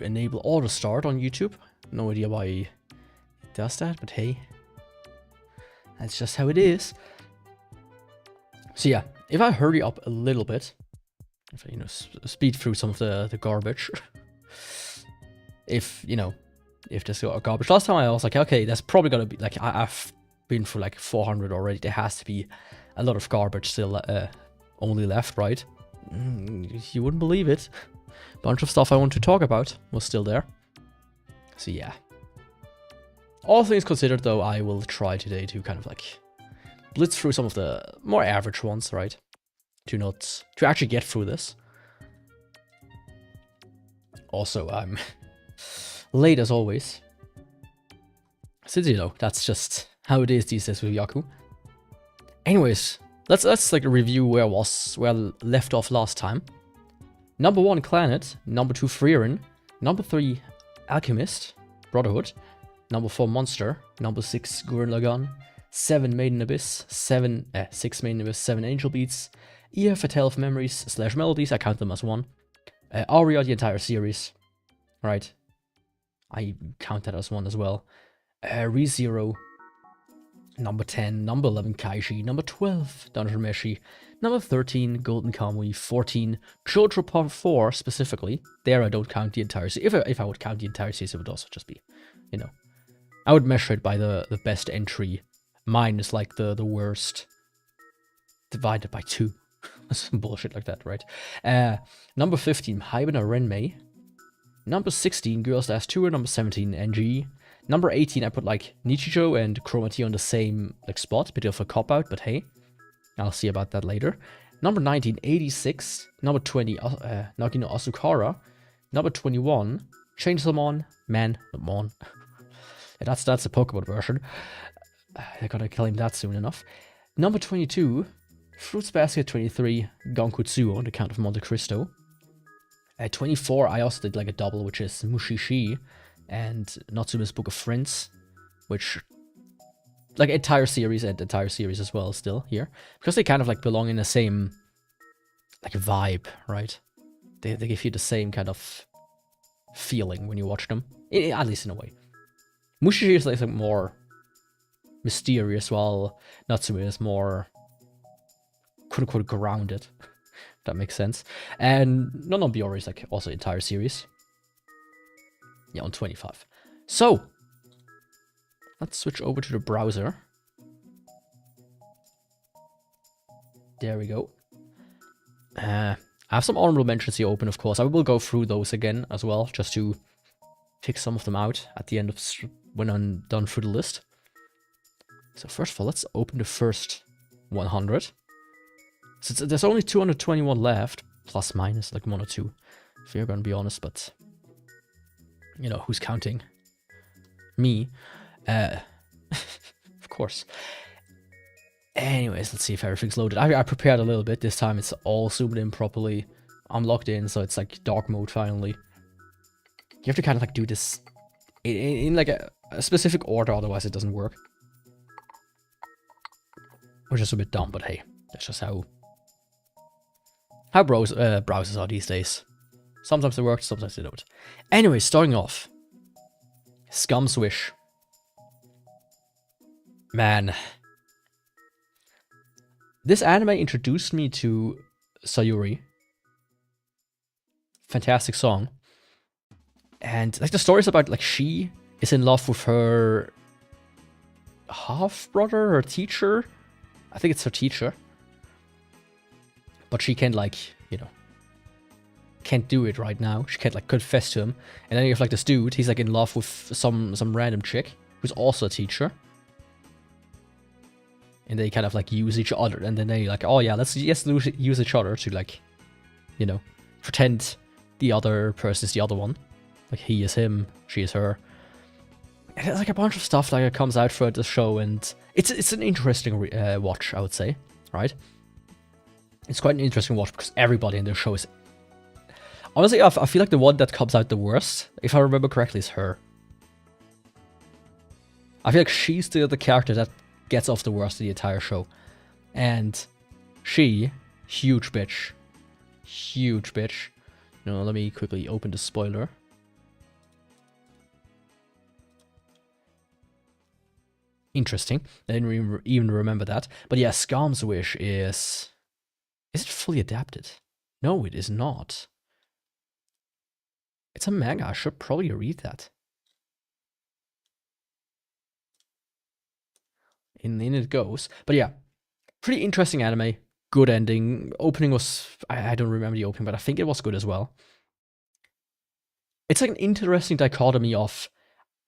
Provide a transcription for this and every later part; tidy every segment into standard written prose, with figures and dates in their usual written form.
enable auto start on YouTube. No idea why it does that, but hey, that's just how it is. So yeah, if I hurry up a little bit, if I, speed through some of the garbage, if there's garbage. Last time I was like, okay, that's probably gonna be like, I've been through like 400 already. There has to be a lot of garbage still only left, right? You wouldn't believe it. Bunch of stuff I want to talk about was still there. So yeah. All things considered, though, I will try today to kind of like blitz through some of the more average ones, right? To actually get through this. Also, I'm late as always. Since that's just how it is these days with Yaku. Anyways, let's like review where I left off last time. Number 1, Clanet. Number 2, Freerin. Number 3, Alchemist, Brotherhood. Number 4, Monster. Number 6, Gurren Lagann. 7, Maiden Abyss. 6 Maiden Abyss, 7 Angel Beats. EF, A Tale of Memories / Melodies, I count them as one. Aria, the entire series. Right. I count that as one as well. ReZero. Number 10, number 11, Kaiji. Number 12, Dungeon Meshi. Number 13, Golden Kamuy. 14, JoJo Part 4 specifically. There I don't count the entire series. If I would count the entire series, it would also just be, I would measure it by the best entry. Mine is like the worst. Divided by 2. Some bullshit like that, right? Number 15, Haibana Renmei. Number 16, Girls Last Tour. Number 17, NG. Number 18, I put like Nichijou and Chroma T on the same like spot. Bit of a cop-out, but hey. I'll see about that later. Number 19, 86. Number 20, Nagino Asukara. Number 21, Chainsaw Man. Not Mon. That's a Pokemon version. I gotta claim that soon enough. Number 22, Fruits Basket. 23, Gonkutsuo on the count of Monte Cristo. 24, I also did like a double, which is Mushishi and Natsume's Book of Friends, which like entire series and entire series as well still here, because they kind of like belong in the same like vibe, right? They give you the same kind of feeling when you watch them, at least in a way. Mushishi is like more mysterious, while Natsume is more quote-unquote grounded. If that makes sense. And Non-Biori is like also entire series. Yeah, on 25. So, let's switch over to the browser. There we go. I have some honorable mentions here open, of course. I will go through those again as well, just to pick some of them out at the end of when I'm done through the list. So first of all, let's open the first 100. So there's only 221 left, plus minus like 1 or 2, if you're gonna be honest, but who's counting? Me. Of course. Anyways, let's see if everything's loaded. I prepared a little bit. This time it's all zoomed in properly. I'm logged in, so it's like dark mode finally. You have to kind of like do this in like a specific order, otherwise it doesn't work. Which is a bit dumb, but hey, that's just how browsers are these days. Sometimes they work, sometimes they don't. Anyway, starting off. Scum's Wish. Man. This anime introduced me to Sayuri. Fantastic song. And like the story is about like she is in love with her half-brother or teacher. I think it's her teacher. But she can't like, can't do it right now. She can't like confess to him. And then you have like this dude, he's like in love with some random chick who's also a teacher. And they kind of like use each other, and then they like, oh yeah, let's just use each other to like, pretend the other person is the other one. Like he is him, she is her. And there's like a bunch of stuff like comes out throughout the show, and it's an interesting watch, I would say, right? It's quite an interesting watch because everybody in the show is... Honestly, I feel like the one that comes out the worst, if I remember correctly, is her. I feel like she's the character that gets off the worst of the entire show. And she, huge bitch. Huge bitch. Let me quickly open the spoiler. interesting. I didn't even remember that. But yeah, Scarm's Wish is it fully adapted? No, it is not. It's a manga. I should probably read that. In it goes. But yeah, pretty interesting anime. Good ending. Opening was... I don't remember the opening, but I think it was good as well. It's like an interesting dichotomy of...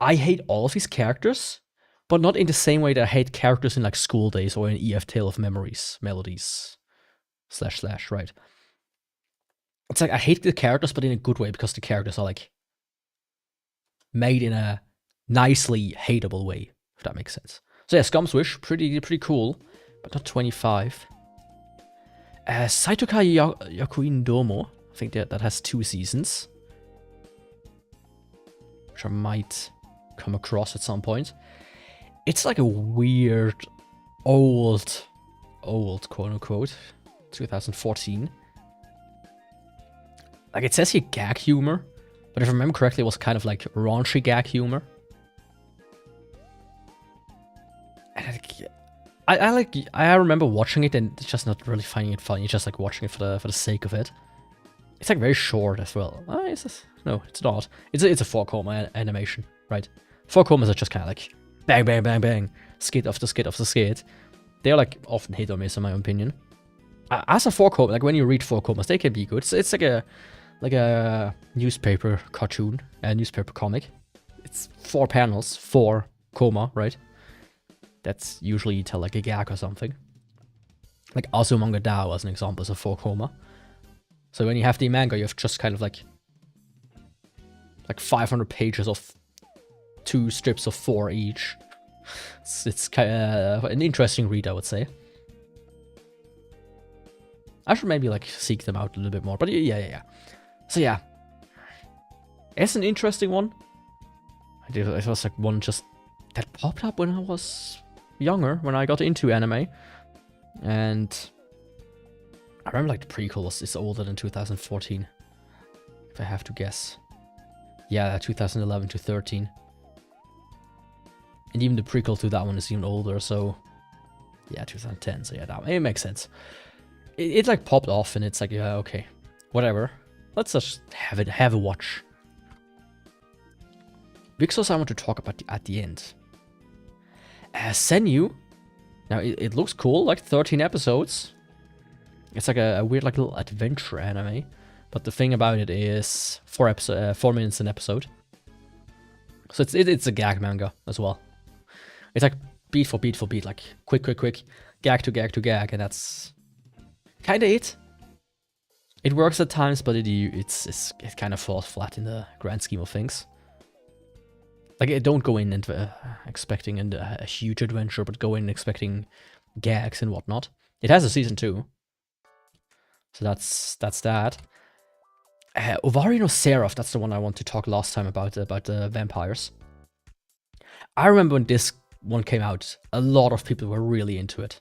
I hate all of these characters, but not in the same way that I hate characters in like School Days or in EF Tale of Memories, Melodies, / right? It's like I hate the characters, but in a good way, because the characters are like made in a nicely hateable way, if that makes sense. So yeah, Scum's Wish, pretty cool, but not 25. Saitokai Yakuin Domo, I think that has 2 seasons, which I might come across at some point. It's like a weird, old quote unquote, 2014. Like it says here gag humor, but if I remember correctly, it was kind of like raunchy gag humor. And I remember watching it and just not really finding it funny, just like watching it for the sake of it. It's like very short as well. No, it's not. It's a 4-koma animation, right? 4-komas are just kind of like bang, bang, bang, bang, skit after skit after skit. They're like often hit or miss, in my opinion. As a 4-koma, like when you read 4-komas, they can be good. It's like a newspaper cartoon, a newspaper comic. It's 4 panels, 4 koma, right? That's usually you tell like a gag or something. Like Azumanga Dao as an example is a 4-koma. So when you have the manga, you have just kind of like 500 pages of 2 strips of 4 each. It's kind of an interesting read, I would say. I should maybe like seek them out a little bit more, but yeah. So yeah, it's an interesting one. It was like one just that popped up when I was younger, when I got into anime, and I remember like the prequel is older than 2014, if I have to guess. Yeah, 2011 to 13. And even the prequel to that one is even older, so yeah, 2010. So yeah, it makes sense. It like popped off, and it's like, yeah, okay, whatever. Let's just have a watch. Because I want to talk about at the end. Senyu. Now it looks cool, like 13 episodes. It's like a weird like little adventure anime. But the thing about it is 4 minutes an episode. So it's a gag manga as well. It's like beat for beat for beat, like quick, gag to gag to gag, and that's kinda it. It works at times, but it kind of falls flat in the grand scheme of things. Like, don't go in and expecting a huge adventure, but go in expecting gags and whatnot. It has a season 2, so that's that. Ovari no Seraph, that's the one I want to talk last time about the vampires. I remember when this one came out, a lot of people were really into it.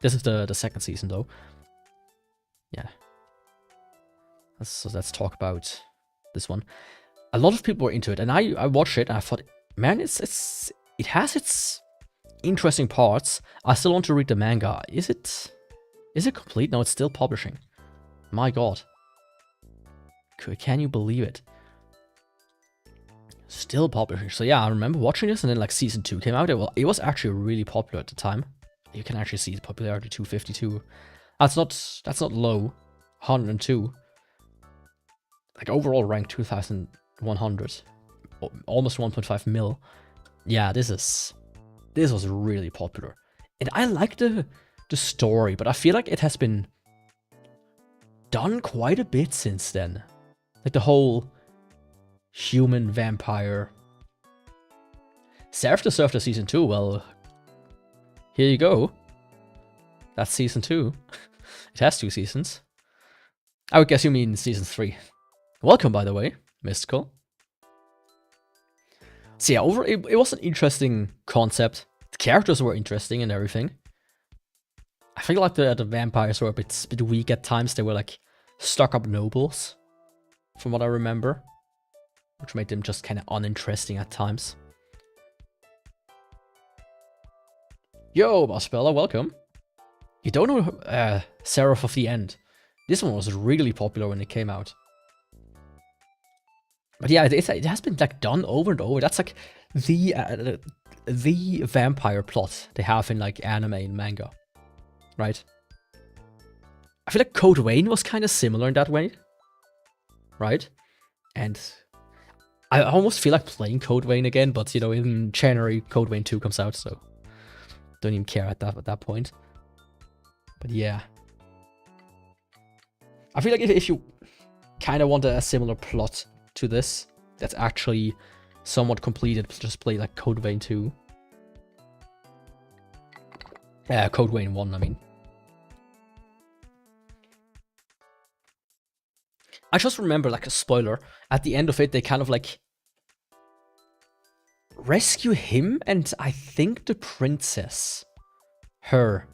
This is the second season though. Yeah. So let's talk about this one. A lot of people were into it, and I watched it and I thought, man, it has its interesting parts. I still want to read the manga. Is it complete? No, it's still publishing. My god. Can you believe it? Still publishing. So yeah, I remember watching this, and then like season 2 came out. It was actually really popular at the time. You can actually see the popularity, 252. That's not low. 102. Like overall rank 2,100. Almost 1.5 mil. Yeah, this was really popular. And I like the story, but I feel like it has been done quite a bit since then. Like the whole human vampire. Seraph deserved a season 2. Well, here you go. That's season 2. It has 2 seasons. I would guess you mean season 3. Welcome, by the way, Mystical. So yeah, it was an interesting concept. The characters were interesting and everything. I feel like the vampires were a bit weak at times. They were like stuck-up nobles, from what I remember, which made them just kind of uninteresting at times. Yo, Bossbella, welcome. You don't know Seraph of the End. This one was really popular when it came out. But yeah, it has been like done over and over. That's like the vampire plot they have in like anime and manga, right? I feel like Code Vein was kind of similar in that way, right? And I almost feel like playing Code Vein again, but you know, in January Code Vein 2 comes out, so don't even care at that point. But yeah, I feel like if you kind of want a similar plot to this, that's actually somewhat completed, just play like Code Vein 2. Code Vein 1, I mean. I just remember, like, a spoiler, at the end of it, they kind of, like, rescue him and I think the princess. Her.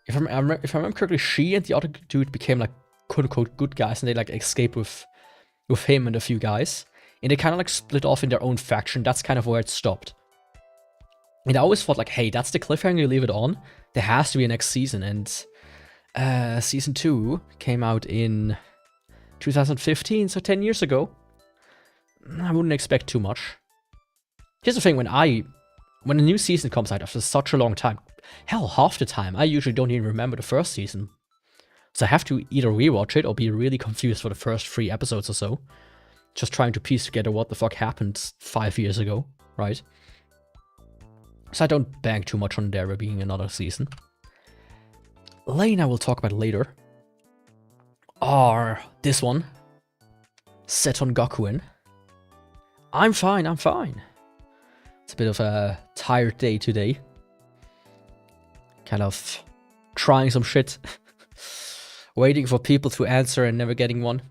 If I remember correctly, she and the other dude became, like, quote-unquote good guys, and they, like, escape with him and a few guys. And they kind of, like, split off in their own faction. That's kind of where it stopped. And I always thought, like, hey, that's the cliffhanger, you leave it on. There has to be a next season, and season 2 came out in 2015, so 10 years ago. I wouldn't expect too much. Here's the thing, when a new season comes out after such a long time, hell, half the time, I usually don't even remember the first season. So I have to either rewatch it or be really confused for the first 3 episodes or so. Just trying to piece together what the fuck happened 5 years ago, right? So I don't bank too much on there being another season. Lane I will talk about later. Or this one. Set on Gakuen. I'm fine, I'm fine. It's a bit of a tired day today. Kind of trying some shit. Waiting for people to answer and never getting one.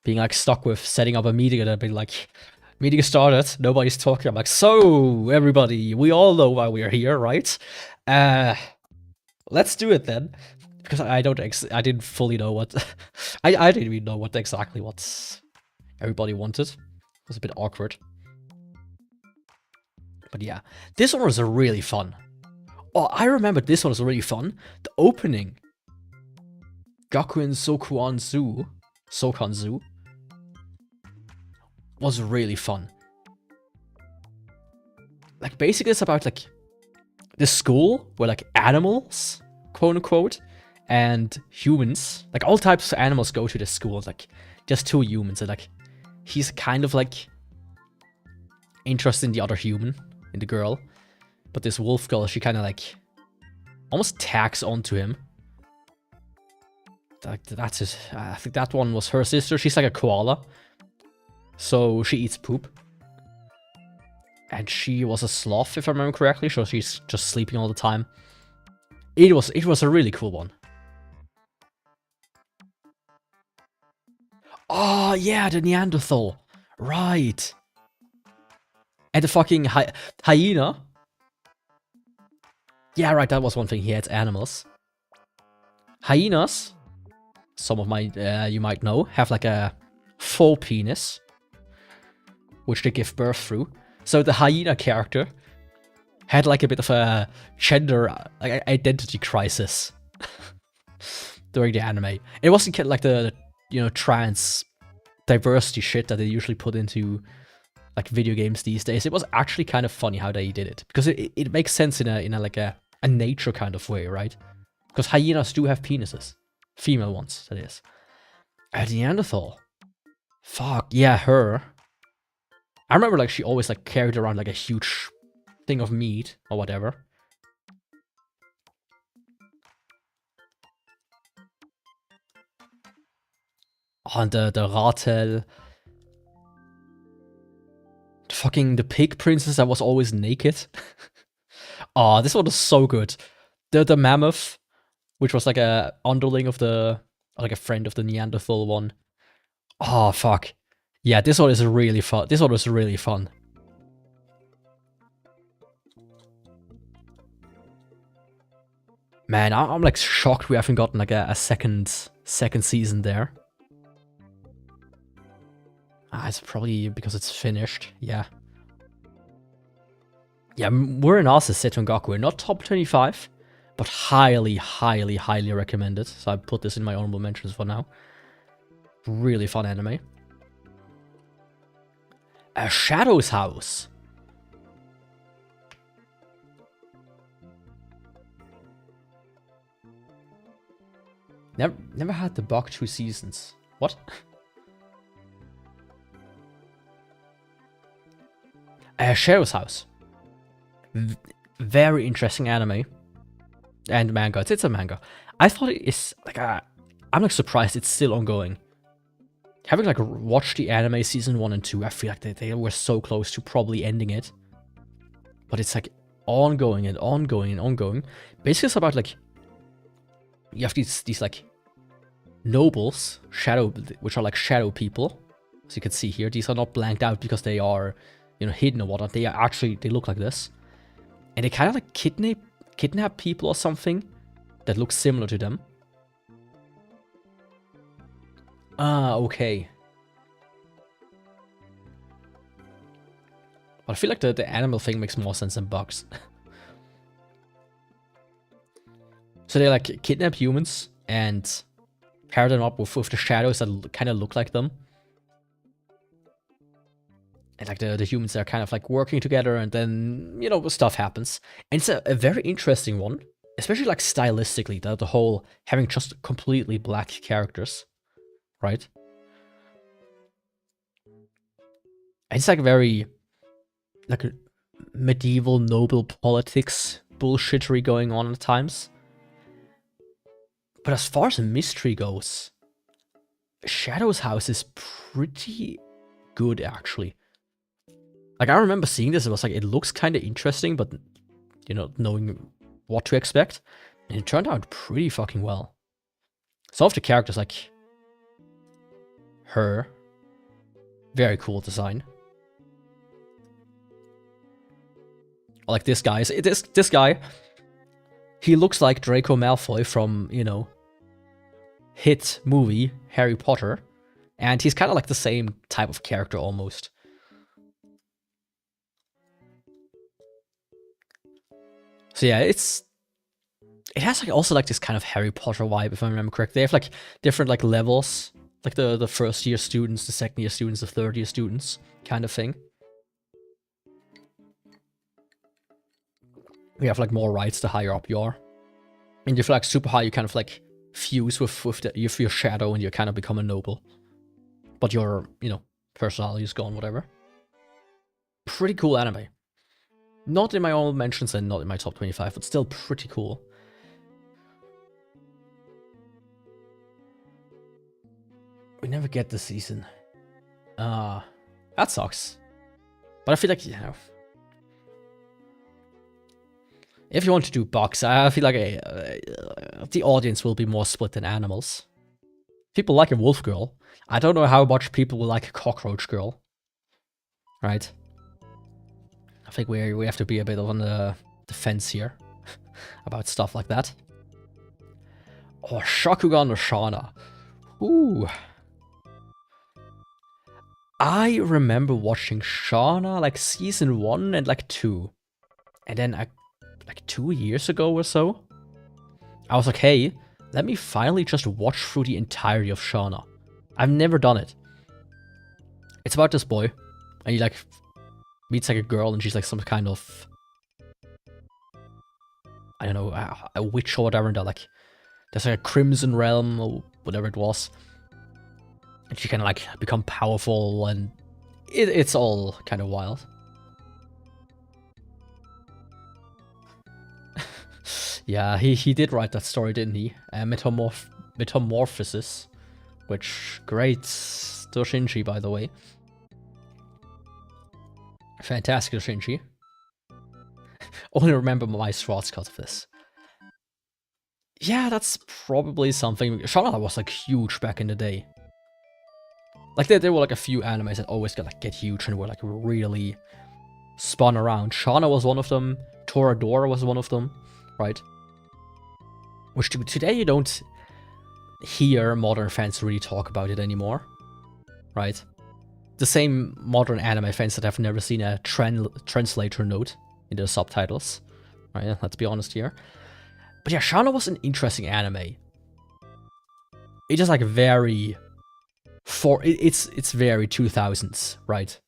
Being like stuck with setting up a meeting and I've been like, meeting started, nobody's talking. I'm like, so everybody, we all know why we're here, right? Let's do it then. Because I didn't fully know what I didn't even know what exactly what everybody wanted. It was a bit awkward. But yeah, this one was really fun. Oh, I remember this one was really fun. The opening. Gakuen Sokanzu was really fun. Like, basically it's about, like, this school where, like, animals, quote unquote, and humans, like, all types of animals go to this school. Like, just 2 humans, and, like, he's kind of, like, interested in the other human, in the girl. But this wolf girl, she kind of, like, almost tags onto him. Like, that's his, I think that one was her sister. She's like a koala. So she eats poop. And she was a sloth, if I remember correctly, so she's just sleeping all the time. It was a really cool one. Oh, yeah, the Neanderthal. Right. And the fucking hyena. Yeah, right, that was one thing. He had animals. Hyenas, some of my, you might know, have like a full penis, which they give birth through. So the hyena character had like a bit of a gender identity crisis during the anime. It wasn't like the, you know, trans diversity shit that they usually put into like video games these days. It was actually kind of funny how they did it, because it makes sense in a like a nature kind of way, right? Because hyenas do have penises. Female ones, that is. A Neanderthal. Fuck, yeah, her. I remember, like, she always, like, carried around, like, a huge thing of meat, or whatever. Oh, and the Ratel. The pig princess that was always naked. Oh, this one was so good. The mammoth, which was like a underling of the, like a friend of the Neanderthal one. Oh, fuck. Yeah, this one is really fun. This one was really fun. Man, I'm like shocked we haven't gotten like a second season there. It's probably because it's finished, yeah. Yeah, we're an Asa Setongaku. We're not top 25, but highly, highly, highly recommended. So I put this in my honorable mentions for now. Really fun anime. A Shadow's House. Never had the bug 2 seasons. What? Shadow's House. Very interesting anime. And manga. It's a manga. I thought it is like I'm like surprised it's still ongoing. Having like watched the anime season 1 and 2, I feel like they were so close to probably ending it. But it's like ongoing and ongoing and ongoing. Basically it's about like you have these like nobles, which are like shadow people. As you can see here, these are not blanked out because they are, you know, hidden or whatnot. They look like this. And they kind of like kidnap people or something that looks similar to them. Ah, okay. But I feel like the animal thing makes more sense than bugs. So they like kidnap humans and pair them up with the shadows that kind of look like them. And like the humans are kind of like working together, and then, you know, stuff happens. And it's a very interesting one, especially like stylistically, the whole having just completely black characters, right? And it's like very like a medieval noble politics bullshittery going on at times. But as far as a mystery goes, Shadow's House is pretty good, actually. Like, I remember seeing this, it was like, it looks kind of interesting, but, you know, knowing what to expect. And it turned out pretty fucking well. Some of the characters, like her, very cool design. Like this guy, this guy, he looks like Draco Malfoy from, you know, hit movie Harry Potter, and he's kind of like the same type of character almost. So yeah, it has like also like this kind of Harry Potter vibe, if I remember correct. They have like different like levels, like the first year students, the second year students, the third year students, kind of thing. You have like more rights the higher up you are. And if you're like super high, you kind of like fuse with your shadow and you kind of become a noble. But your, you know, personality is gone, whatever. Pretty cool anime. Not in my own mentions and not in my top 25, but still pretty cool. We never get this season. That sucks. But I feel like, you know, if you want to do bugs, I feel like the audience will be more split than animals. People like a wolf girl. I don't know how much people will like a cockroach girl. Right? I think we have to be a bit on the fence here about stuff like that. Oh, Shakugan no Shana. Ooh. I remember watching Shana like season 1 and like 2. And then like 2 years ago or so, I was like, hey, let me finally just watch through the entirety of Shana. I've never done it. It's about this boy, and he like meets like a girl, and she's like some kind of, I don't know, a witch or whatever, and they're like, there's like a crimson realm or whatever it was, and she can like become powerful, and it's all kind of wild. Yeah, he did write that story, didn't he? Metamorphosis, which great Doshinji, by the way. Fantastic Doshinji. Only remember my Swartz cut of this. Yeah, that's probably something. Shana was like huge back in the day. Like there were like a few animes that always get huge and were like really spun around. Shana was one of them. Toradora was one of them, right? Which today you don't hear modern fans really talk about it anymore, right? The same modern anime fans that have never seen a translator note in the subtitles. Right, let's be honest here. But yeah, Shana was an interesting anime. It is like very... It's very 2000s, right?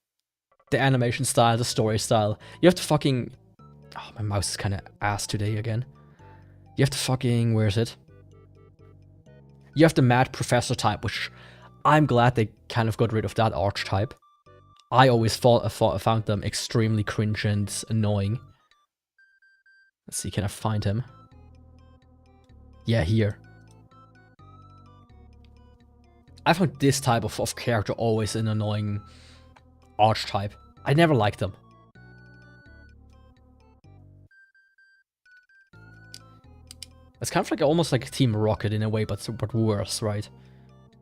The animation style, the story style. You have to fucking... Oh, my mouse is kind of ass today again. You have to fucking... Where is it? You have the mad professor type, which I'm glad they kind of got rid of that archetype. I always found them extremely cringe and annoying. Let's see, can I find him? Yeah, here. I found this type of character always an annoying archetype. I never liked them. It's kind of like almost like Team Rocket in a way, but worse, right?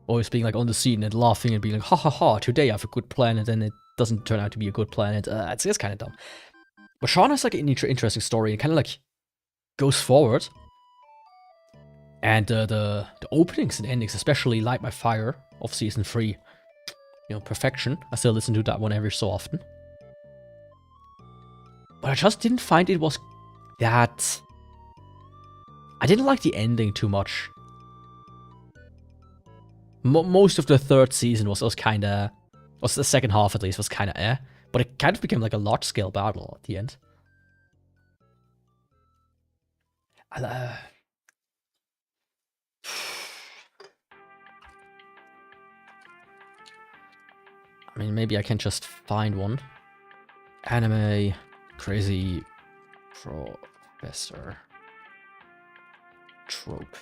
Always being like on the scene and laughing and being like, ha ha ha, today I have a good plan, and then it doesn't turn out to be a good plan. It's kind of dumb. But Shauna's like an interesting story and kind of like goes forward. And the openings and endings, especially Light My Fire of Season 3, you know, perfection. I still listen to that one every so often. But I just didn't find it was that... I didn't like the ending too much. Most of the third season was kind of... Was the second half at least, was kind of eh. But it kind of became like a large-scale battle at the end. I mean, maybe I can just find one. Anime crazy professor trope.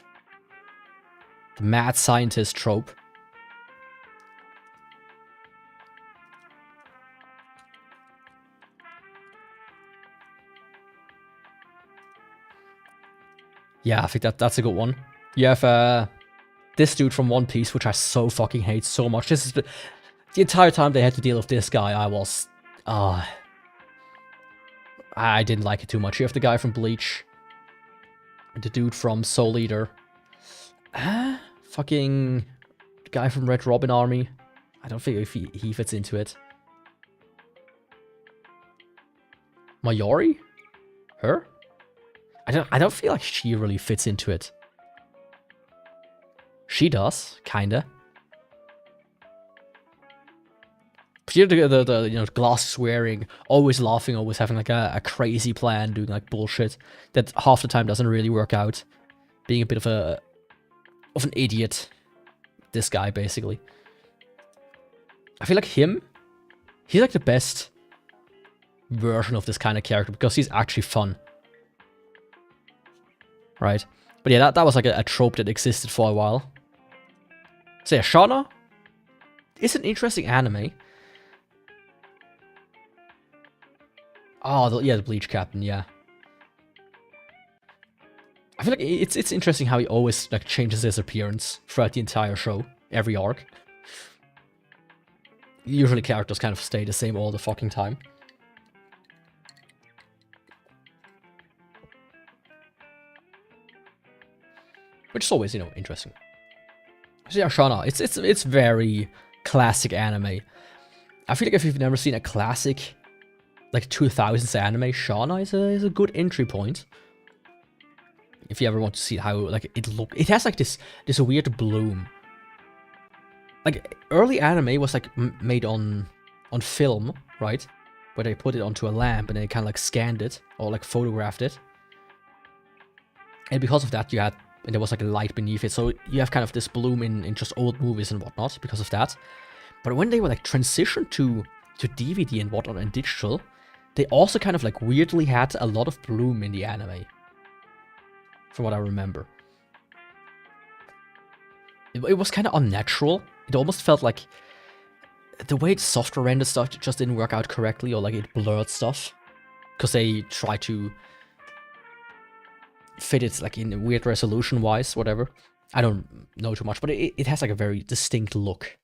The mad scientist trope. Yeah, I think that's a good one. You have this dude from One Piece, which I so fucking hate so much. This is the entire time they had to deal with this guy, I was... I didn't like it too much. You have the guy from Bleach. The dude from Soul Eater. Fucking... The guy from Red Robin Army. I don't think if he fits into it. Mayori? Her? I don't feel like she really fits into it. She does, kinda. But you're the you know, glasses wearing, always laughing, always having like a crazy plan, doing like bullshit that half the time doesn't really work out. Being a bit of an idiot. This guy, basically. I feel like he's like the best version of this kind of character because he's actually fun. Right? But yeah, that was like a trope that existed for a while. So yeah, Shauna is an interesting anime. Oh, yeah, the Bleach Captain, yeah. I feel like it's interesting how he always like changes his appearance throughout the entire show, every arc. Usually characters kind of stay the same all the fucking time. Which is always, you know, interesting. So yeah, Shauna, it's very classic anime. I feel like if you've never seen a classic, like 2000s anime, Shauna is a good entry point. If you ever want to see how like it has like this weird bloom. Like early anime was like made on film, right? Where they put it onto a lamp and they kind of like scanned it or like photographed it. And because of that, and there was like a light beneath it, so you have kind of this bloom in just old movies and whatnot because of that. But when they were like transitioned to DVD and whatnot and digital, they also kind of like weirdly had a lot of bloom in the anime. From what I remember. It was kind of unnatural. It almost felt like the way the software rendered stuff just didn't work out correctly, or like it blurred stuff. Because they tried to fit it like in a weird resolution wise, whatever. I don't know too much, but it has like a very distinct look,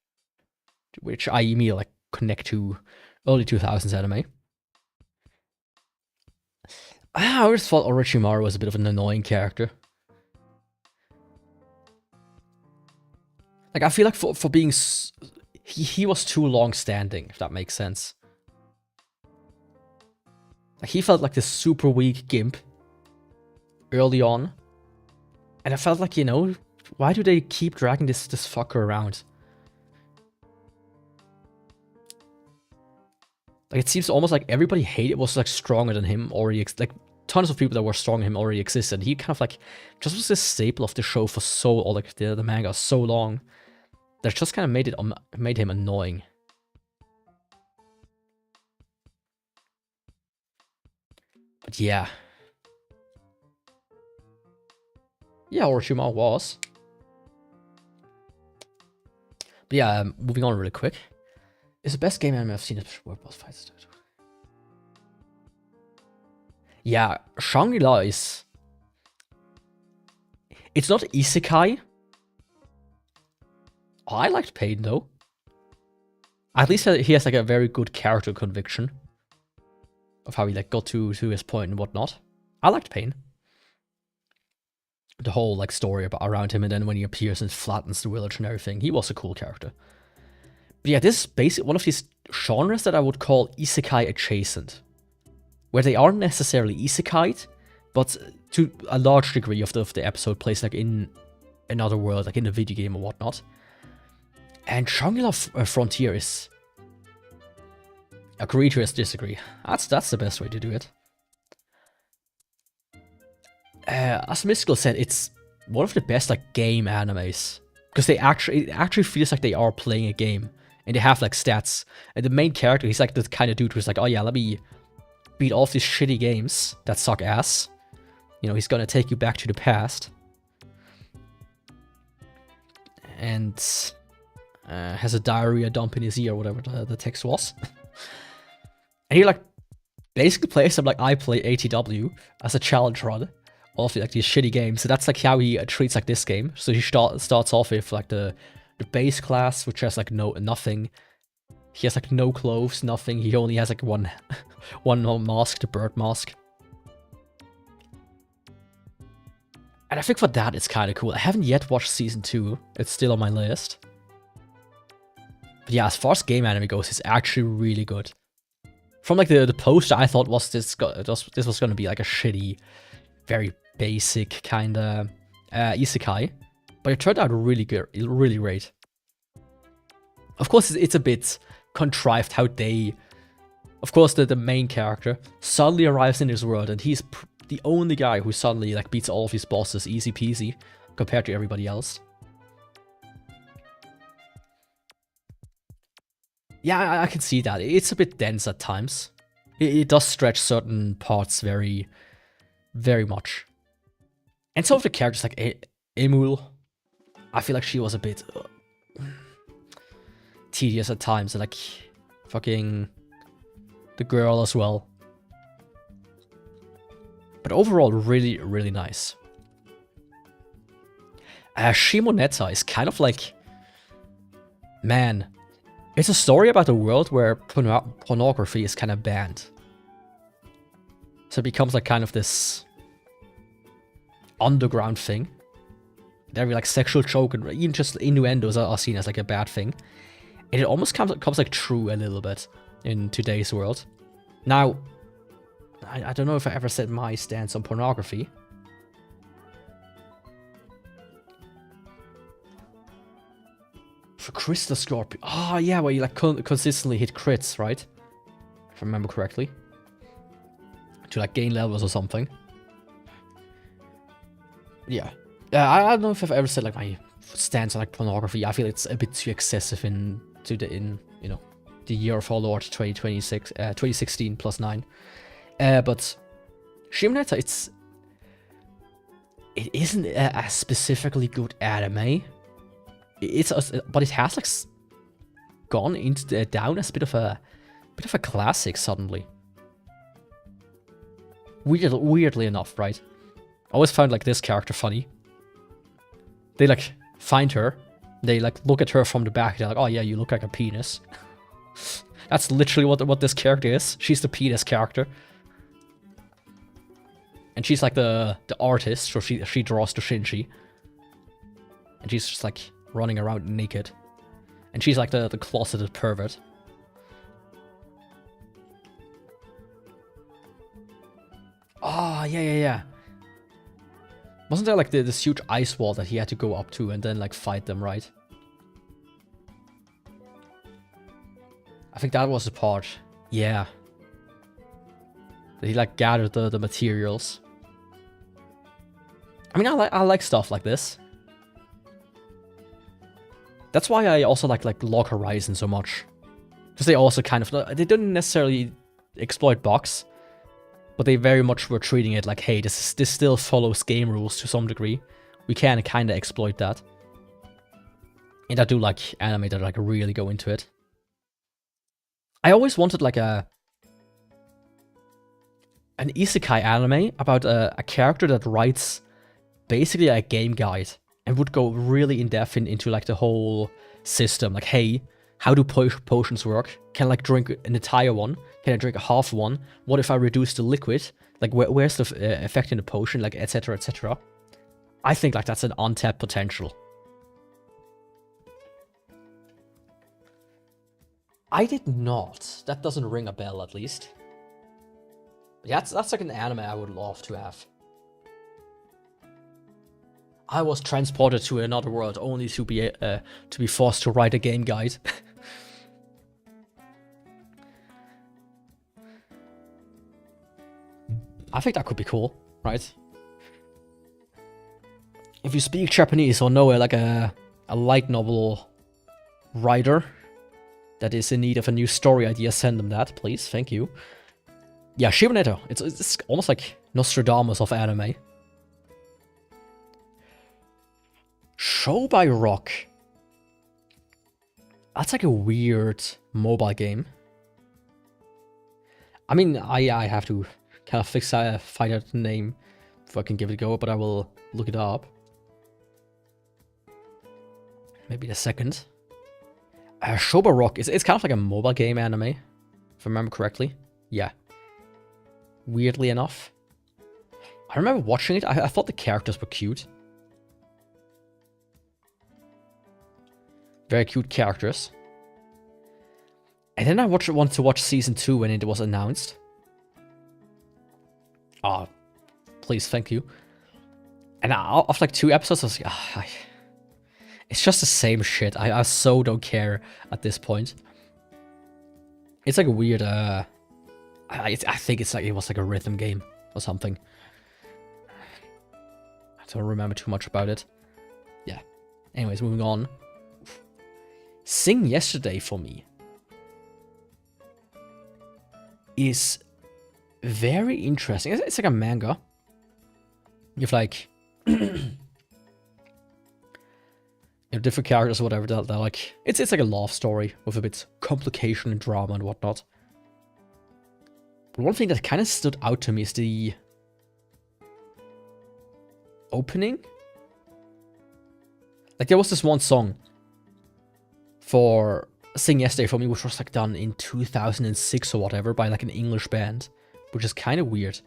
which I immediately like connect to early 2000s anime. I always thought Orochimaru was a bit of an annoying character. Like I feel like for being he was too long standing, if that makes sense. Like, he felt like this super weak gimp early on. And I felt like, you know, why do they keep dragging this fucker around? Like, it seems almost like everybody hated was like stronger than him already. Like, tons of people that were stronger than him already existed. He kind of like just was this staple of the show for so, or like the manga so long, that just kind of made him annoying. But yeah. Yeah, Orochimaru was. But yeah, moving on really quick. It's the best game anime I've seen where boss fights. Yeah, Shangri-La is... It's not isekai. Oh, I liked Pain though. At least he has like a very good character conviction of how he like got to his point and whatnot. I liked Pain. The whole like story around him, and then when he appears and flattens the village and everything, he was a cool character. But yeah, this is basically one of these genres that I would call isekai adjacent, where they aren't necessarily isekai'd, but to a large degree of the episode plays like in another world, like in a video game or whatnot. And Shangri-La Frontier is... Agree to disagree. That's the best way to do it. As Mystical said, it's one of the best like game animes, because it actually feels like they are playing a game, and they have like stats. And the main character, he's like the kind of dude who's like, oh yeah, let me beat all of these shitty games that suck ass. You know, he's gonna take you back to the past. And has a diarrhea dump in his ear, or whatever the text was. And he like basically plays them like I play ATW as a challenge run of like these shitty games. So that's like how he treats like this game. So he starts off with like the base class, which has like nothing. He has like no clothes, nothing. He only has like one mask, the bird mask. And I think for that it's kind of cool. I haven't yet watched season 2. It's still on my list. But yeah, as far as game anime goes, it's actually really good. From like the poster, I thought this was going to be like a shitty, very basic kind of isekai, but it turned out really good, really great. Of course, it's a bit contrived how they... Of course, the main character suddenly arrives in this world, and he's the only guy who suddenly like beats all of his bosses easy peasy compared to everybody else. Yeah, I can see that. It's a bit dense at times. It does stretch certain parts very, very much. And some of the characters, like Emul, I feel like she was a bit tedious at times. And like, fucking the girl as well. But overall, really, really nice. Shimoneta is kind of like... Man... It's a story about a world where pornography is kind of banned. So it becomes like kind of this underground thing. Every like sexual joke and even just innuendos are seen as like a bad thing. And it almost comes like true a little bit in today's world. Now, I don't know if I ever said my stance on pornography. For Crystal Scorpion. Oh, yeah, where you like consistently hit crits, right? If I remember correctly. To like gain levels or something. Yeah. I don't know if I've ever said like my stance on like pornography. I feel it's a bit too excessive in you know, the year of our Lord 2016 plus 9. But Shimoneta, it isn't a specifically good anime. But it has like gone into down as a bit of a classic suddenly. Weirdly enough, right? I always found like this character funny. They like find her, they like look at her from the back. They're like, "Oh yeah, you look like a penis." That's literally what this character is. She's the penis character, and she's like the artist. So she draws the Shinji, and she's just like running around naked. And she's like the closeted pervert. Oh, yeah. Wasn't there like this huge ice wall that he had to go up to and then like fight them, right? I think that was the part. Yeah. That he like gathered the materials. I mean, I like stuff like this. That's why I also like Log Horizon so much. Because they also kind of, they didn't necessarily exploit bugs, but they very much were treating it like, hey, this still follows game rules to some degree. We can kind of exploit that. And I do like anime that like really go into it. I always wanted like an isekai anime about a character that writes basically a game guide and would go really in depth into like the whole system. Like, hey, how do potions work? Can I like drink an entire one? Can I drink a half one? What if I reduce the liquid? Like, where's the effect in the potion? Like, etc., etc. I think like that's an untapped potential. I did not. That doesn't ring a bell, at least. But yeah, that's like an anime I would love to have. I was transported to another world only to be forced to write a game guide. I think that could be cool, right? If you speak Japanese or know like a light novel writer that is in need of a new story idea, send them that, please. Thank you. Yeah, Shibaneto. It's almost like Nostradamus of anime. Show by Rock. That's like a weird mobile game. I mean, I have to kind of find out the name before I can give it a go, but I will look it up. Maybe in a second. Show by Rock. It's kind of like a mobile game anime, if I remember correctly. Yeah. Weirdly enough. I remember watching it. I thought the characters were cute. Very cute characters. And then I wanted to watch season 2 when it was announced. Ah, please, thank you. And after like 2 episodes, I was like, it's just the same shit. I so don't care at this point. It's like a weird, I think it's like, it was like a rhythm game or something. I don't remember too much about it. Yeah. Anyways, moving on. Sing Yesterday for me is very interesting. It's like a manga. You have like different characters or whatever. They're like it's like a love story with a bit complication and drama and whatnot. But one thing that kind of stood out to me is the opening. Like there was this one song for Sing Yesterday for me, which was like done in 2006 or whatever by like an English band, which is kind of weird.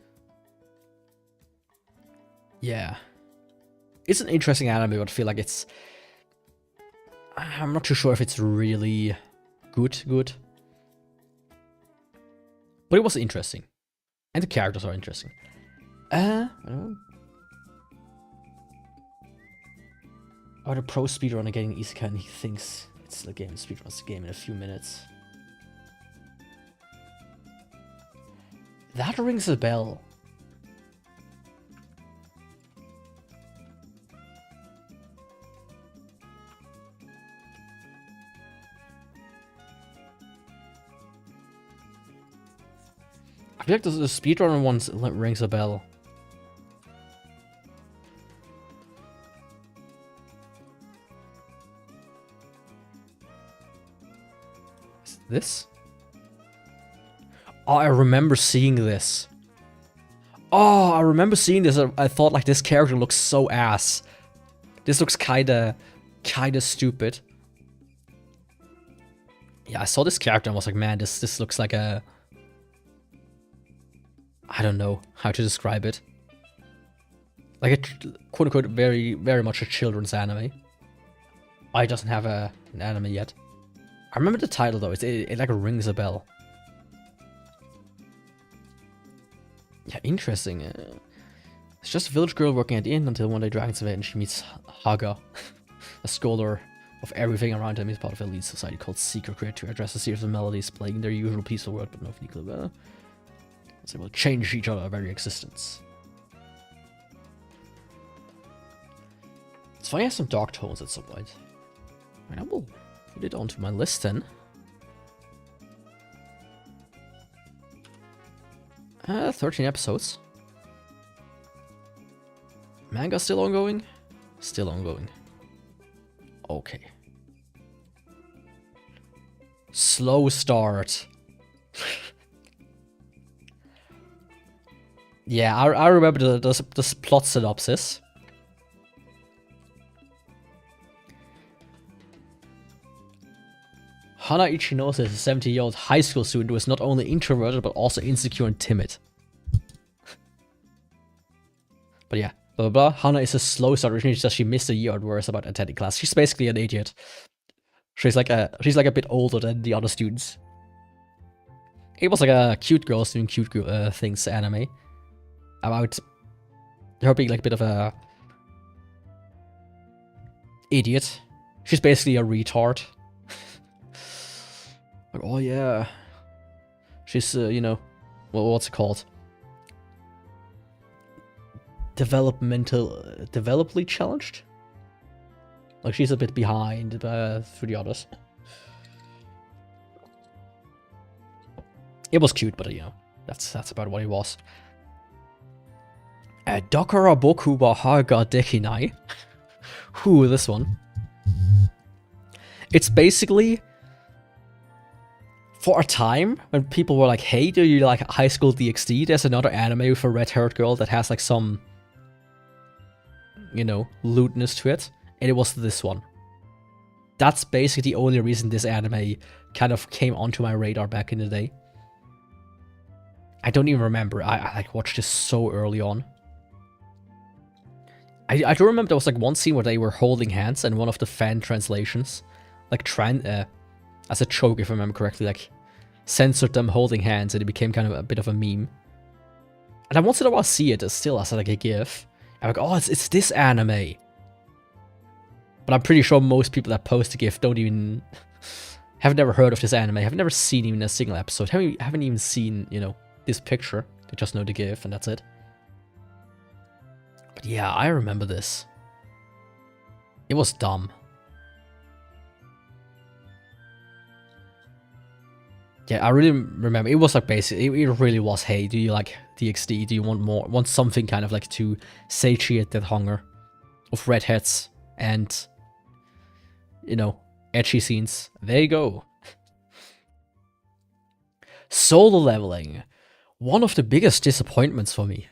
Yeah. It's an interesting anime, but I feel like I'm not too sure if it's really good. But it was interesting. And the characters are interesting. I don't know. Oh, the pro speedrunner getting isekai and he thinks it's the game, speedruns the game in a few minutes. That rings a bell. I feel like the speedrunner ones rings a bell. Is this? Oh, I remember seeing this. Oh, I remember seeing this. I thought like this character looks so ass. This looks kinda stupid. Yeah, I saw this character and was like, man, this looks like a... I don't know how to describe it. Like a quote-unquote very much a children's anime. Oh, it doesn't have an anime yet. I remember the title though, it like rings a bell. Yeah, Interesting. It's just a village girl working at the inn until one day Dragon's event and she meets Haga, a scholar of everything around him. He's part of an elite society called Secret Grid to address a series of melodies playing their usual peaceful world, but no nuclear. They will change each other's very existence. It's funny, I have some dark tones at some point. I will put it onto my list then. 13 episodes. Manga still ongoing? Still ongoing. Okay. Slow start. Yeah, I remember the plot synopsis. Hana Ichinose is a 70-year-old high school student who is not only introverted but also insecure and timid. But yeah, blah blah blah. Hana is a slow starter, which means that she missed a year and worries about attending class. She's basically an idiot. She's like a bit older than the other students. It was like a cute girl doing cute things anime about her being like a bit of a idiot. She's basically a retard. Like, oh yeah, she's you know, what's it called? Developmentally challenged. Like she's a bit behind for the others. It was cute, but you know, that's about what it was. Dokara Boku wa Haga Dekinai. Who this one? It's basically, for a time, when people were like, hey, do you like High School DxD? There's another anime with a red-haired girl that has like some, you know, lewdness to it. And it was this one. That's basically the only reason this anime kind of came onto my radar back in the day. I don't even remember. I like watched this so early on. I do remember there was like one scene where they were holding hands, and one of the fan translations, like as a joke if I remember correctly, like censored them holding hands, and it became kind of a bit of a meme. And I once in a while see it still as like a GIF. I'm like, oh, it's this anime. But I'm pretty sure most people that post a GIF don't even have never heard of this anime, have never seen even a single episode, haven't even seen, you know, this picture. They just know the GIF and that's it. But yeah, I remember this. It was dumb. Yeah, I really remember. It was like basically, it really was, hey, do you like DxD? Do you want more? Want something kind of like to satiate that hunger of redheads and, you know, etchy scenes? There you go. Solo leveling. One of the biggest disappointments for me.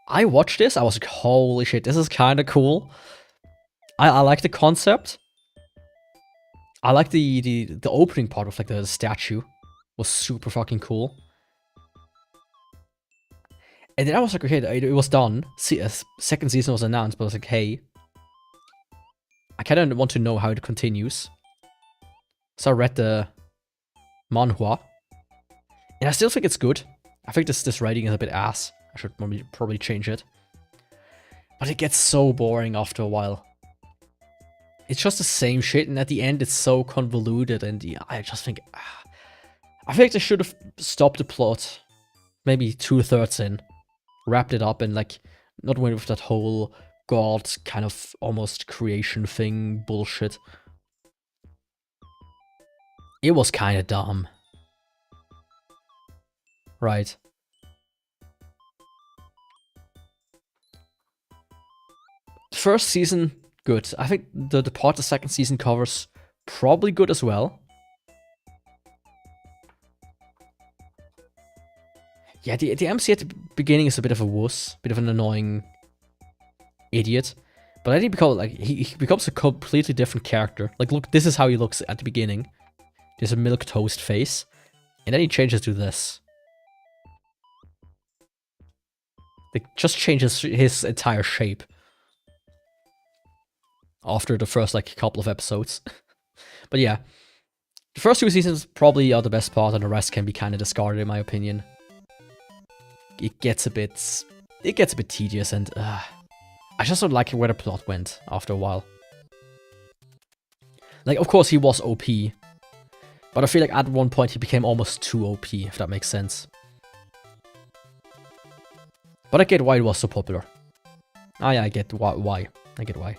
I watched this, I was like, holy shit, this is kind of cool. I like the concept. I like the opening part of like the statue. Was super fucking cool. And then I was like, okay, it was done. See, a second season was announced, but I was like, hey, I kind of want to know how it continues. So I read the manhwa, and I still think it's good. I think this writing is a bit ass. I should probably change it. But it gets so boring after a while. It's just the same shit, and at the end it's so convoluted, and yeah, I just think... I think they should have stopped the plot maybe 2/3 in. Wrapped it up and like, not went with that whole god kind of almost creation thing bullshit. It was kind of dumb. Right. First season, good. I think the part the second season covers, probably good as well. Yeah, the MC at the beginning is a bit of a wuss, bit of an annoying idiot. But I think because like he becomes a completely different character. Like, look, this is how he looks at the beginning. There's a milk toast face, and then he changes to this. It just changes his entire shape after the first like couple of episodes. But yeah, The first 2 seasons probably are the best part, and the rest can be kind of discarded in my opinion. It gets a bit tedious, and I just don't like where the plot went after a while. Like, of course he was OP, but I feel like at one point he became almost too OP, if that makes sense. But I get why it was so popular. Yeah, I get why. I get why.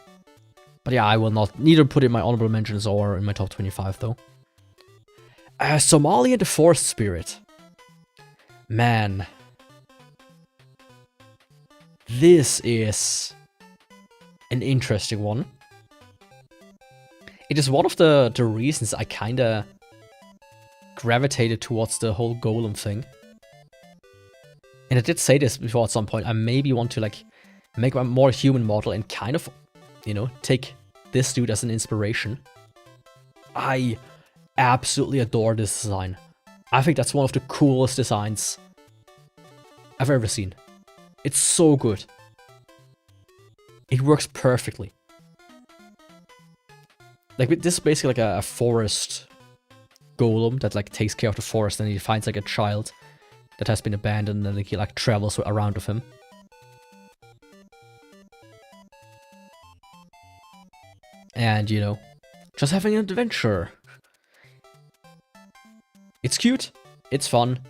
But yeah, I will neither put it in my honorable mentions or in my top 25 though. Somalia the Forest Spirit. Man. This is an interesting one. It is one of the reasons I kinda gravitated towards the whole golem thing. And I did say this before at some point, I maybe want to like make a more human model and kind of, you know, take this dude as an inspiration. I absolutely adore this design. I think that's one of the coolest designs I've ever seen. It's so good. It works perfectly. Like, this is basically like a forest golem that like takes care of the forest, and he finds like a child that has been abandoned, and he like travels around with him. And, you know, just having an adventure. It's cute. It's fun.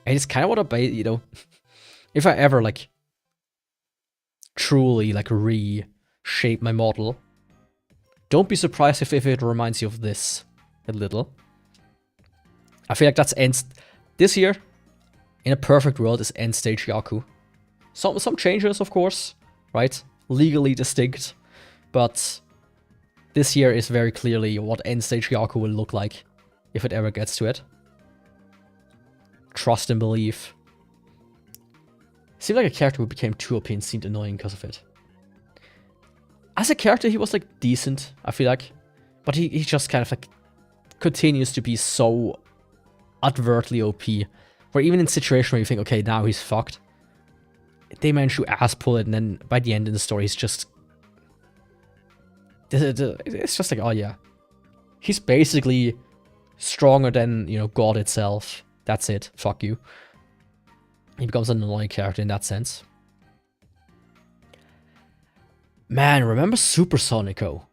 And it's kind of what I, you know, if I ever like truly like reshape my model, don't be surprised if it reminds you of this a little. I feel like that's this year, in a perfect world, is end stage Yaku. Some changes, of course, right? Legally distinct, but this year is very clearly what end stage Yaku will look like if it ever gets to it. Trust and believe. Seemed like a character who became too OP and seemed annoying because of it. As a character, he was like decent, I feel like, but he just kind of like continues to be so overtly OP, where even in situations where you think, okay, now he's fucked, they manage to ass pull it, and then by the end of the story, he's just... It's just like, oh yeah. He's basically stronger than, you know, God itself. That's it. Fuck you. He becomes an annoying character in that sense. Man, remember Supersonico?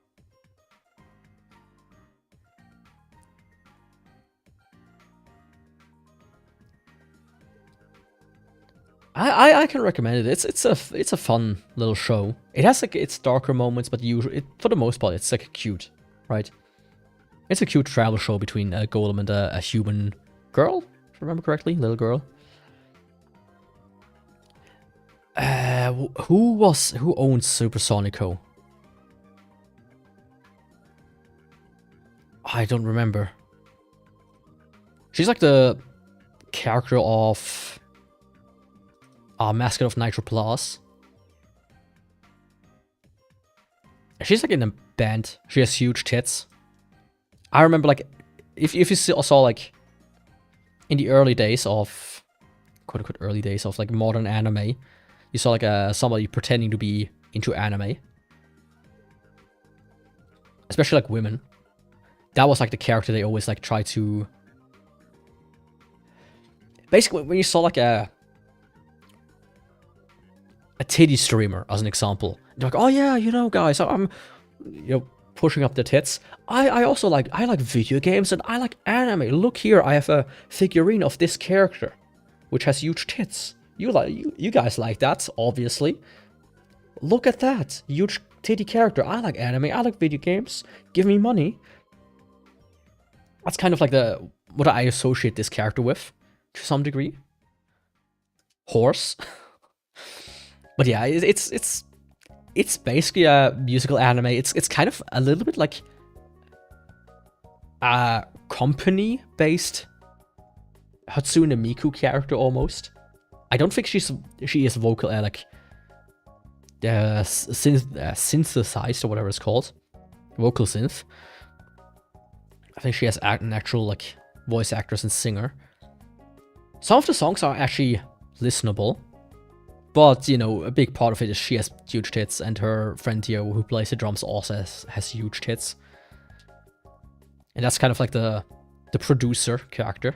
I can recommend it. It's a fun little show. It has like its darker moments, but usually, for the most part, it's like cute, right? It's a cute travel show between a golem and a human girl, if I remember correctly, little girl. Who owns Supersonico? I don't remember. She's like the character of mascot of Nitro Plus. She's like in a band. She has huge tits. I remember like if you saw like in the early days of quote-unquote early days of like modern anime, you saw like somebody pretending to be into anime. Especially like women. That was like the character they always like try to... Basically when you saw like a titty streamer as an example, they're like, oh yeah, you know guys, I'm, you know, pushing up the tits. I also like video games and I like anime. Look here, I have a figurine of this character which has huge tits. You guys like that, obviously. Look at that huge titty character. I like anime, I like video games. Give me money. That's kind of like what I associate this character with to some degree. Horse. But yeah, it's basically a musical anime. It's kind of a little bit like a company-based Hatsune Miku character almost. I don't think she is vocal like synthesized or whatever it's called, vocal synth. I think she has an actual like voice actress and singer. Some of the songs are actually listenable. But, you know, a big part of it is she has huge tits, and her friend Theo, who plays the drums, also has huge tits. And that's kind of like the producer character.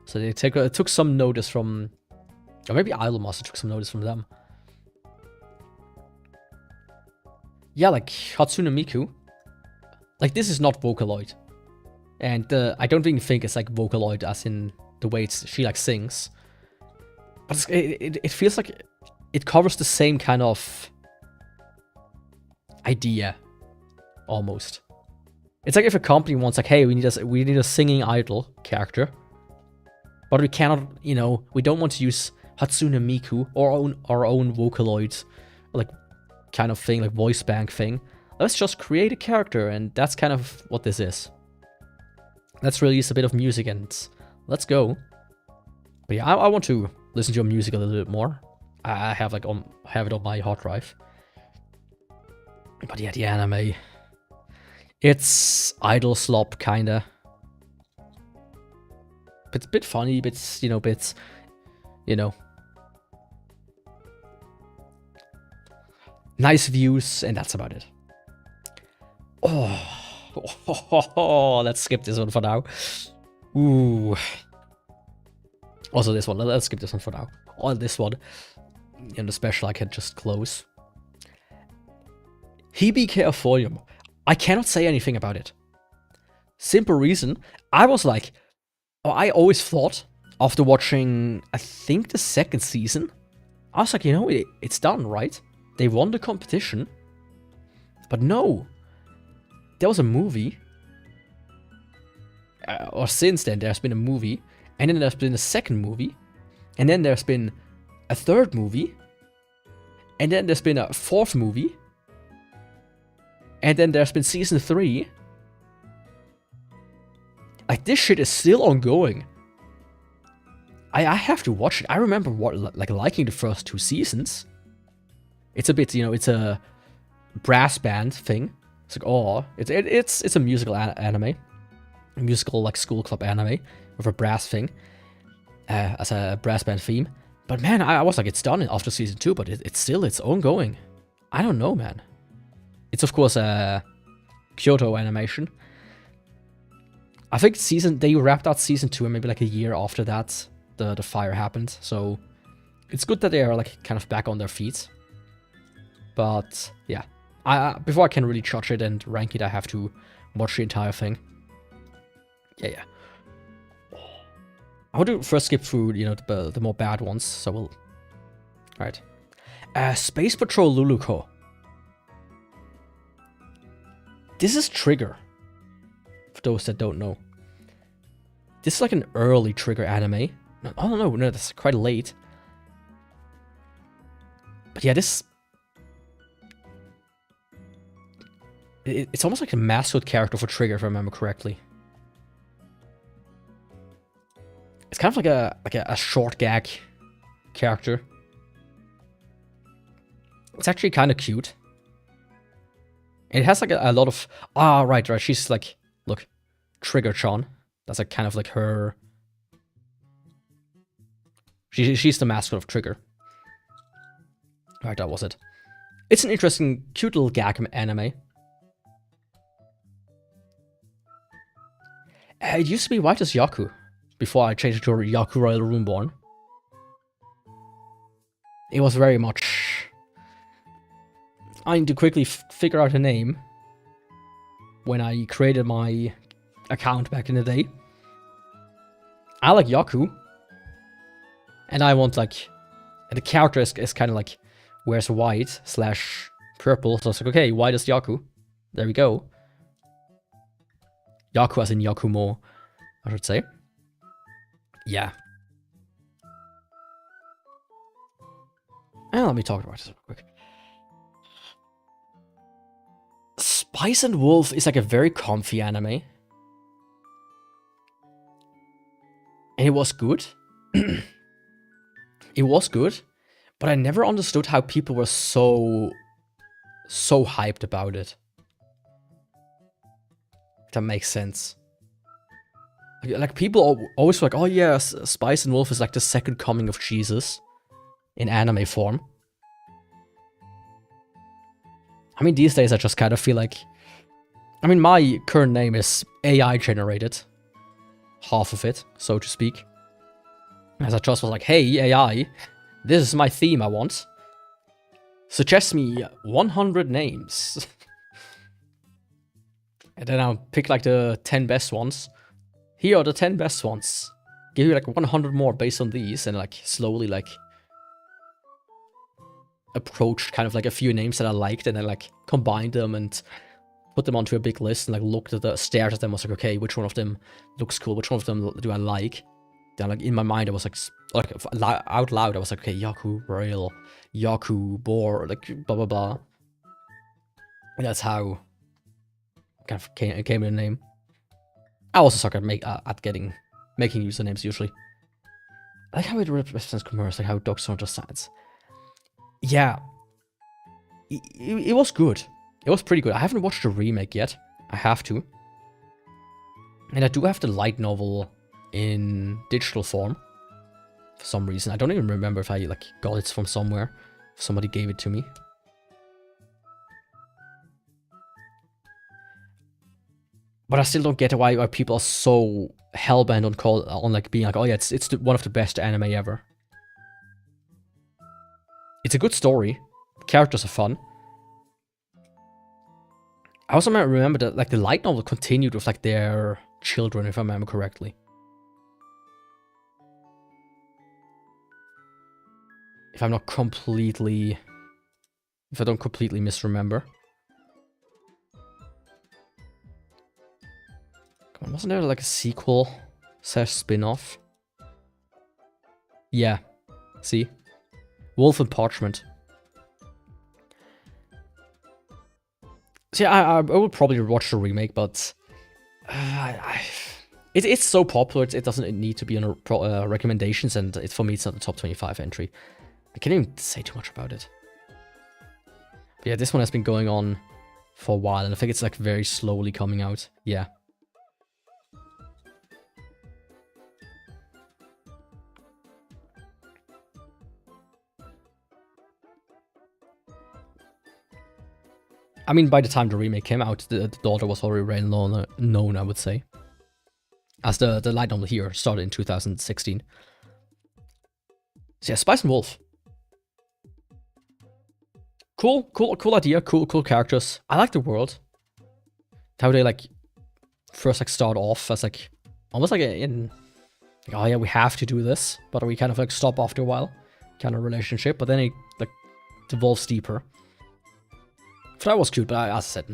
So they took some notice from... Or maybe Idolmaster took some notice from them. Yeah, like Hatsune Miku. Like, this is not Vocaloid. And I don't even think it's like Vocaloid as in the way she like sings. But it feels like it covers the same kind of idea, almost. It's like if a company wants like, hey, we need a singing idol character, but we cannot, you know, we don't want to use Hatsune Miku or our own Vocaloid, like kind of thing, like voice bank thing. Let's just create a character, and that's kind of what this is. Let's release a bit of music and let's go. But yeah, I want to listen to your music a little bit more. I have like have it on my hard drive. But yeah, the anime, it's idol slop kinda. Bit funny, bits, you know, nice views, and that's about it. Oh, let's skip this one for now. Ooh. Also this one, let's skip this one for now. Or this one, and the special I can just close. Hibike. I cannot say anything about it. Simple reason, I always thought, after watching, I think the second season, I was like, you know, it's done, right? They won the competition. But no. There was a movie. Or since then, there's been a movie. And then there's been a second movie. And then there's been a third movie. And then there's been a fourth movie. And then there's been season 3. Like, this shit is still ongoing. I have to watch it. I remember liking the first 2 seasons. It's a bit, you know, it's a brass band thing. It's like, oh, it's a musical anime. A musical, like, school club anime with a brass thing. As a brass band theme. But man, I was like, it's done after season 2, but it's ongoing. I don't know, man. It's of course a Kyoto animation. I think they wrapped out season 2 and maybe like a year after that the fire happened. So it's good that they are like kind of back on their feet. But yeah, before I can really judge it and rank it, I have to watch the entire thing. Yeah. I want to first skip through, you know, the more bad ones. So we'll. All right. Space Patrol Luluko. This is Trigger. For those that don't know. This is like an early Trigger anime. Oh no, that's quite late. But yeah, this... It's almost like a mascot character for Trigger, if I remember correctly. It's kind of like a short gag character. It's actually kind of cute. It has like a lot of... Ah, right. She's like... Look. Trigger-chan. That's like kind of like her... She's the mascot of Trigger. Right, that was it. It's an interesting, cute little gag anime. It used to be white as Yaku. Before I changed it to Yakuvrael Runeborne. It was very much... I need to quickly figure out a name. When I created my account back in the day. I like Yaku. And I want like... And the character is kind of like... Wears white / purple. So it's like, okay, white is Yaku. There we go. Yaku as in Yakumo, I should say. Yeah. And let me talk about this real quick. Spice and Wolf is like a very comfy anime. And it was good. It was good. But I never understood how people were so hyped about it. If that makes sense. Like people always were like, oh yeah, Spice and Wolf is like the second coming of Jesus. in anime form. I mean, these days I just kind of feel like... I mean, my current name is AI generated. Half of it, so to speak. As I just was like, hey, AI, this is my theme I want. Suggest me 100 names. And then I'll pick like the 10 best ones. Here are the 10 best ones. Give you like 100 more based on these, and like slowly like approached kind of like a few names that I liked, and then like combined them and put them onto a big list and like looked at stared at them, was like, okay, which one of them looks cool, which one of them do I like? Then like in my mind I was like out loud I was like, okay, Yakuvrael, Yaku, Bor, like blah blah blah. And that's how kind of came in the name. I also suck at making usernames usually. I like how it represents commerce, like how dogs are just signs. Yeah. It was good. It was pretty good. I haven't watched the remake yet. I have to. And I do have the light novel in digital form. For some reason. I don't even remember if I like got it from somewhere. If somebody gave it to me. But I still don't get why people are so hellbent on like being like, oh yeah, it's one of the best anime ever. It's a good story. The characters are fun. I also remember that like the light novel continued with like their children, if I remember correctly. If I don't completely misremember. Come on, wasn't there like a sequel / spin-off? Yeah. See? Wolf and Parchment. See, I will probably watch the remake, but it's so popular. It doesn't need to be on recommendations, and for me, it's not a top 25 entry. I can't even say too much about it. But yeah, this one has been going on for a while, and I think it's like very slowly coming out. Yeah. I mean, by the time the remake came out, the daughter was already well known, I would say. As the light novel here started in 2016. So yeah, Spice and Wolf. Cool idea, cool characters. I like the world. How they like first like start off as like almost like oh yeah, we have to do this, but we kind of like stop after a while kind of relationship, but then it like devolves deeper. So that was cute, but as I said,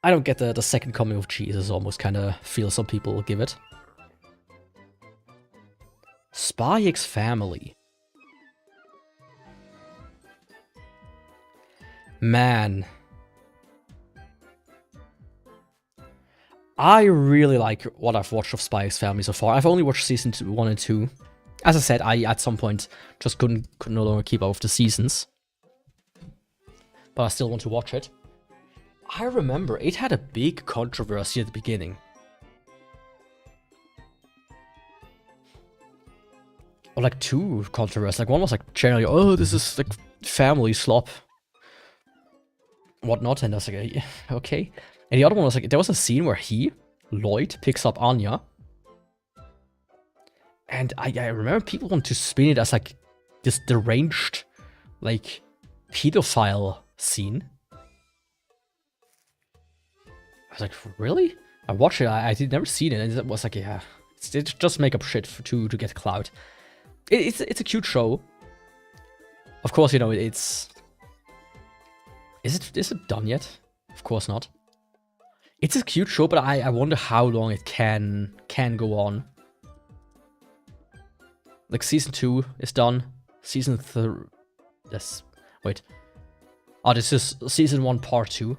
I don't get the second coming of Jesus, almost kind of feel some people give it. Spy X Family. Man. I really like what I've watched of Spy X Family so far. I've only watched season 1 and 2. As I said, I at some point just couldn't no longer keep up with the seasons. But I still want to watch it. I remember it had a big controversy at the beginning. Or like two controversies. Like one was like generally, oh, this is like family slop. Whatnot, and I was like, okay. And the other one was like, there was a scene where Lloyd, picks up Anya. And I remember people want to spin it as like this deranged, like, pedophile scene. I was like, really? I watched it, I did never seen it, and it was like, yeah, it's just make up shit to get clout. It's a cute show. Of course, you know, it's... Is it done yet? Of course not. It's a cute show, but I wonder how long it can go on. Like, season 2 is done. Season 3... Yes. Wait. Oh, this is season 1 part 2.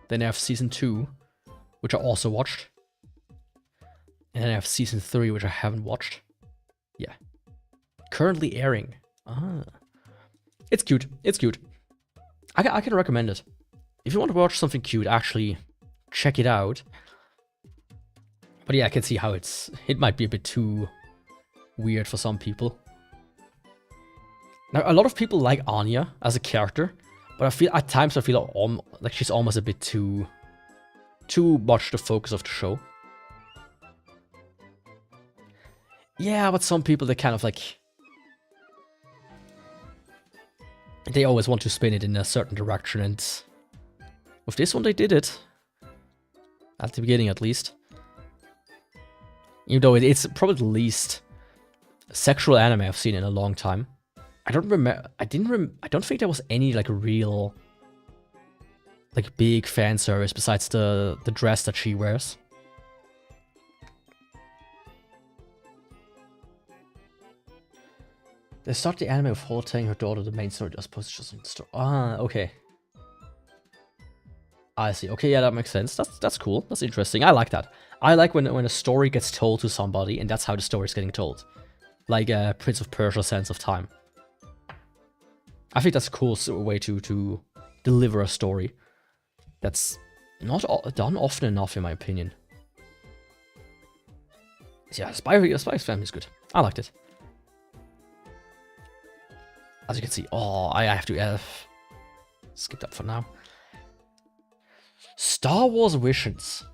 Then I have season 2, which I also watched. And then I have season 3, which I haven't watched. Yeah. Currently airing. Ah. It's cute. It's cute. I can recommend it. If you want to watch something cute, actually check it out. But yeah, I can see how it might be a bit too weird for some people. Now, a lot of people like Anya as a character, but I feel at times like she's almost a bit too much the focus of the show. Yeah, but some people, they kind of like, they always want to spin it in a certain direction, and with this one they did it. At the beginning, at least. Even though it's probably the least sexual anime I've seen in a long time. I don't remember. I don't think there was any like real, like big fan service besides the dress that she wears. They start the anime with Holo telling her daughter the main story as opposed to just in the story. Ah, okay. I see. Okay, yeah, that makes sense. That's cool. That's interesting. I like that. I like when a story gets told to somebody, and that's how the story is getting told. Like Prince of Persia Sense of Time. I think that's a cool way to deliver a story. That's not done often enough, in my opinion. Yeah, Spy Family is good. I liked it. As you can see, oh, I have to skip that for now. Star Wars Visions.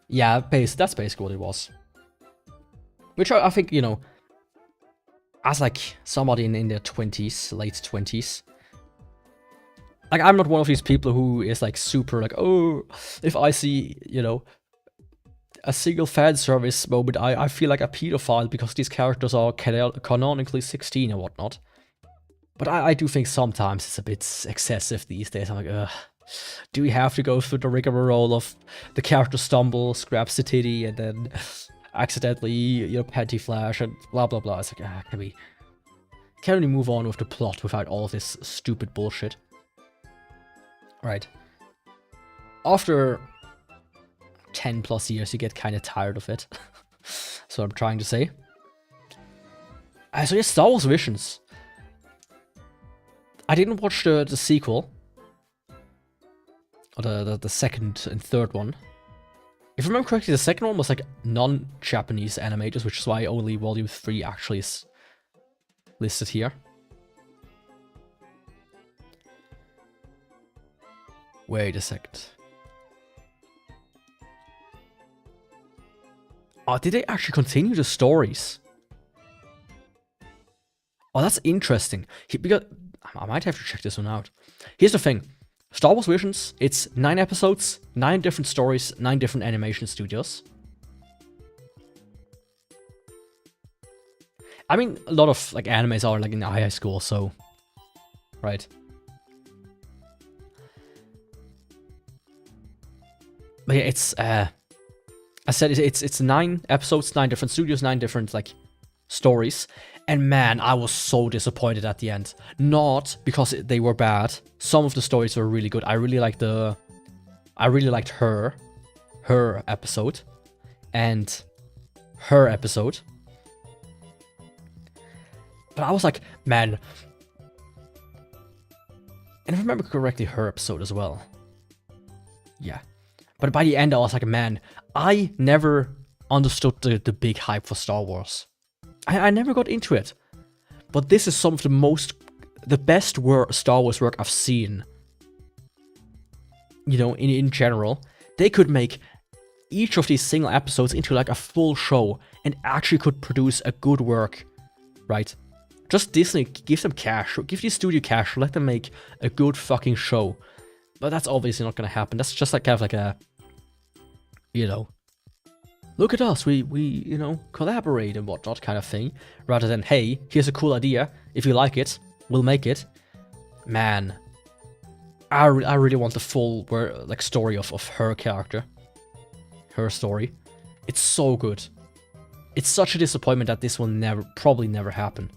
Yeah, that's basically what it was. Which I think, you know, as like somebody in their 20s, late 20s, like I'm not one of these people who is like super like, oh, if I see, you know, a single fan service moment, I feel like a pedophile because these characters are canonically 16 and whatnot. But I do think sometimes it's a bit excessive these days. I'm like, ugh, do we have to go through the rigmarole of the character stumbles, grabs the titty, and then accidentally, you know, panty flash and blah blah blah. It's like, can we move on with the plot without all this stupid bullshit? Right. After 10 plus years, you get kind of tired of it. That's what I'm trying to say. So yeah, Star Wars Visions. I didn't watch the sequel. Or the second and third one. If I remember correctly, the second one was like non-Japanese animators, which is why only Volume 3 actually is listed here. Wait a second. Oh, did they actually continue the stories? Oh, that's interesting. Because I might have to check this one out. Here's the thing. Star Wars Visions, it's 9 episodes, 9 different stories, 9 different animation studios. I mean, a lot of like animes are like in high school, so right. But yeah, it's I said it's 9 episodes, 9 different studios, 9 different like stories. And man, I was so disappointed at the end. Not because they were bad. Some of the stories were really good. I really liked her episode and her episode. But I was like, man. And if I remember correctly, her episode as well. Yeah. But by the end, I was like, man, I never understood the big hype for Star Wars. I never got into it. But this is some of the best Star Wars work I've seen. You know, in general. They could make each of these single episodes into like a full show and actually could produce a good work, right? Just Disney, give them cash, give the studio cash, let them make a good fucking show. But that's obviously not gonna happen. That's just like kind of like a, you know, look at us, we you know, collaborate and whatnot kind of thing. Rather than, hey, here's a cool idea, if you like it, we'll make it. Man, I really want the full like story of her character. Her story. It's so good. It's such a disappointment that this will probably never happen.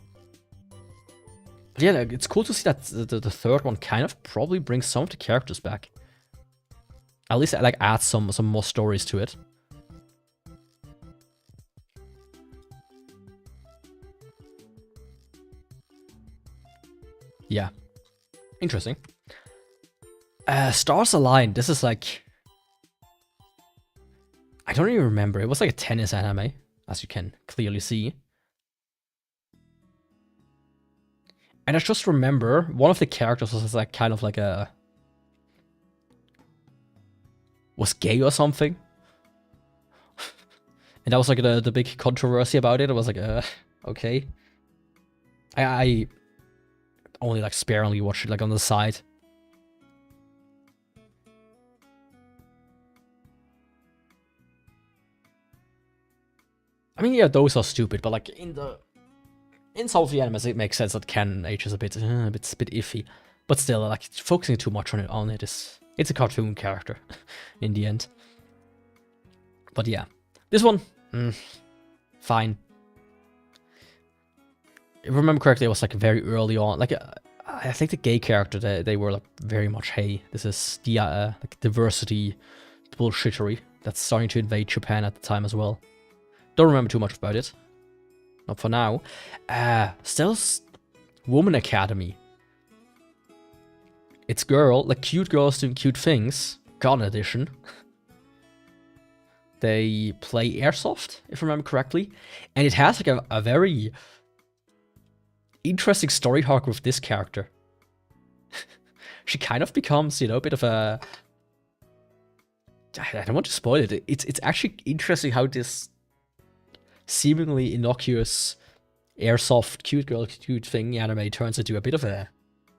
But yeah, it's cool to see that the third one kind of probably brings some of the characters back. At least like add some more stories to it. Yeah. Interesting. Stars Align. This is like, I don't even remember. It was like a tennis anime, as you can clearly see. And I just remember one of the characters was like kind of like was gay or something. And that was like the big controversy about it. It was like, okay. I only like sparingly watched it like on the side. I mean, yeah, those are stupid, but like in some of the animes, it makes sense that canon age is a bit iffy. But still, like focusing too much on it is, it's a cartoon character in the end. But yeah, this one, fine. If I remember correctly, it was like very early on. Like I think the gay character, they were like very much, hey, this is the like diversity bullshittery that's starting to invade Japan at the time as well. Don't remember too much about it. Not for now. Still Woman Academy. It's like cute girls doing cute things. Gun edition. They play airsoft, if I remember correctly. And it has like a very interesting story arc with this character. She kind of becomes, you know, a bit of a... I don't want to spoil it. It's actually interesting how this seemingly innocuous airsoft cute girl cute thing anime turns into a bit of a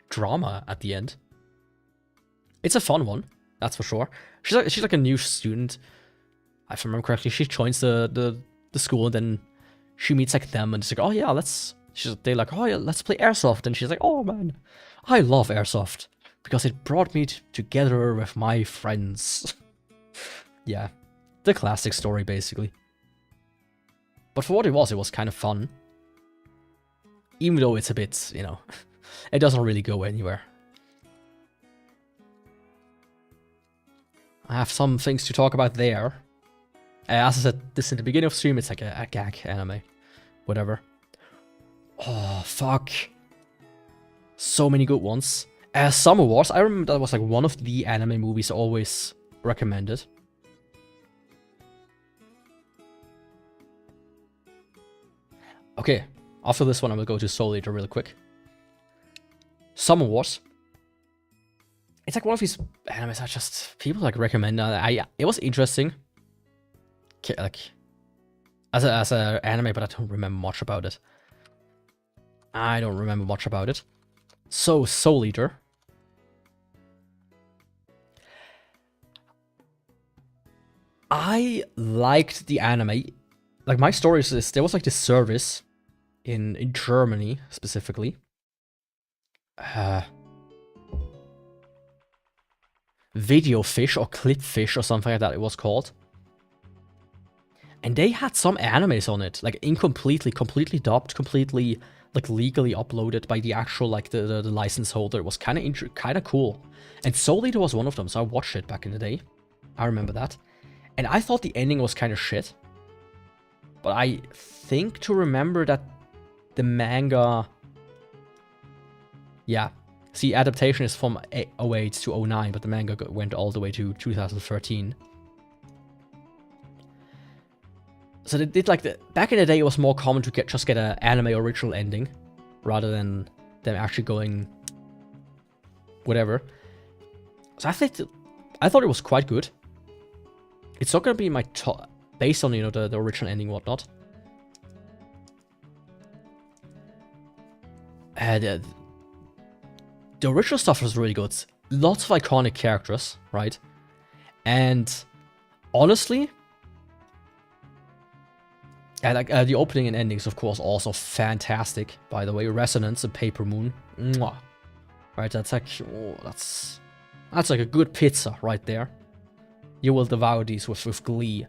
drama at the end. It's a fun one, that's for sure. She's like a new student. If I remember correctly, she joins the school and then she meets like them and it's like, oh yeah, they're like, oh yeah, let's play airsoft. And she's like, oh man, I love airsoft because it brought me together with my friends. Yeah, the classic story basically. But for what it was kind of fun. Even though it's a bit, you know, it doesn't really go anywhere. I have some things to talk about there. As I said this in the beginning of stream, it's like a gag anime. Whatever. Oh, fuck. So many good ones. Summer Wars, I remember that was like one of the anime movies always recommended. Okay, after this one I will go to Soul Eater real quick. Summer Wars. It's like one of these animes that just people like recommend. It was interesting. Like as a anime, but I don't remember much about it. So Soul Eater. I liked the anime. Like my story is there was like this service in Germany specifically. Video Fish or Clip Fish or something like that it was called. And they had some animes on it, like completely dubbed, completely like legally uploaded by the actual like the license holder. It was kind of cool. And Soul Eater was one of them, so I watched it back in the day. I remember that. And I thought the ending was kind of shit. But I think to remember that the manga... Yeah. See, adaptation is from 08 to 09, but the manga went all the way to 2013. So they did like back in the day, it was more common to just get an anime original ending, rather than them actually going whatever. So I thought it was quite good. It's not gonna be my top based on, you know, the original ending and whatnot. The original stuff was really good. Lots of iconic characters, right? And honestly, like the opening and endings, of course, also fantastic. By the way, Resonance and Paper Moon, mwah. Right? That's like, oh, that's like a good pizza right there. You will devour these with glee.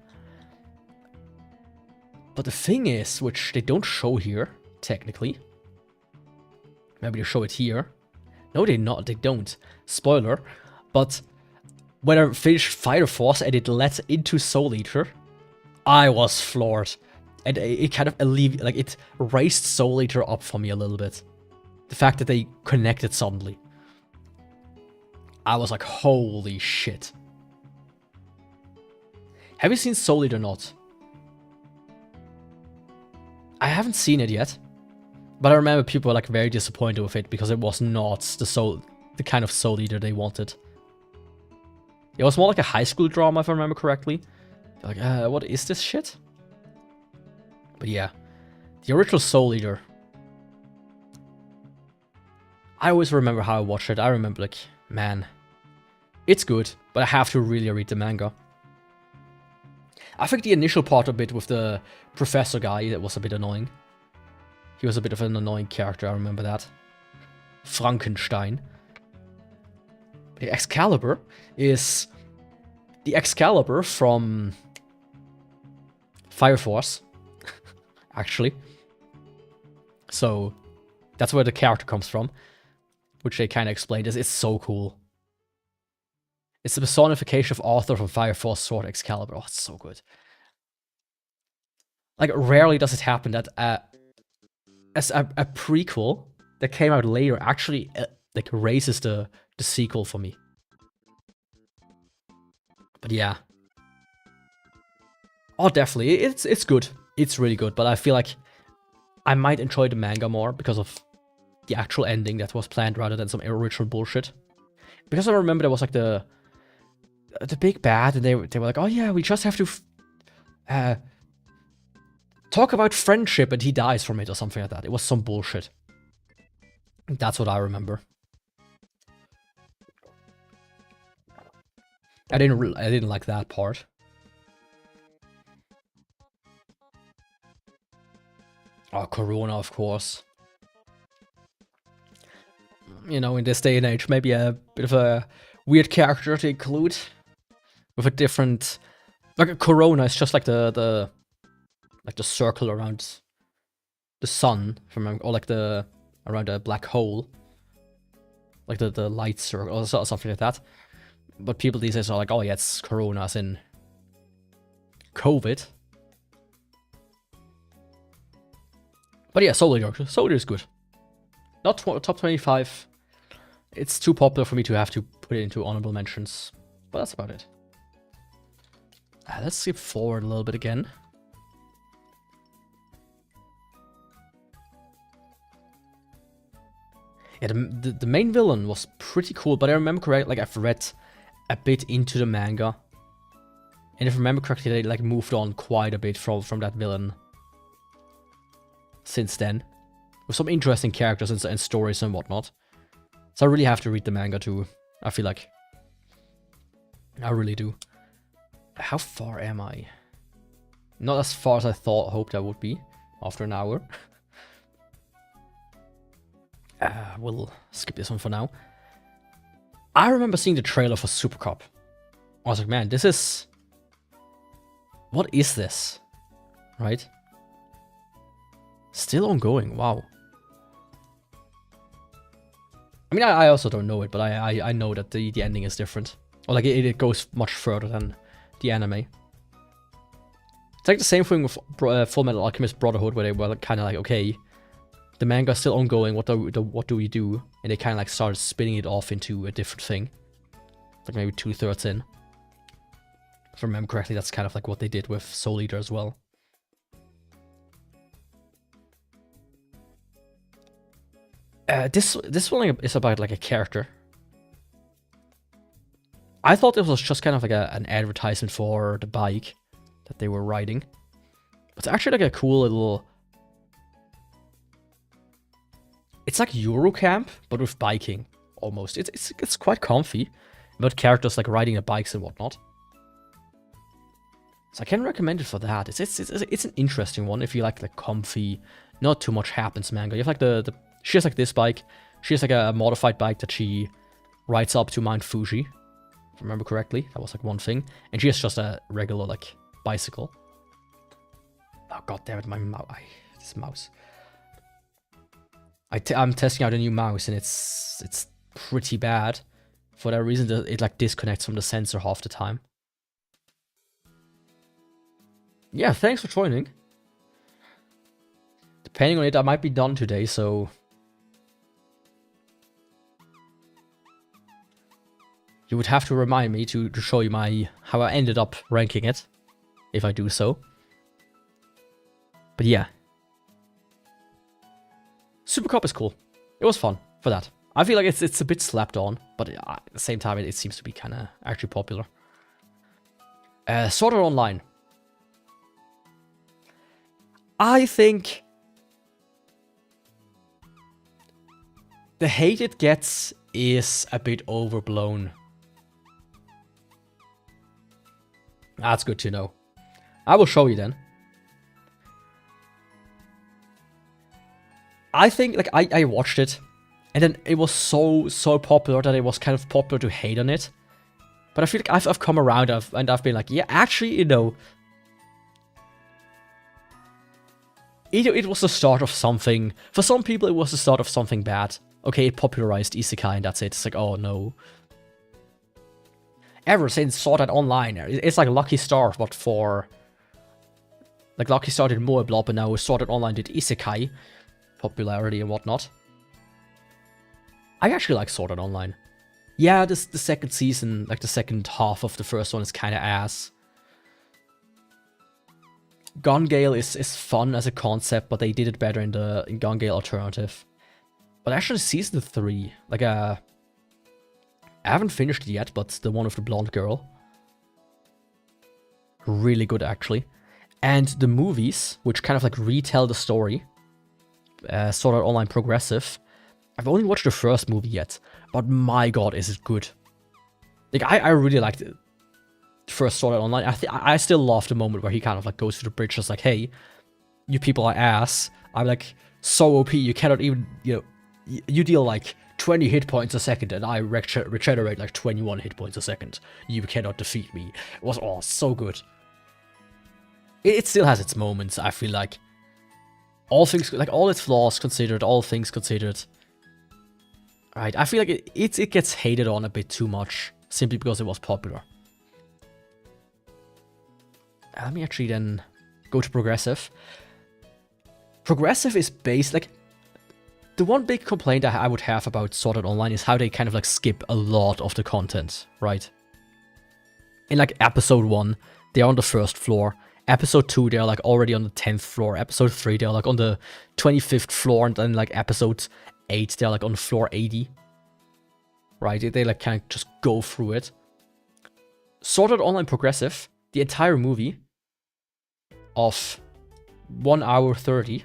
But the thing is, which they don't show here technically. Maybe they show it here. No, they don't. Spoiler. But when I finished Fire Force and it led into Soul Eater, I was floored. And it kind of it raised Soul Eater up for me a little bit. The fact that they connected suddenly. I was like, holy shit. Have you seen Soul Eater or not? I haven't seen it yet. But I remember people were like very disappointed with it because it was not the kind of Soul Eater they wanted. It was more like a high school drama, if I remember correctly. Like, what is this shit? But yeah, the original Soul Eater. I always remember how I watched it. I remember like, man, it's good, but I have to really read the manga. I think the initial part a bit with the professor guy, that was a bit annoying. He was a bit of an annoying character, I remember that. Frankenstein. The Excalibur is the Excalibur from Fire Force, actually. So that's where the character comes from, which they kind of explained. It's so cool. It's the personification of Arthur from Fire Force Sword Excalibur. Oh, it's so good. Like, rarely does it happen that as a prequel that came out later actually like raises the sequel for me. But yeah. Oh, definitely. It's good. It's really good, but I feel like I might enjoy the manga more because of the actual ending that was planned rather than some original bullshit. Because I remember there was like the big bad, and they were like, oh yeah, we just have to talk about friendship, and he dies from it or something like that. It was some bullshit. That's what I remember. I didn't like that part. Oh, Corona, of course. You know, in this day and age, maybe a bit of a weird character to include with a different, like a Corona is just like the circle around the sun, from, or like around a black hole, like the light circle or something like that. But people these days are like, oh yeah, it's Corona as in COVID. But yeah, Soul Eater is good. Not top 25. It's too popular for me to have to put it into honorable mentions. But that's about it. Let's skip forward a little bit again. Yeah, the main villain was pretty cool, but I remember correctly, like I've read a bit into the manga. And if I remember correctly, they like moved on quite a bit from that villain since then. With some interesting characters and stories and whatnot. So I really have to read the manga too, I feel like. I really do. How far am I? Not as far as I hoped I would be after an hour. We'll skip this one for now. I remember seeing the trailer for Super Cup. I was like, man, this is... What is this? Right? Still ongoing, wow. I mean, I also don't know it, but I know that the ending is different. Or like, it goes much further than the anime. It's like the same thing with Full Metal Alchemist Brotherhood, where they were kind of like, okay, the manga is still ongoing, what do we do? And they kind of like started spinning it off into a different thing. Like maybe 2/3 in. If I remember correctly, that's kind of like what they did with Soul Eater as well. This one is about like a character. I thought it was just kind of like an advertisement for the bike that they were riding. It's actually like a cool little... It's like Eurocamp, but with biking, almost. It's quite comfy, about characters like riding the bikes and whatnot. So I can recommend it for that. It's an interesting one if you like the comfy, not too much happens manga. You have like she has like this bike. She has like a modified bike that she rides up to Mount Fuji, if I remember correctly. That was like one thing. And she has just a regular like bicycle. Oh god damn it, this mouse. I'm testing out a new mouse and it's pretty bad. For that reason, it like disconnects from the sensor half the time. Yeah, thanks for joining. Depending on it, I might be done today, so... You would have to remind me to show you how I ended up ranking it, if I do so. But yeah. Super Cup is cool. It was fun for that. I feel like it's a bit slapped on, but at the same time, it seems to be kind of actually popular. Sword Art Online. I think the hate it gets is a bit overblown. That's good to know. I will show you then. I think, like, I watched it, and then it was so popular that it was kind of popular to hate on it. But I feel like I've come around and I've been like, yeah, actually, you know, it was the start of something. For some people, it was the start of something bad. Okay, it popularized Isekai and that's it. It's like, oh no. Ever since Sword Art Online, it's like Lucky Star, but for... Like, Lucky Star did more blob, and now Sword Art Online did Isekai popularity and whatnot. I actually like Sword Art Online. Yeah, the second season, like the second half of the first one is kind of ass. Gun Gale is fun as a concept, but they did it better in Gun Gale Alternative. But actually season 3, like I haven't finished it yet, but the one with the blonde girl. Really good actually. And the movies, which kind of like retell the story. Sword Art Online Progressive. I've only watched the first movie yet, but my god, is it good. Like, I really liked it. First Sword Art Online. I still love the moment where he kind of like goes to the bridge, just like, hey, you people are ass. I'm like so OP, you cannot even, you know, you deal like 20 hit points a second and I regenerate like 21 hit points a second. You cannot defeat me. It was all so good. It still has its moments, I feel like. All things, like all its flaws considered, all things considered. Right, I feel like it gets hated on a bit too much, simply because it was popular. Let me actually then go to Progressive. Progressive is based, like, the one big complaint I would have about Sword Art Online is how they kind of like skip a lot of the content, right? In like episode 1, they're on the first floor. Episode 2, they're like already on the 10th floor. Episode 3, they're like on the 25th floor. And then like episode 8, they're like on floor 80. Right? They like kind of just go through it. Sword Art Online Progressive, the entire movie of 1 hour 30,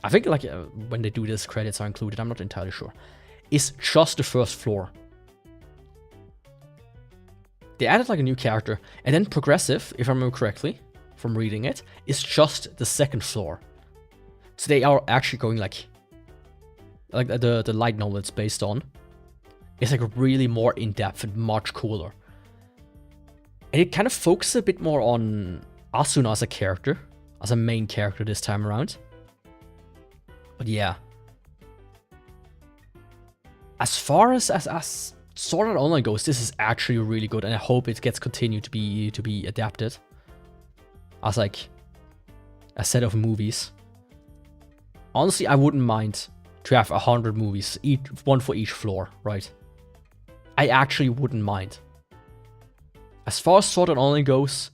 I think like when they do this, credits are included, I'm not entirely sure, is just the first floor. They added like a new character, and then Progressive, if I remember correctly, from reading it, is just the second floor. So they are actually going like the light novel it's based on. It's like really more in-depth and much cooler. And it kind of focuses a bit more on Asuna as a character, as a main character this time around. But yeah. As far as Sword Art Online goes, this is actually really good, and I hope it gets continued to be adapted as like a set of movies. Honestly, I wouldn't mind to have 100 movies, one for each floor, right? I actually wouldn't mind. As far as Sword Art Online goes,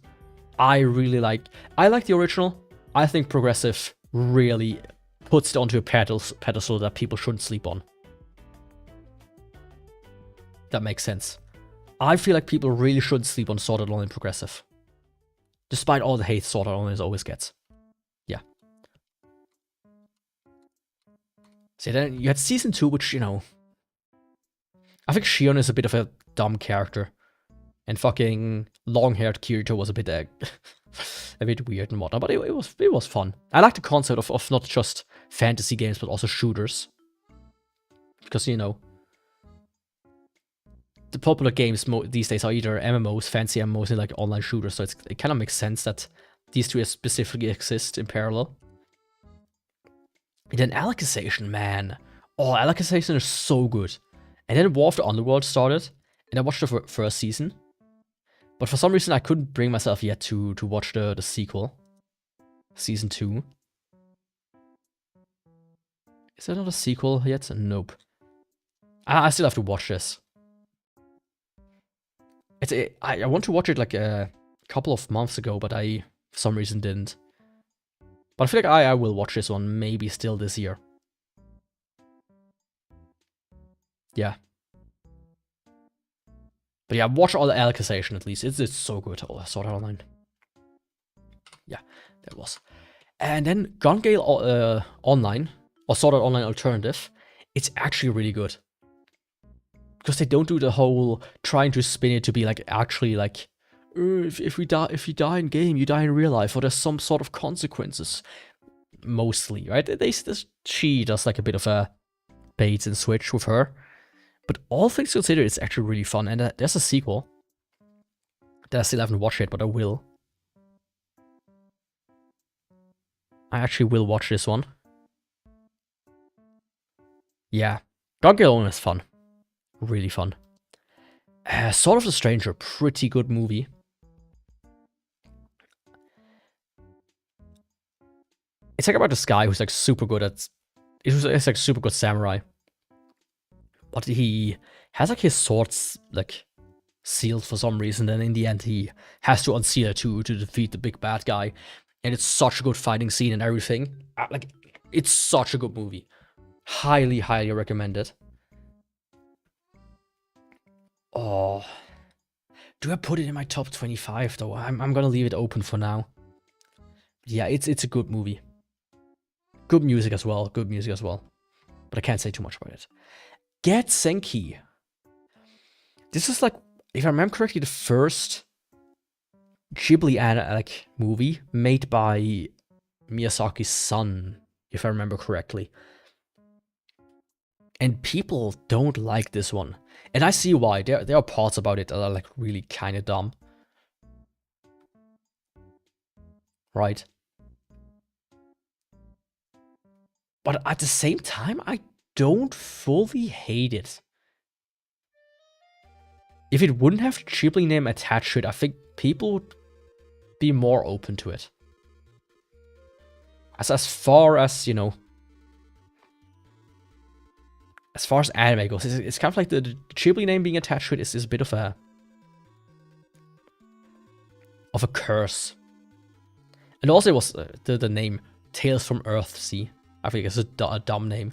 I like the original. I think Progressive really puts it onto a pedestal that people shouldn't sleep on. That makes sense. I feel like people really shouldn't sleep on Sword Art Online Progressive. Despite all the hate Sword Art Online always gets. Yeah. So then you had Season 2, which, you know, I think Shion is a bit of a dumb character. And fucking long-haired Kirito was a bit a bit weird and whatnot, but it was fun. I like the concept of not just fantasy games, but also shooters. Because, you know, the popular games these days are either MMOs, fancy MMOs, and like online shooters, so it kind of makes sense that these two specifically exist in parallel. And then Alicization, man. Oh, Alicization is so good. And then War of the Underworld started, and I watched the first season. But for some reason, I couldn't bring myself yet to watch the sequel. Season 2. Is there not a sequel yet? Nope. I still have to watch this. I want to watch it like a couple of months ago, but I, for some reason, didn't. But I feel like I will watch this one maybe still this year. Yeah. But yeah, watch all the Alicization at least. It's so good. Oh, Sword Art Online. Yeah, that was. And then Gun Gale Online, or Sword Art Online Alternative, it's actually really good. Because they don't do the whole trying to spin it to be like actually like, if you die in game, you die in real life, or there's some sort of consequences. Mostly, right? She does like a bit of a bait and switch with her. But all things considered, it's actually really fun. And there's a sequel that I still haven't watched yet, but I will. I actually will watch this one. Yeah. Gun Gale Online is fun. Really fun. Sword of the Stranger, pretty good movie. It's like about this guy who's like super good at... It's like super good samurai. But he has like his swords like sealed for some reason, and in the end he has to unseal it to defeat the big bad guy. And it's such a good fighting scene and everything. Like, it's such a good movie. Highly, highly recommend it. Oh, do I put it in my top 25 though? I'm gonna leave it open for now. Yeah, it's a good movie. Good music as well. Good music as well. But I can't say too much about it. Get Senki. This is like, if I remember correctly, the first Ghibli like movie made by Miyazaki's son, if I remember correctly. And people don't like this one. And I see why. There are parts about it that are like really kind of dumb. Right? But at the same time, I don't fully hate it. If it wouldn't have Ghibli name attached to it, I think people would be more open to it. As far as, you know, as far as anime goes, it's kind of like the Ghibli name being attached to it is a bit of a curse. And also it was the name Tales from Earthsea. I think it's a dumb name.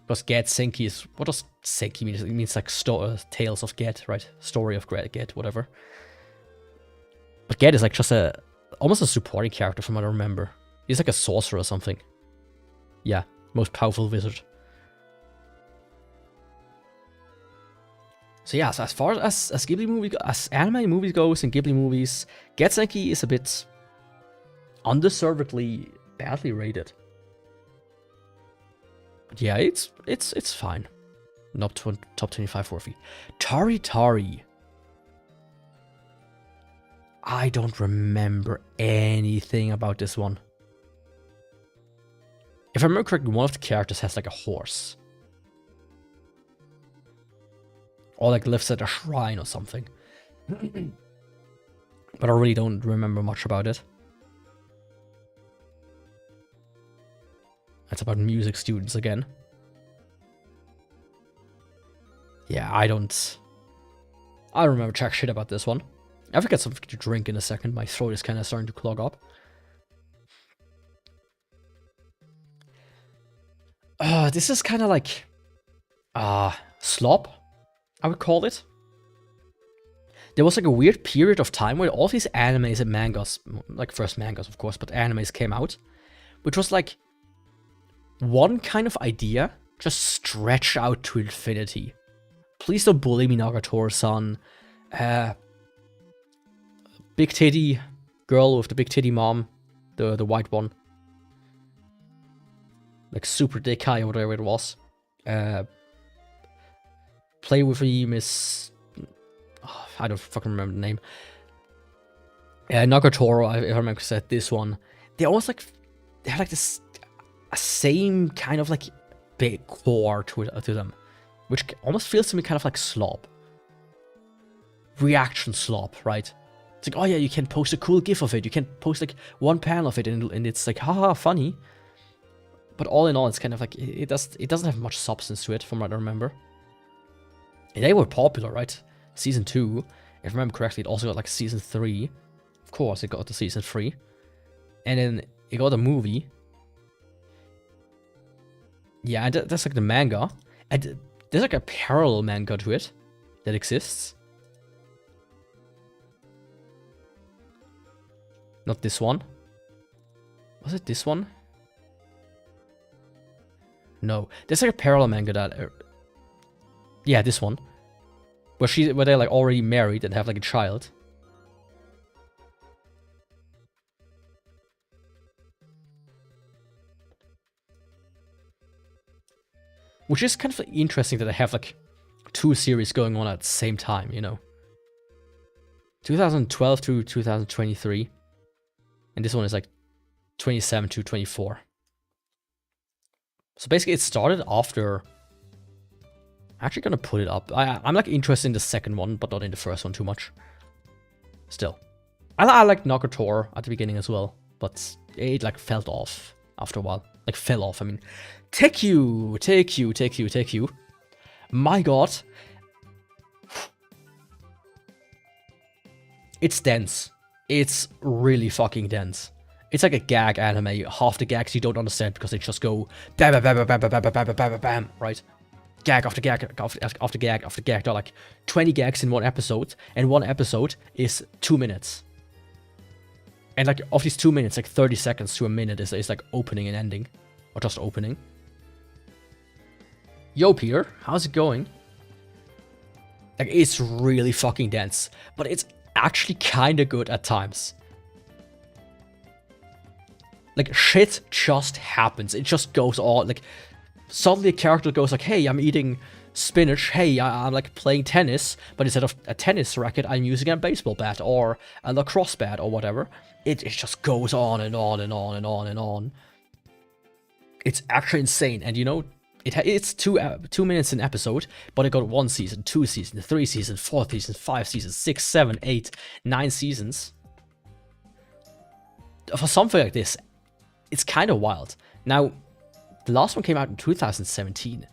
Because Get Senki is... What does Senki mean? It means like Tales of Get, right? Story of Get, whatever. But Get is like just almost a supporting character from what I remember. He's like a sorcerer or something. Yeah, most powerful wizard. So yeah, so as far as Ghibli movie, as anime movies goes and Ghibli movies, Get Senki is a bit undeservedly badly rated. But yeah, it's fine. Not top 25 worthy. Tari Tari. I don't remember anything about this one. If I remember correctly, one of the characters has like a horse. Or like lives at a shrine or something. But I really don't remember much about it. It's about music students again. Yeah, I don't remember jack shit about this one. I have to get something to drink in a second. My throat is kind of starting to clog up. This is kind of like slop, I would call it. There was like a weird period of time where all these animes and mangas, like first mangas of course, but animes came out, which was like one kind of idea just stretched out to infinity. Please don't bully me, Nagatoro-san. Big titty girl with the big titty mom, the white one, like super dick high or whatever it was. Play with me, Miss. Oh, I don't fucking remember the name. Nagatoro, if I remember, said this one. They almost like they had like this same kind of like big core to them, which almost feels to me kind of like slop. Reaction slop, right? It's like, oh yeah, you can post a cool gif of it. You can post like one panel of it, and it's like, haha, funny. But all in all, it's kind of like it doesn't have much substance to it, from what I remember. And they were popular, right? Season 2, if I remember correctly, it also got like season 3. Of course, it got to season 3, and then it got a movie. Yeah, and that's like the manga. And There's like a parallel manga to it that exists. Not this one. Was it this one? No. There's like a parallel manga that... yeah, this one. Where they're like already married and have like a child. Which is kind of interesting that I have like 2 series going on at the same time, you know. 2012 to 2023. And this one is like 27 to 24. So basically it started after... I'm actually gonna put it up. I'm like interested in the second one, but not in the first one too much. Still. I like Naruto at the beginning as well, but it like fell off after a while. Like fell off, I mean. Take you. My god. It's dense. It's really fucking dense. It's like a gag anime. Half the gags you don't understand because they just go bam bam bam bam bam bam bam bam bam bam, right? Gag after gag after gag after gag. There are like 20 gags in one episode, and one episode is 2 minutes. And like of these 2 minutes, like 30 seconds to a minute is like opening and ending. Or just opening. Yo, Peter, how's it going? Like, it's really fucking dense, but it's actually kinda good at times. Like, shit just happens. It just goes all, like, suddenly a character goes like, hey, I'm eating spinach. Hey, I'm like playing tennis, but instead of a tennis racket, I'm using a baseball bat or a lacrosse bat or whatever. It just goes on and on and on and on and on. It's actually insane, and you know, it's 2 minutes an episode, but it got 1 season, 2 seasons, 3 seasons, 4 seasons, 5 seasons, 6, 7, 8, 9 seasons. For something like this, it's kind of wild. Now, the last one came out in 2017,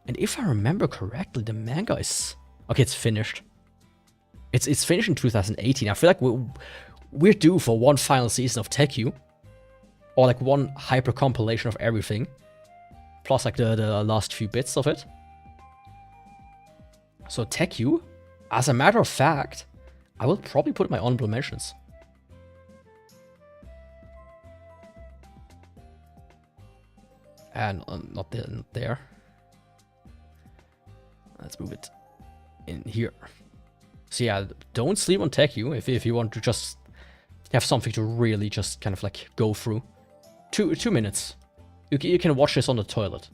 and if I remember correctly, the manga is... okay, it's finished. It's finished in 2018. I feel like we're due for 1 final season of Tekkyu. Or like 1 hyper compilation of everything. Plus like the last few bits of it. So Tekkyu, as a matter of fact, I will probably put my honorable mentions. And not there. Let's move it in here. So yeah, don't sleep on Tekkyu if you want to just have something to really just kind of like go through. 2 minutes. You can watch this on the toilet.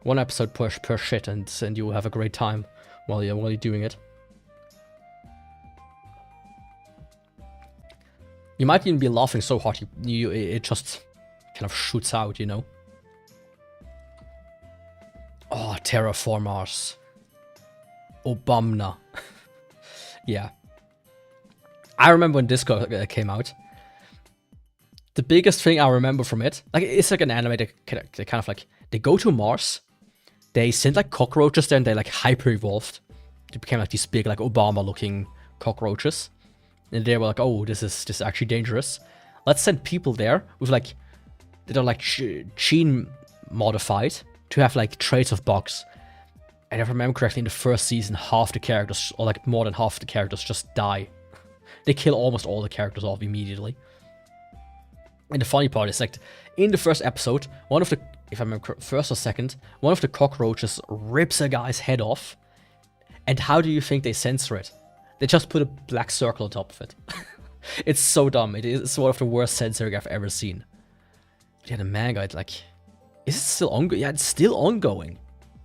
1 episode per shit, and you will have a great time while you're doing it. You might even be laughing so hard it just kind of shoots out, you know. Oh, Terraformers. Obamna. Yeah. I remember when this came out. The biggest thing I remember from it, like, it's like an anime that kind of like, they go to Mars, they send like cockroaches there, and they like hyper evolved. They became like these big, like Obama looking cockroaches. And they were like, oh, this is actually dangerous. Let's send people there with like, that are like gene modified to have like traits of bugs. And if I remember correctly, in the first season, half the characters, or like more than half the characters, just die. They kill almost all the characters off immediately. And the funny part is, like, in the first episode, one of the, if I remember, first or second, one of the cockroaches rips a guy's head off. And how do you think they censor it? They just put a black circle on top of it. It's so dumb. It's one of the worst censoring I've ever seen. But yeah, the manga, it's like, is it still ongoing? Yeah, it's still ongoing.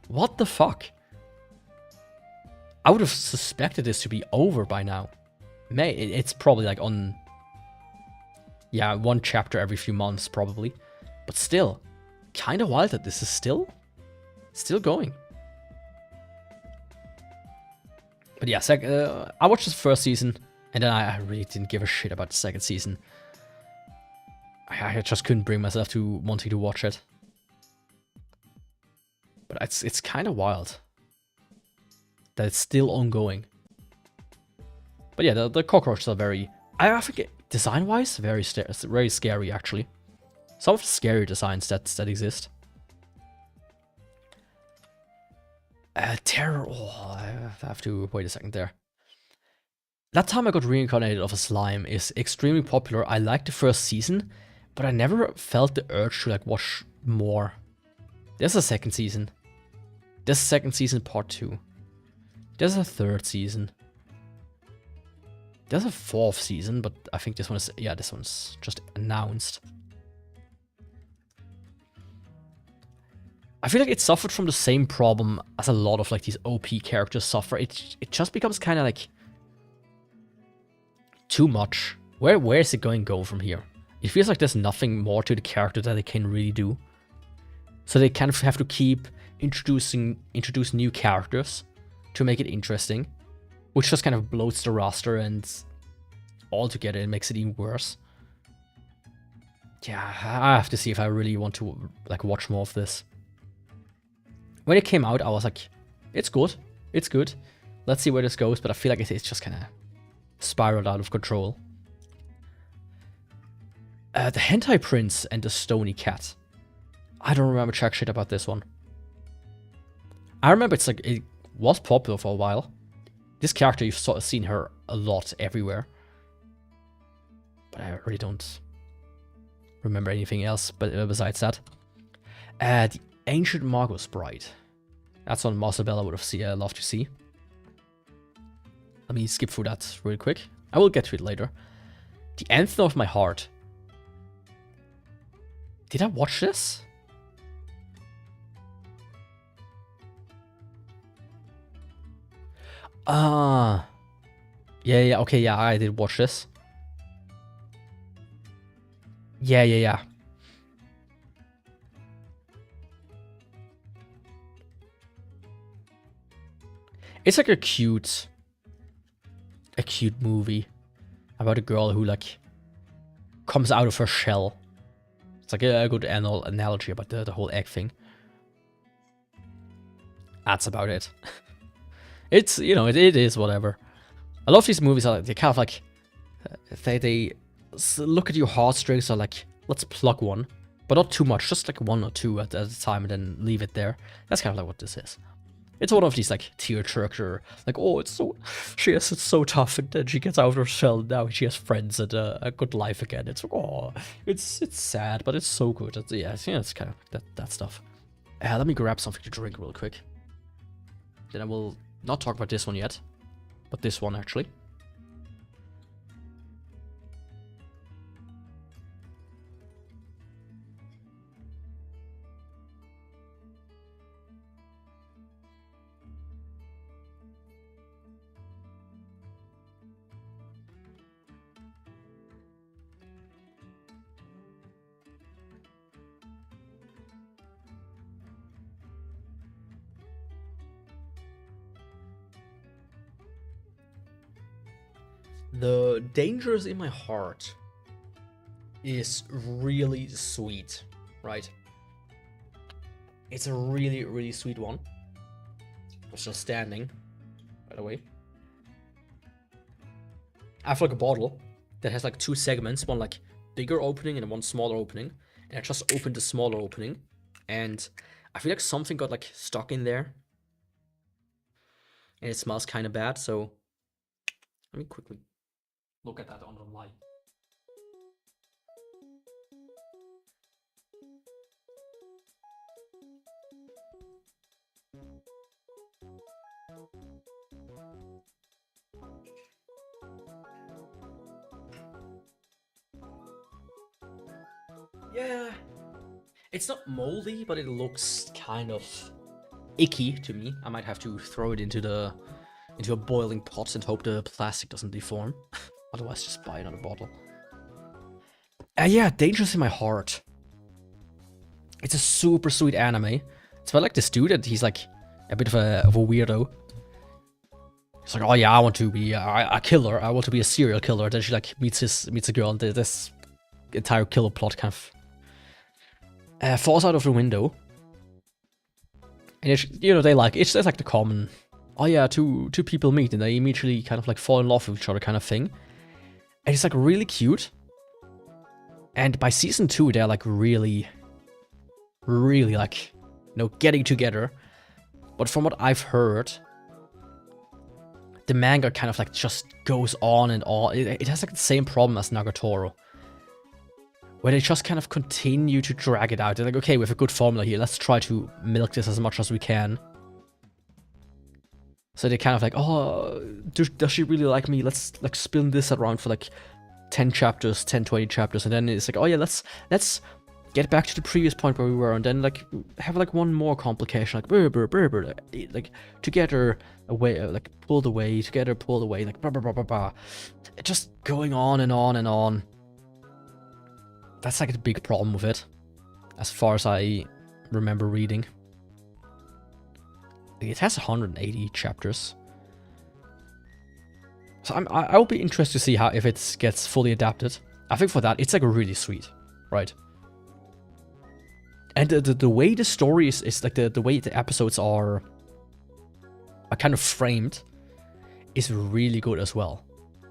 What the fuck? I would have suspected this to be over by now. It's probably like on... yeah, 1 chapter every few months, probably. But still, kind of wild that this is still going. But yeah, I watched the first season, and then I really didn't give a shit about the second season. I just couldn't bring myself to wanting to watch it. But it's kind of wild that it's still ongoing. But yeah, the cockroaches are very... I forget... design-wise, very scary, actually. Some of the scary designs that exist. Terror. Oh, I have to wait a second there. That time I got reincarnated of a slime is extremely popular. I liked the first season, but I never felt the urge to like watch more. There's a second season. There's a second season part 2. There's a third season. There's a fourth season, but I think this one is, yeah, this one's just announced. I feel like it suffered from the same problem as a lot of like these OP characters suffer. It just becomes kind of like too much. Where is it going to go from here? It feels like there's nothing more to the character that they can really do. So they kind of have to keep introduce new characters to make it interesting, which just kind of bloats the roster, and altogether it makes it even worse. Yeah, I have to see if I really want to like watch more of this. When it came out, I was like, it's good, it's good. Let's see where this goes, but I feel like it's just kind of spiraled out of control. The Hentai Prince and the Stony Cat. I don't remember jack shit about this one. I remember it's like, it was popular for a while. This character, you've sort of seen her a lot everywhere. But I really don't remember anything else but besides that. The Ancient Margot's Bride. That's one Marcebella would have loved to see. Let me skip through that real quick. I will get to it later. The Anthem of My Heart. Did I watch this? Yeah, okay, yeah, I did watch this. Yeah. It's like a cute movie about a girl who like comes out of her shell. It's like a good analogy about the whole egg thing. That's about it. It's, you know, it is whatever. A lot of these movies are, they kind of like, they look at your heartstrings, or like, let's pluck one, but not too much, just like one or two at a time and then leave it there. That's kind of like what this is. It's one of these like tearjerker, like, oh, it's so tough, and then she gets out of her shell, and now she has friends and a good life again. It's like, oh, it's sad, but it's so good. Yeah, it's kind of that stuff. Let me grab something to drink real quick. Then I will not talk about this one yet, but this one actually. The Dangers in My Heart is really sweet, right? It's a really, really sweet one. I'm still standing, by the way. I have like a bottle that has like two segments, one like bigger opening and one smaller opening. And I just opened the smaller opening, and I feel like something got like stuck in there. And it smells kind of bad, so let me quickly look at that on the light. Yeah, it's not moldy, but it looks kind of icky to me. I might have to throw it into a boiling pot and hope the plastic doesn't deform. Otherwise, just buy another bottle. Yeah, Dangerous in My Heart. It's a super sweet anime. It's about like this dude, and he's like a bit of a weirdo. He's like, oh yeah, I want to be a killer. I want to be a serial killer. Then she like meets a girl, and this entire killer plot kind of falls out of the window. And it's, you know, it's like the common, oh yeah, two people meet and they immediately kind of like fall in love with each other kind of thing. And it's like really cute. And by season 2, they're like really like, you know, getting together. But from what I've heard, the manga kind of like just goes on and on. It has like the same problem as Nagatoro, where they just kind of continue to drag it out. They're like, okay, we have a good formula here. Let's try to milk this as much as we can. So they kind of like, oh, does she really like me? Let's like spin this around for like 10 chapters, 10, 20 chapters. And then it's like, oh yeah, let's get back to the previous point where we were. And then like have like one more complication, like, like together away, like pulled away, together pulled away, like blah, blah, blah, blah, blah. Just going on and on and on. That's like the big problem with it, as far as I remember reading. It has 180 chapters, so I'll be interested to see how if it gets fully adapted. I think for that it's like really sweet, right? And the way the story is like the way the episodes are kind of framed is really good as well.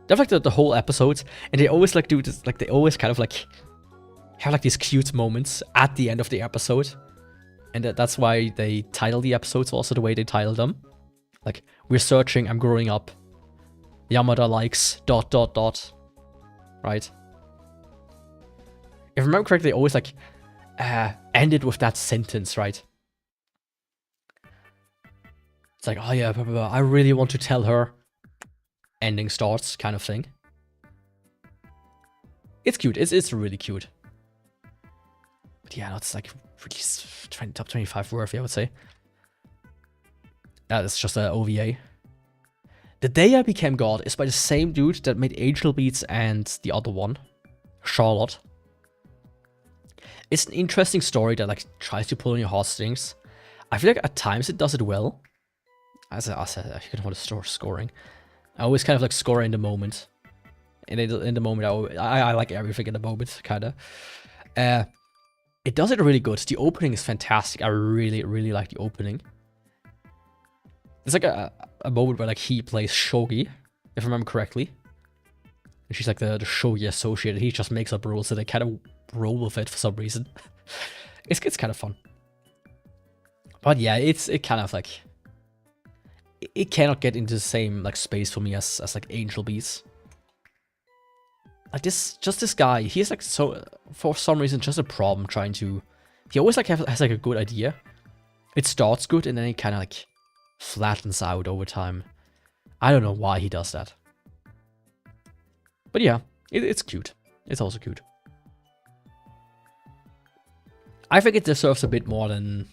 They have like the whole episodes, and they always like do this, like they always kind of like have like these cute moments at the end of the episode. And that's why they title the episodes also the way they title them. Like, we're searching, I'm growing up. Yamada likes ... Right? If I remember correctly, they always like ended with that sentence, right? It's like, oh yeah, blah, blah, blah. I really want to tell her. Ending starts, kind of thing. It's cute. It's really cute. But yeah, that's like really top 25 worthy, I would say. It's just an OVA. The Day I Became God is by the same dude that made Angel Beats and the other one, Charlotte. It's an interesting story that like tries to pull on your heartstrings. I feel like at times it does it well. As I said, I can hold a scoring. I always kind of like score in the moment. And in the moment, I like everything in the moment, kind of. It does it really good. The opening is fantastic. I really, really like the opening. There's like a moment where like he plays shogi, if I remember correctly. And she's like the shogi associate. He just makes up rules, so they kind of roll with it for some reason. It's kind of fun. But yeah, it kind of like it cannot get into the same like space for me as like Angel Beats. Like this guy, he's like so, for some reason, just a problem trying to, he always like has like a good idea. It starts good and then it kind of like flattens out over time. I don't know why he does that. But yeah, it's cute. It's also cute. I think it deserves a bit more than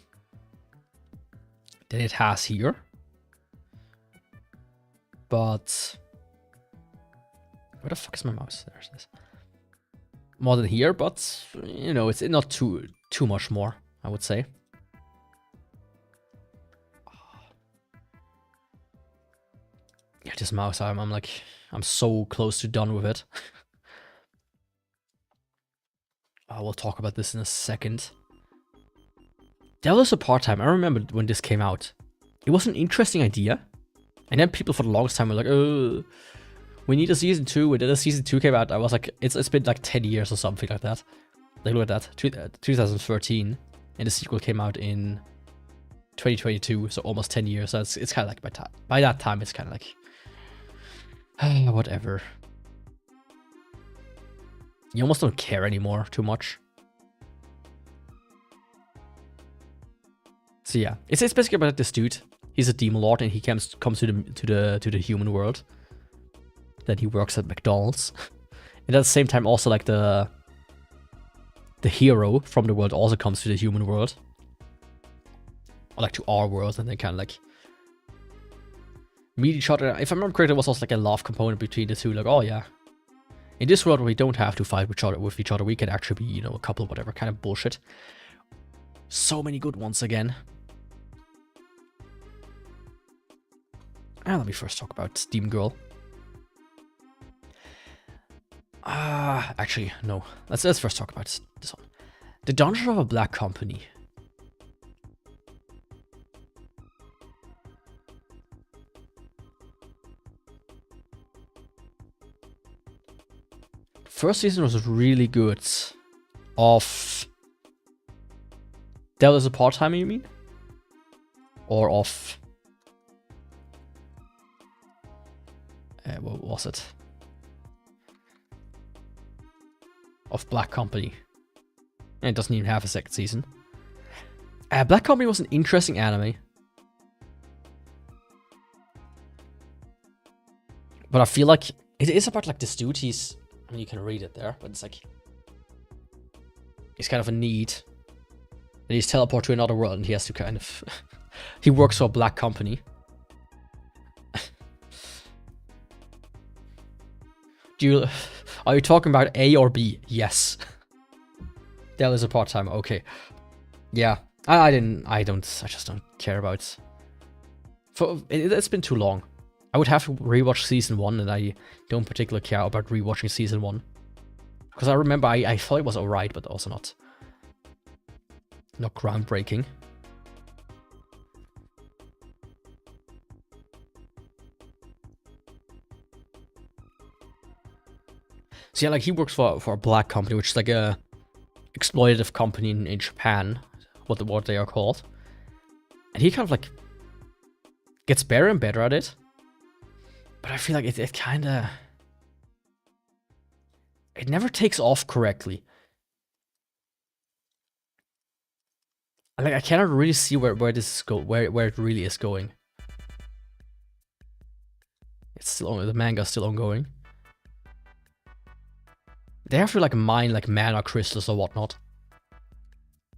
it has here. But where the fuck is my mouse? There it is. More than here, but you know, it's not too much more, I would say. Yeah, this mouse, I'm so close to done with it. I will talk about this in a second. Devil's a part-time. I remember when this came out. It was an interesting idea. And then people for the longest time were like, oh, we need a season 2. When the season 2 came out, I was like, it's been like 10 years or something like that. Like, look at that. 2013. And the sequel came out in 2022, so almost 10 years. So it's kind of like by that time, it's kind of like, whatever. You almost don't care anymore too much. So yeah, it's basically about this dude. He's a demon lord and he comes to the human world. Then he works at McDonald's. And at the same time also like the hero from the world also comes to the human world. Or like to our world, and they kind of like meet each other. If I remember correctly, it was also like a love component between the two. Like, oh yeah, in this world we don't have to fight with each other. We can actually be, you know, a couple, whatever, kind of bullshit. So many good ones again. Let me first talk about Demon Girl. Actually, no. Let's first talk about this one. The Dungeon of a Black Company. First season was really good. Of Devil is a Part-Timer, you mean? or of what was it? Of Black Company. And it doesn't even have a second season. Black Company was an interesting anime. But I feel like it is about like this dude, I mean, you can read it there, but it's like, he's kind of a need. And he's teleported to another world and he has to kind of, he works for a black company. Are you talking about A or B? Yes. Dell is a part-time, okay. Yeah, I just don't care about it's been too long. I would have to rewatch season 1 and I don't particularly care about rewatching season 1. Because I remember I thought it was alright, but also not groundbreaking. So yeah, like he works for a black company, which is like a exploitative company in Japan, what they are called. And he kind of like gets better and better at it. But I feel like it kind of, it never takes off correctly. Like I cannot really see where this is where it really is going. It's still the manga is still ongoing. They have to like mine like mana crystals or whatnot.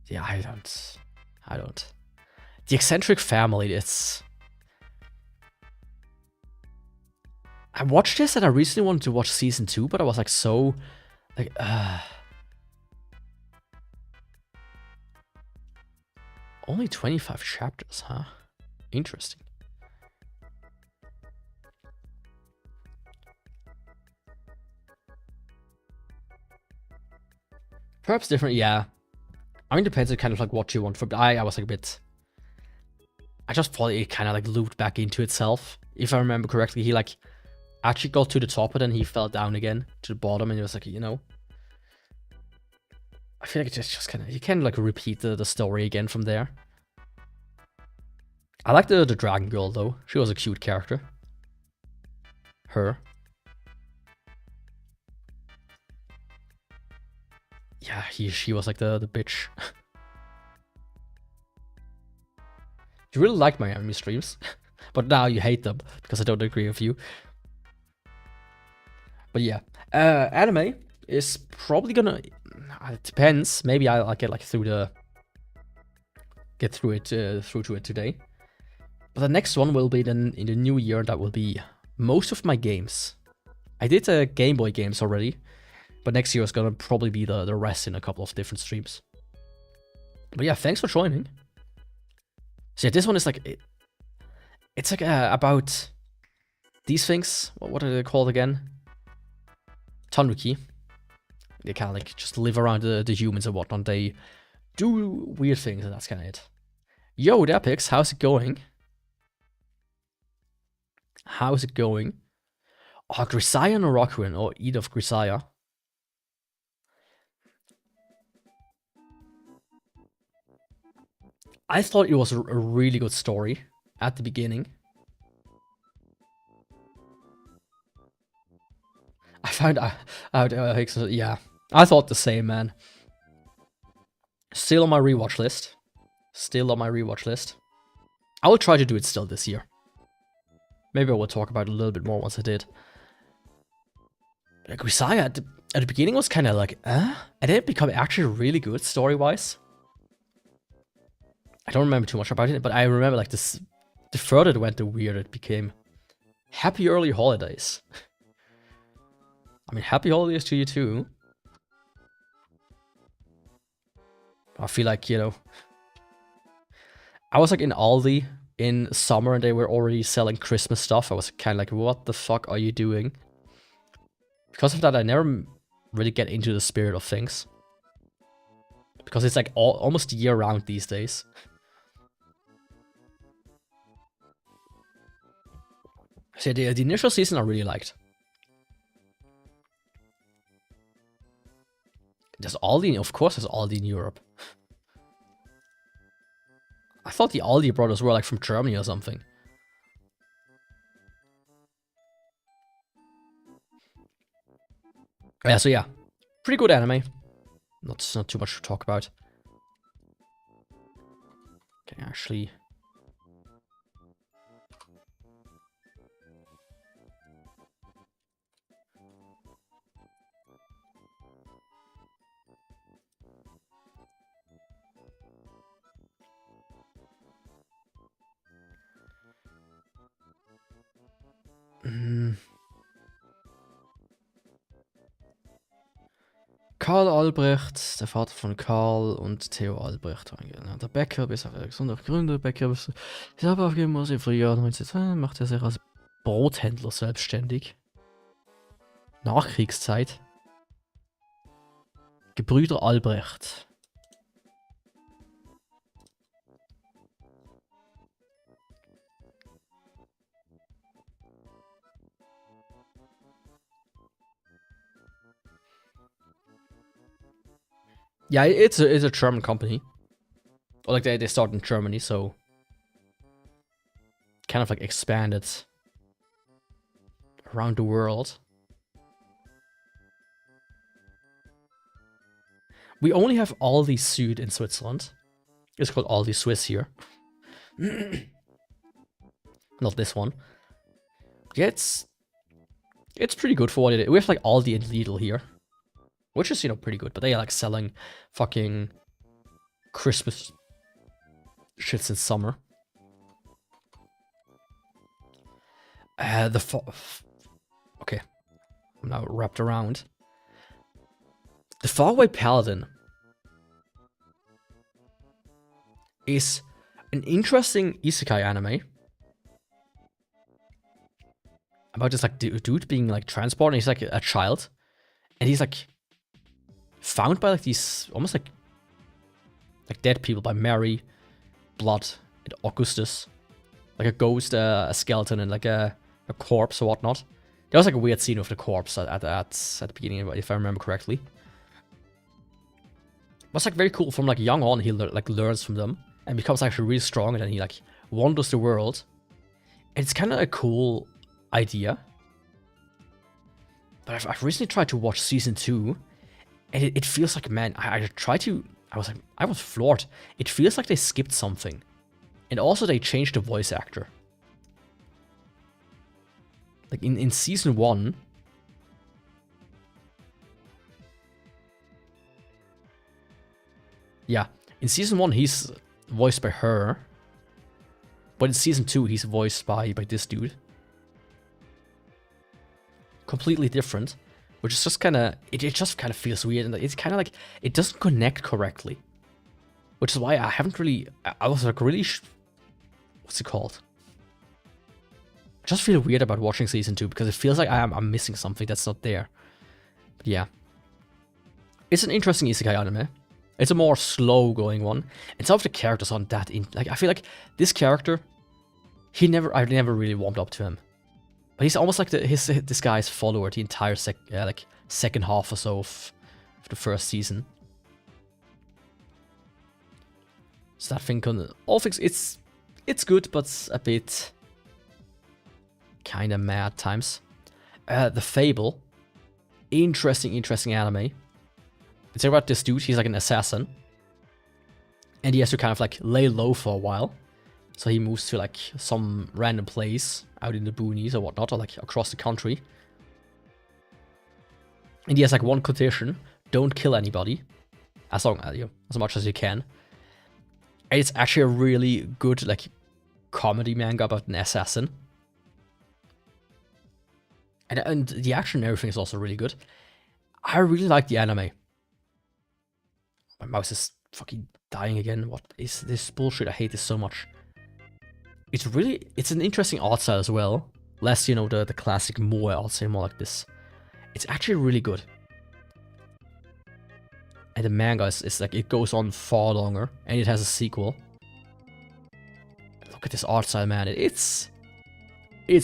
Yeah, I don't. The eccentric family, I watched this and I recently wanted to watch season 2, but I was like so like only 25 chapters, huh? Interesting. Perhaps different, yeah. I mean, depends on kind of like what you want for. But I was like a bit. I just thought it kind of like looped back into itself. If I remember correctly, he like actually got to the top, but then he fell down again to the bottom, and it was like, you know. I feel like it's just kind of, you can like repeat the story again from there. I like the dragon girl though. She was a cute character. Her. Yeah, she was like the bitch. You really like my anime streams, but now you hate them because I don't agree with you. But yeah, anime is probably gonna. It depends. Maybe I'll get like through to it today. But the next one will be then in the new year. That will be most of my games. I did Game Boy games already, but next year is gonna probably be the rest in a couple of different streams. But yeah, thanks for joining. So yeah, this one is like it's like about these things. What are they called again? Tanuki. They kind of like just live around the humans and whatnot. They do weird things, and that's kind of it. Yo, Dapix, how's it going? How's it going? Oh, Grisaya no Rokuin, or Eat of Grisaya. I thought it was a really good story at the beginning. I found out, yeah, I thought the same, man. Still on my rewatch list. I will try to do it still this year. Maybe I will talk about it a little bit more once I did. Grisaya at the beginning was kind of like, and then it became actually really good story-wise. I don't remember too much about it, but I remember like this. The further it went, the weirder it became. Happy early holidays. I mean, happy holidays to you too. I feel like, you know, I was like in Aldi in summer and they were already selling Christmas stuff. I was kind of like, what the fuck are you doing? Because of that, I never really get into the spirit of things. Because it's like almost year round these days. So the initial season I really liked. There's Aldi, of course there's Aldi in Europe. I thought the Aldi brothers were like from Germany or something. Yeah, so yeah, pretty good anime. Not too much to talk about. Okay, actually. Karl Albrecht, der Vater von Karl und Theo Albrecht. Der Bäcker bis auf Alexander Gründer, Bäcker bis ich habe aufgegeben muss, im Frühjahr 1902 macht er sich als Brothändler selbstständig. Nachkriegszeit. Gebrüder Albrecht. Yeah, it's a German company. Or like they started in Germany, so kind of like expanded around the world. We only have Aldi Süd in Switzerland. It's called Aldi Swiss here. Not this one. Yeah, it's pretty good for what it is. We have like Aldi and Lidl here. Which is, you know, pretty good. But they are like selling fucking Christmas shits in summer. Okay. I'm now wrapped around. The Faraway Paladin is an interesting isekai anime about this like dude being like transported. He's like a child, and he's like found by like these almost like dead people, by Mary, Blood, and Augustus, like a ghost, a skeleton, and like a corpse or whatnot. There was like a weird scene with the corpse at the beginning, if I remember correctly. But it's like very cool. From like young on, he like learns from them and becomes actually really strong, and then he like wanders the world. And it's kind of a cool idea. But I've recently tried to watch season 2, and it feels like, man, I was floored. It feels like they skipped something. And also they changed the voice actor. Like in season 1, yeah, in season 1 he's voiced by her, but in season 2 he's voiced by this dude. Completely different, which is just kind of it just kind of feels weird, and it's kind of like it doesn't connect correctly, which is why I haven't really. I was like really, what's it called? I just feel weird about watching season 2 because it feels like I'm missing something that's not there. But yeah, it's an interesting isekai anime. It's a more slow going one, and some of the characters aren't that like I feel like this character, I never really warmed up to him. But he's almost like this guy's follower the entire second half or so of the first season. So that thing all things it's good, but a bit kind of mad times. The Fable, interesting anime. It's about this dude. He's like an assassin, and he has to kind of like lay low for a while. So he moves to like some random place out in the boonies or whatnot, or like across the country. And he has like one condition: don't kill anybody, as much as you can. And it's actually a really good like comedy manga about an assassin. And the action and everything is also really good. I really like the anime. My mouse is fucking dying again. What is this bullshit? I hate this so much. It's an interesting art style as well. Less, you know, the classic moe art style, more like this. It's actually really good. And the manga is like, it goes on far longer, and it has a sequel. Look at this art style, man. It's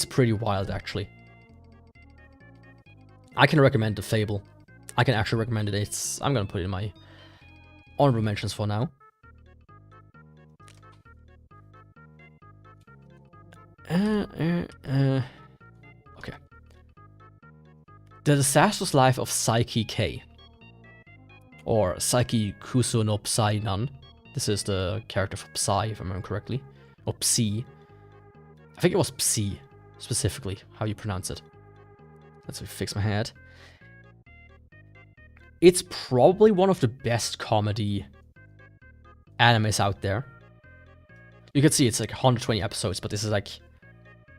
pretty wild, actually. I can recommend The Fable. I can actually recommend it. I'm gonna put it in my honorable mentions for now. The Disastrous Life of Psyche K. Or Psyche Kuso no Psy Nan. This is the character for Psy, if I remember correctly. Or Psy. I think it was Psy, specifically, how you pronounce it. Let's fix my head. It's probably one of the best comedy animes out there. You can see it's like 120 episodes, but this is like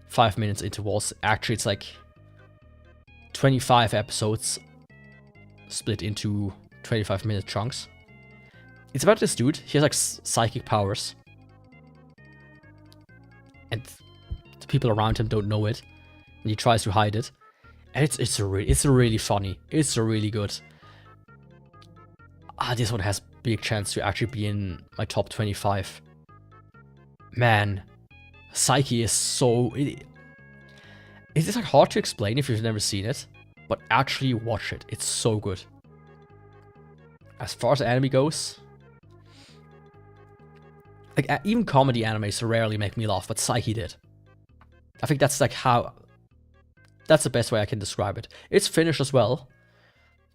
5 minutes intervals. Actually, it's like 25 episodes split into 25-minute chunks. It's about this dude. He has like psychic powers. And the people around him don't know it. And he tries to hide it. And it's really funny. It's really good. This one has big chance to actually be in my top 25. Man, Psyche is so... It's like hard to explain if you've never seen it, but actually watch it. It's so good. As far as anime goes, like even comedy animes rarely make me laugh, but Psyche did. I think that's like that's the best way I can describe it. It's finished as well.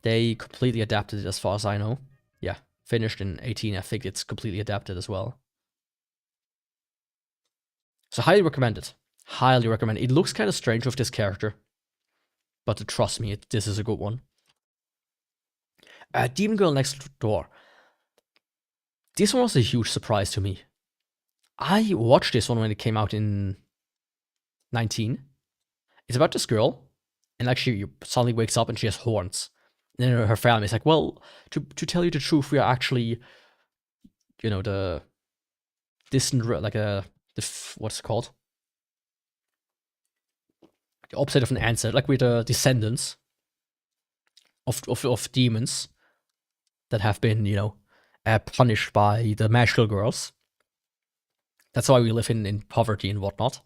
They completely adapted it as far as I know. Yeah, finished in 18. I think it's completely adapted as well. So highly recommend it. Highly recommend it. It looks kind of strange with this character, but trust me, this is a good one. Demon Girl Next Door. This one was a huge surprise to me. I watched this one when it came out in 19. It's about this girl, and like she suddenly wakes up and she has horns. And then her family is like, well, to tell you the truth, we are actually, you know, the distant, like what's it called? The opposite of an ancestor, like we're the descendants of demons that have been, you know, punished by the magical girls. That's why we live in poverty and whatnot.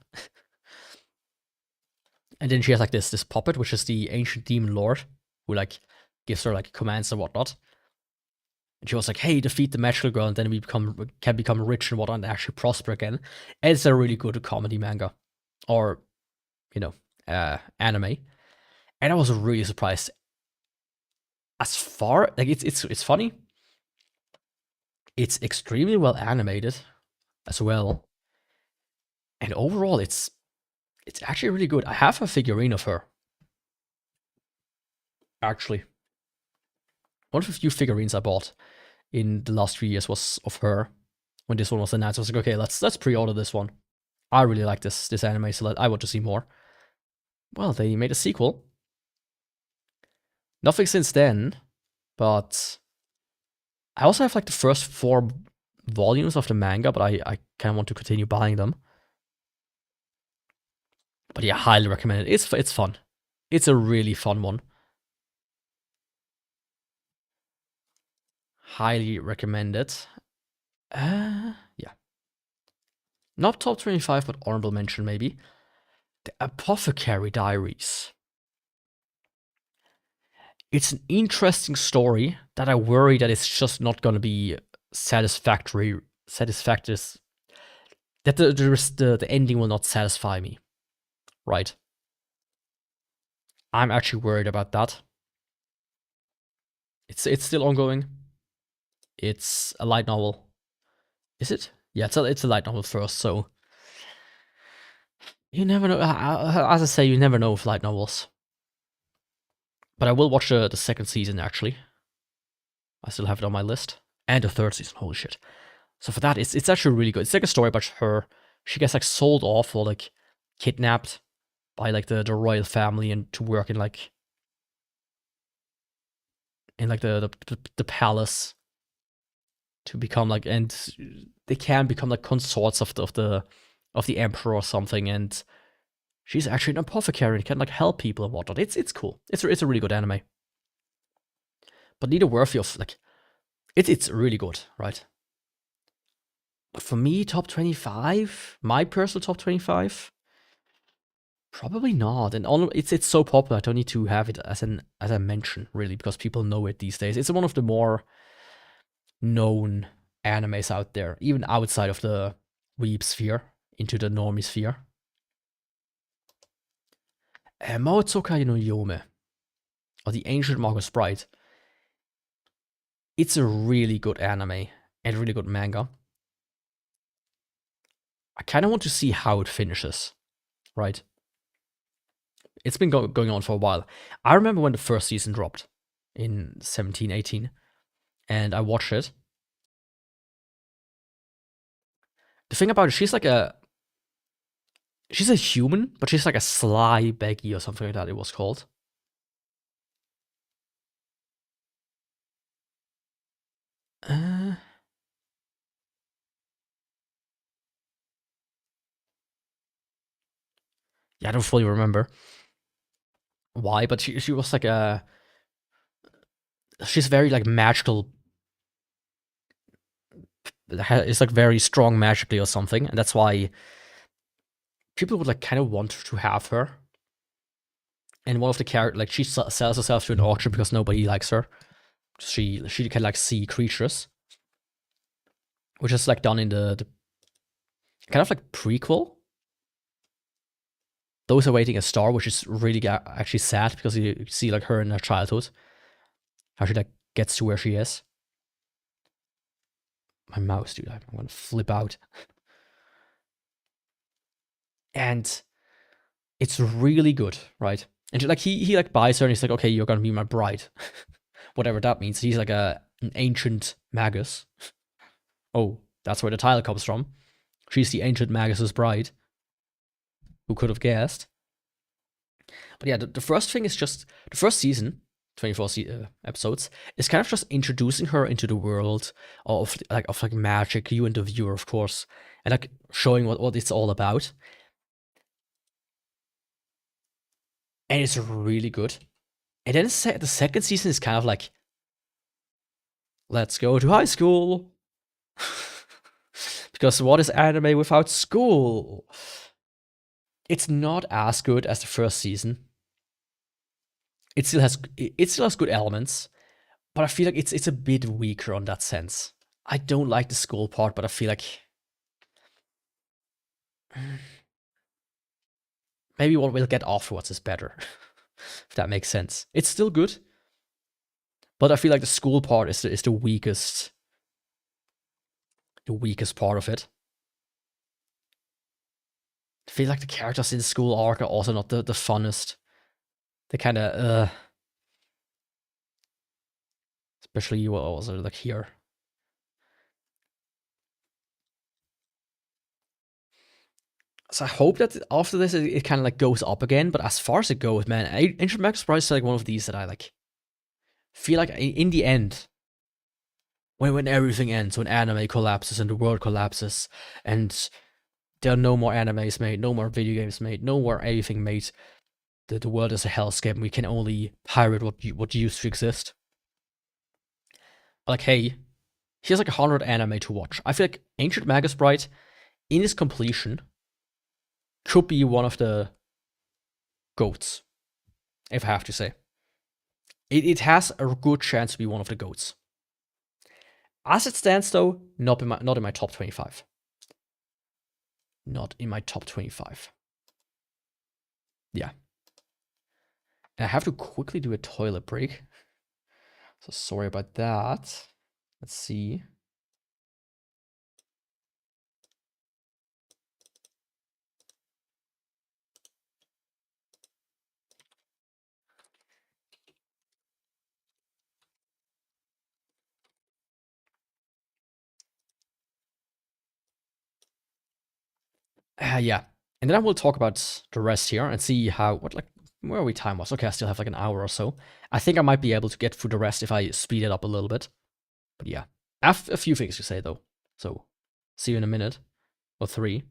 And then she has like this puppet, which is the ancient demon lord, who like gives her like commands and whatnot. And she was like, hey, defeat the magical girl, and then we can become rich and whatnot, and actually prosper again. And it's a really good comedy manga. Or, you know, anime. And I was really surprised. As far, like, it's funny. It's extremely well animated as well. And overall, it's actually really good. I have a figurine of her. Actually. One of the few figurines I bought in the last 3 years was of her. When this one was announced, I was like, okay, let's pre-order this one. I really like this anime, so I want to see more. Well, they made a sequel. Nothing since then, but I also have like the first 4 volumes of the manga, but I kind of want to continue buying them. But yeah, highly recommend it. It's fun. It's a really fun one. Highly recommend it. Yeah. Not top 25, but honorable mention maybe. The Apothecary Diaries. It's an interesting story that I worry that it's just not going to be satisfactory. That the ending will not satisfy me. Right. I'm actually worried about that. It's still ongoing. It's a light novel. Is it? Yeah, it's a light novel first, so you never know. As I say, you never know with light novels. But I will watch the second season, actually. I still have it on my list. And the third season, holy shit. So for that, it's actually really good. It's like a story about her. She gets like sold off or like kidnapped by like the royal family and to work in like the palace to become like, and they can become like consorts of the emperor or something, and she's actually an apothecary and can like help people and whatnot. It's cool. It's a really good anime, but neither worthy of like it's really good, right? But for me, top 25, my personal top 25, probably not. And it's so popular, I don't need to have it as a mention really, because people know it these days. It's one of the more known animes out there, even outside of the weeb sphere, into the normie sphere. Maotsukai no Yome. or the Ancient Magus Bride. It's a really good anime and really good manga. I kind of want to see how it finishes, right? It's been going on for a while. I remember when the first season dropped in 17, 18, and I watched it. The thing about it, she's a human, but she's like a sly Becky or something like that it was called. Yeah, I don't fully remember why, but she was like she's very like magical. It's like very strong magically or something, and that's why people would like kind of want to have her. And one of the characters, like she sells herself to an auction because nobody likes her. She can like see creatures, which is like done in the kind of like prequel. Those Awaiting a Star, which is really actually sad because you see like her in her childhood, how she like gets to where she is. My mouse, dude, I'm gonna flip out. And it's really good, right? And like he like buys her and he's like, okay, you're gonna be my bride, whatever that means. He's like an ancient magus. Oh, that's where the title comes from. She's the ancient magus's bride. Who could have guessed? But yeah, the first thing is just the first season, 24 episodes, is kind of just introducing her into the world of like magic. You and the viewer, of course, and like showing what it's all about. And it's really good. And then the second season is kind of like, let's go to high school. Because what is anime without school? It's not as good as the first season. It still has good elements, but I feel like it's a bit weaker on that sense. I don't like the school part, but I feel like maybe what we'll get afterwards is better. If that makes sense. It's still good, but I feel like the school part is the weakest. The weakest part of it. I feel like the characters in the school arc are also not the funnest. They kind of especially you also like here. So I hope that after this it kind of like goes up again. But as far as it goes, man, Ancient Magus Prize is like one of these that I like feel like in the end, when everything ends, when anime collapses and the world collapses, and there are no more animes made, no more video games made, no more anything made. The world is a hellscape. We can only pirate what used to exist. Like, hey, here's like 100 anime to watch. I feel like Ancient Magus Bride, in its completion, could be one of the goats, if I have to say. It has a good chance to be one of the goats. As it stands, though, not in my top 25. Not in my top 25. Yeah. And I have to quickly do a toilet break. So sorry about that. Let's see. Yeah. And then I will talk about the rest here and see where are we time-wise? Okay, I still have like an hour or so. I think I might be able to get through the rest if I speed it up a little bit. But yeah, I have a few things to say though. So, see you in a minute. Or 3.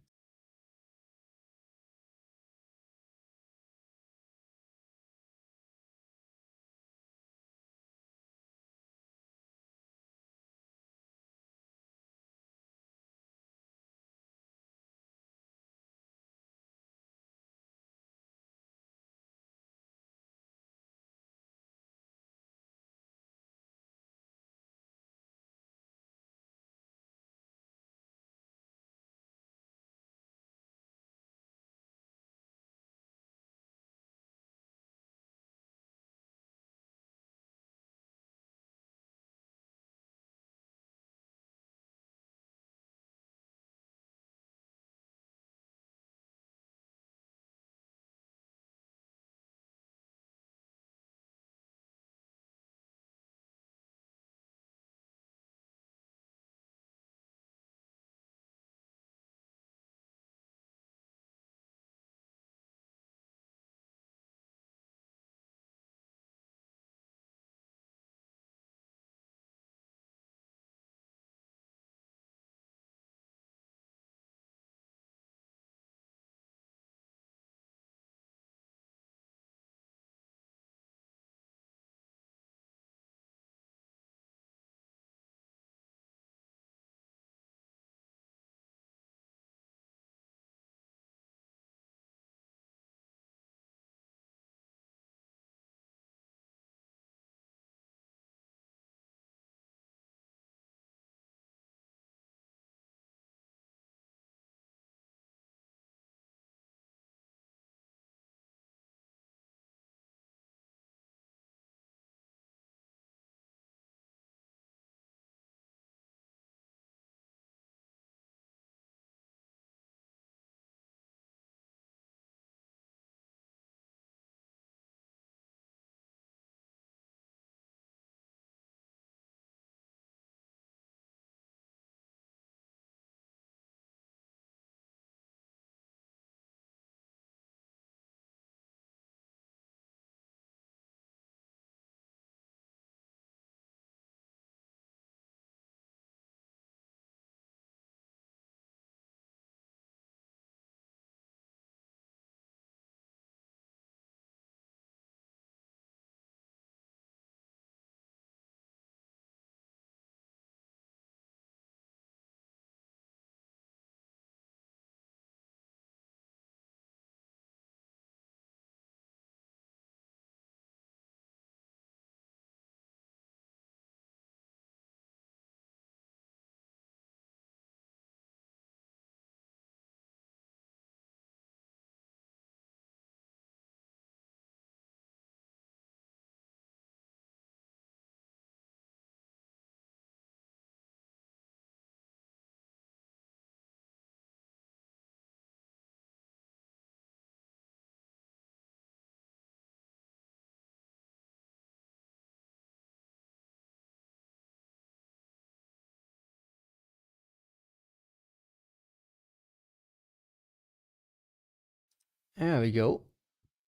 There we go.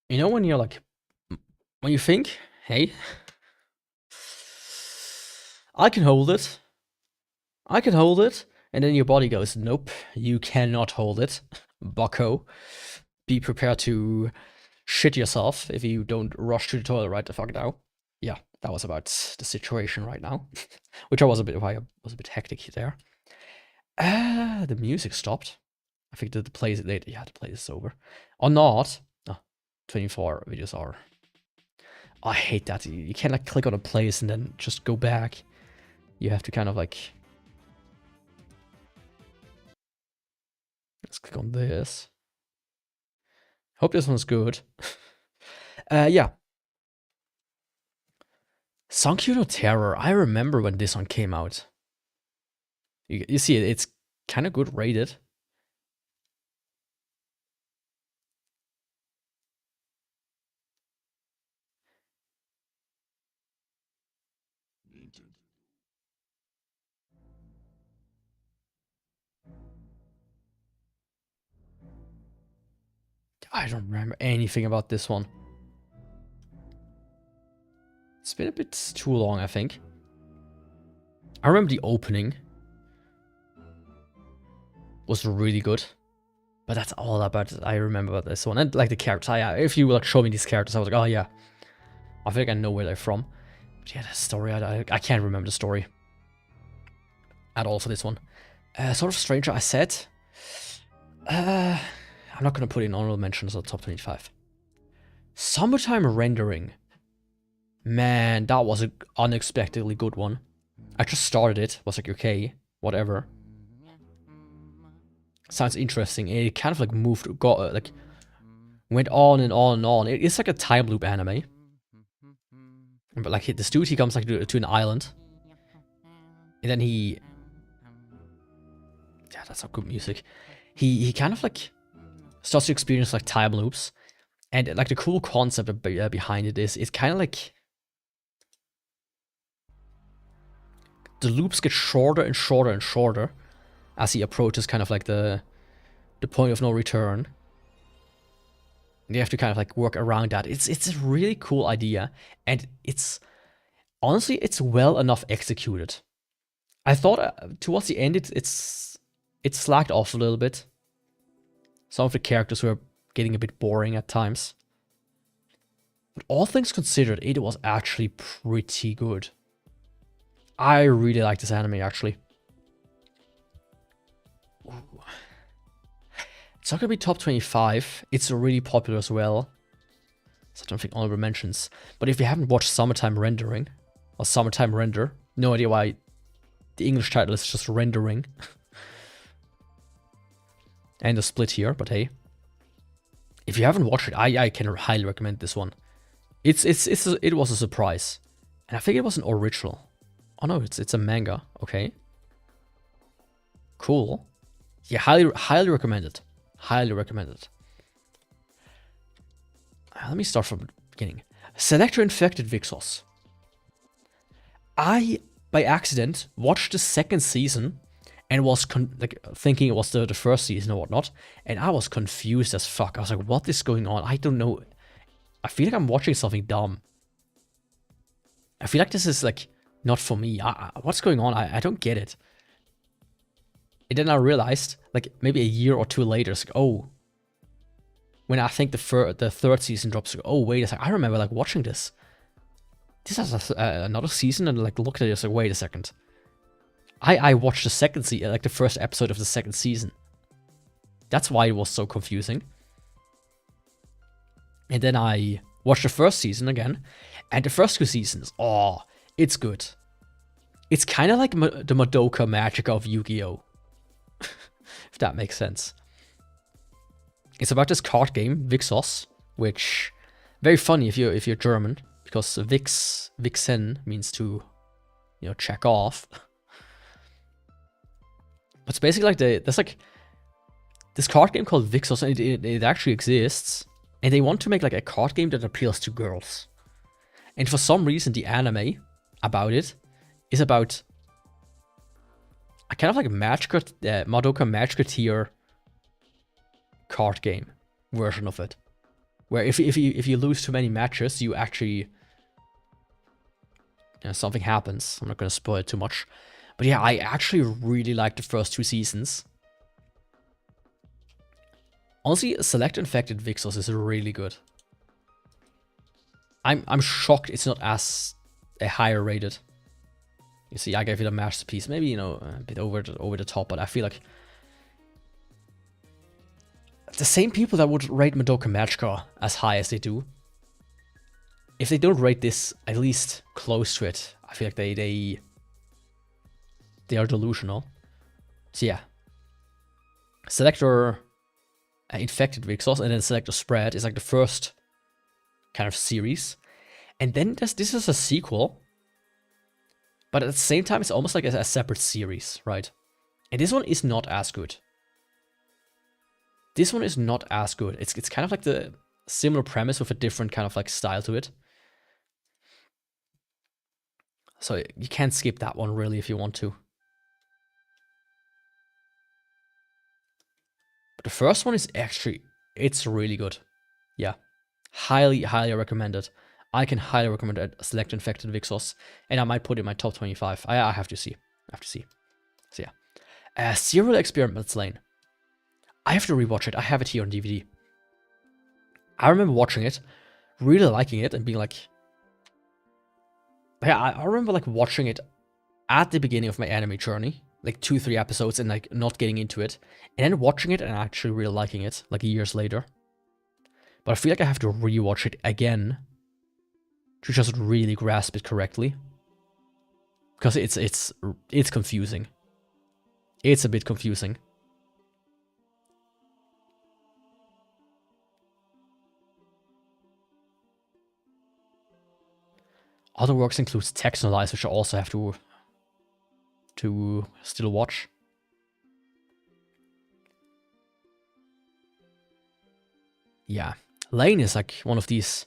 You know when you're like, when you think, hey, I can hold it. I can hold it. And then your body goes, nope, you cannot hold it. Bucko. Be prepared to shit yourself if you don't rush to the toilet right the fuck now. Yeah, that was about the situation right now. Which why I was a bit hectic there. The music stopped. I think the play is later. Yeah, the play is over. Or not. Oh, 24 videos are. I hate that. You can't like click on a place and then just go back. You have to kind of like... Let's click on this. Hope this one's good. Yeah. Sankyuno Terror. I remember when this one came out. You see, it's kind of good rated. I don't remember anything about this one. It's been a bit too long, I think. I remember the opening was really good, but that's all about I remember about this one. And like the characters, if you like show me these characters, I was like, oh yeah, I think I know where they're from. But yeah, the story, I can't remember the story at all for this one. Sort of Stranger, I said. I'm not gonna put in honorable mentions on top 25. Summertime Rendering. Man, that was an unexpectedly good one. I just started it, was like, okay, whatever. Sounds interesting. It kind of like went on and on and on. It's like a time loop anime. But like this dude, he comes like to an island. And then yeah, that's not good music. He kind of like starts to experience like time loops. And like the cool concept behind it is, it's kind of like the loops get shorter and shorter and shorter as he approaches kind of like the point of no return. And you have to kind of like work around that. It's a really cool idea, and honestly it's well enough executed. I thought towards the end it slacked off a little bit. Some of the characters were getting a bit boring at times. But all things considered, it was actually pretty good. I really like this anime, actually. Ooh. It's not gonna be top 25. It's really popular as well. So I don't think honorable mentions. But if you haven't watched Summertime Rendering, or Summertime Render, no idea why the English title is just Rendering. And a split here, but hey. If you haven't watched it, I can highly recommend this one. It was a surprise. And I think it was an original. Oh no, it's a manga. Okay. Cool. Yeah, highly recommend it. Highly recommend it. Let me start from the beginning. Selector Infected Vixos. I, by accident, watched the second season and was thinking it was the first season or whatnot, and I was confused as fuck. I was like, what is going on? I don't know. I feel like I'm watching something dumb. I feel like this is like not for me. What's going on? I don't get it. And then I realized, like maybe a year or two later, it's like, oh, when I think the third season drops, like, oh wait a second, I remember like watching this. This has another season, and like looked at it, like, wait a second. I watched the second season, like the first episode of the second season. That's why it was so confusing. And then I watched the first season again, and the first two seasons, oh, it's good. It's kind of like the Madoka magic of Yu-Gi-Oh! If that makes sense. It's about this card game, Vixos, which very funny if you're German, because Vixen means to, check off. But it's basically like there's like this card game called Vixos, and it actually exists, and they want to make like a card game that appeals to girls. And for some reason, the anime about it is about a kind of like Madoka Magic tier card game. version of it, where if you lose too many matches, you actually, something happens. I'm not gonna spoil it too much, but yeah, I actually really like the first 2 seasons. Honestly, Select Infected Vixos is really good. I'm shocked it's not as a higher rated. You see, I gave it a masterpiece, maybe, you know, a bit over the top, but I feel like the same people that would rate Madoka Magica as high as they do, if they don't rate this at least close to it, I feel like they are delusional. So yeah, Selector Infected Vixos and then Selector Spread is like the first kind of series, and then this is a sequel, but at the same time it's almost like a separate series, right? And this one is not as good. This one is not as good. It's kind of like the similar premise with a different kind of like style to it. So you can't skip that one really if you want to. But the first one is actually, it's really good. Yeah. Highly, highly recommended. I can highly recommend it. Select Infected Vixos. And I might put it in my top 25. I have to see. I have to see. So yeah. Serial Experiments Lane. I have to rewatch it. I have it here on DVD. I remember watching it, really liking it, and being like... Yeah, I remember like watching it at the beginning of my anime journey. Like 2-3 episodes and like not getting into it. And then watching it and actually really liking it, like years later. But I feel like I have to rewatch it again to just really grasp it correctly. Because it's confusing. It's a bit confusing. Other works includes Texanalize, which I also have to still watch. Yeah, Lane is like one of these.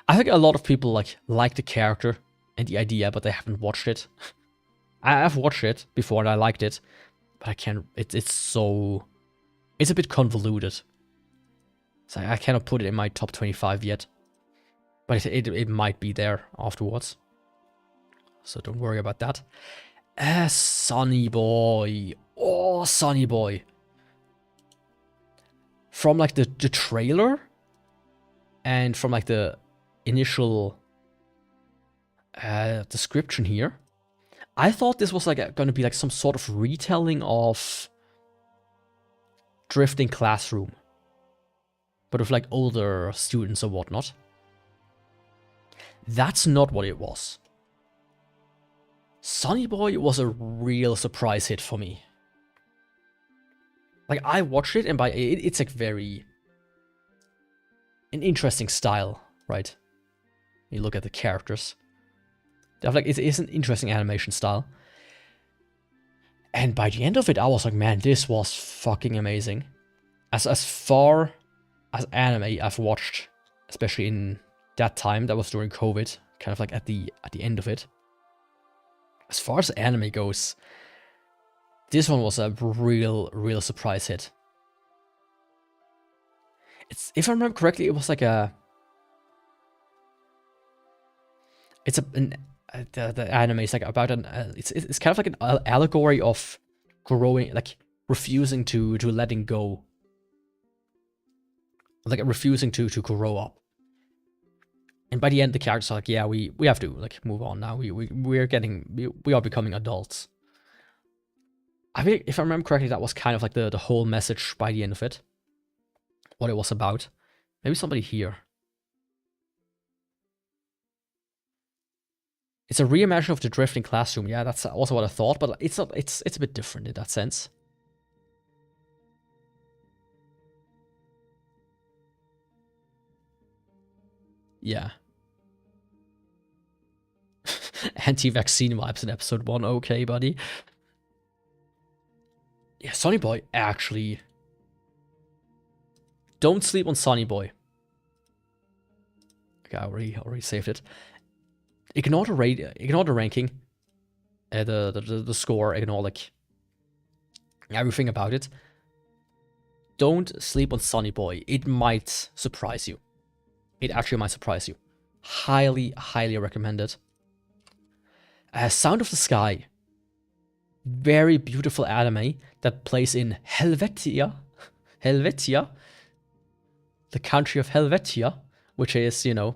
I think a lot of people like the character and the idea, but they haven't watched it. I've watched it before and I liked it, but I can't. It's a bit convoluted. So I cannot put it in my top 25 yet, but it might be there afterwards. So don't worry about that. Sonny Boy. Oh, Sonny Boy. From like the trailer and from like the initial description here, I thought this was like going to be like some sort of retelling of Drifting Classroom, but with like older students or whatnot. That's not what it was. Sonny Boy was a real surprise hit for me. Like, I watched it, and it's like an interesting style, right? You look at the characters. They have like, it's an interesting animation style. And by the end of it, I was like, man, this was fucking amazing. As far as anime I've watched, especially in that time, that was during COVID, kind of like at the end of it. As far as anime goes, this one was a real surprise hit. If I remember correctly, it was like the anime is like about it's kind of like an allegory of growing, like refusing to letting go, like refusing to grow up. And by the end, the characters are like, yeah, we have to like move on now. We are becoming adults. I think if I remember correctly, that was kind of like the whole message by the end of it. What it was about. Maybe somebody here. It's a reimagining of the Drifting Classroom. Yeah, that's also what I thought, but it's not. It's a bit different in that sense. Yeah. Anti-vaccine vibes in episode 1. Okay, buddy. Yeah, Sonny Boy, actually. Don't sleep on Sonny Boy. Okay, I already saved it. Ignore the ranking. The score, ignore like everything about it. don't sleep on Sonny Boy. It might surprise you. It actually might surprise you. Highly, highly recommended. Sound of the Sky. Very beautiful anime that plays in Helvetia. Helvetia. The country of Helvetia. Which is, you know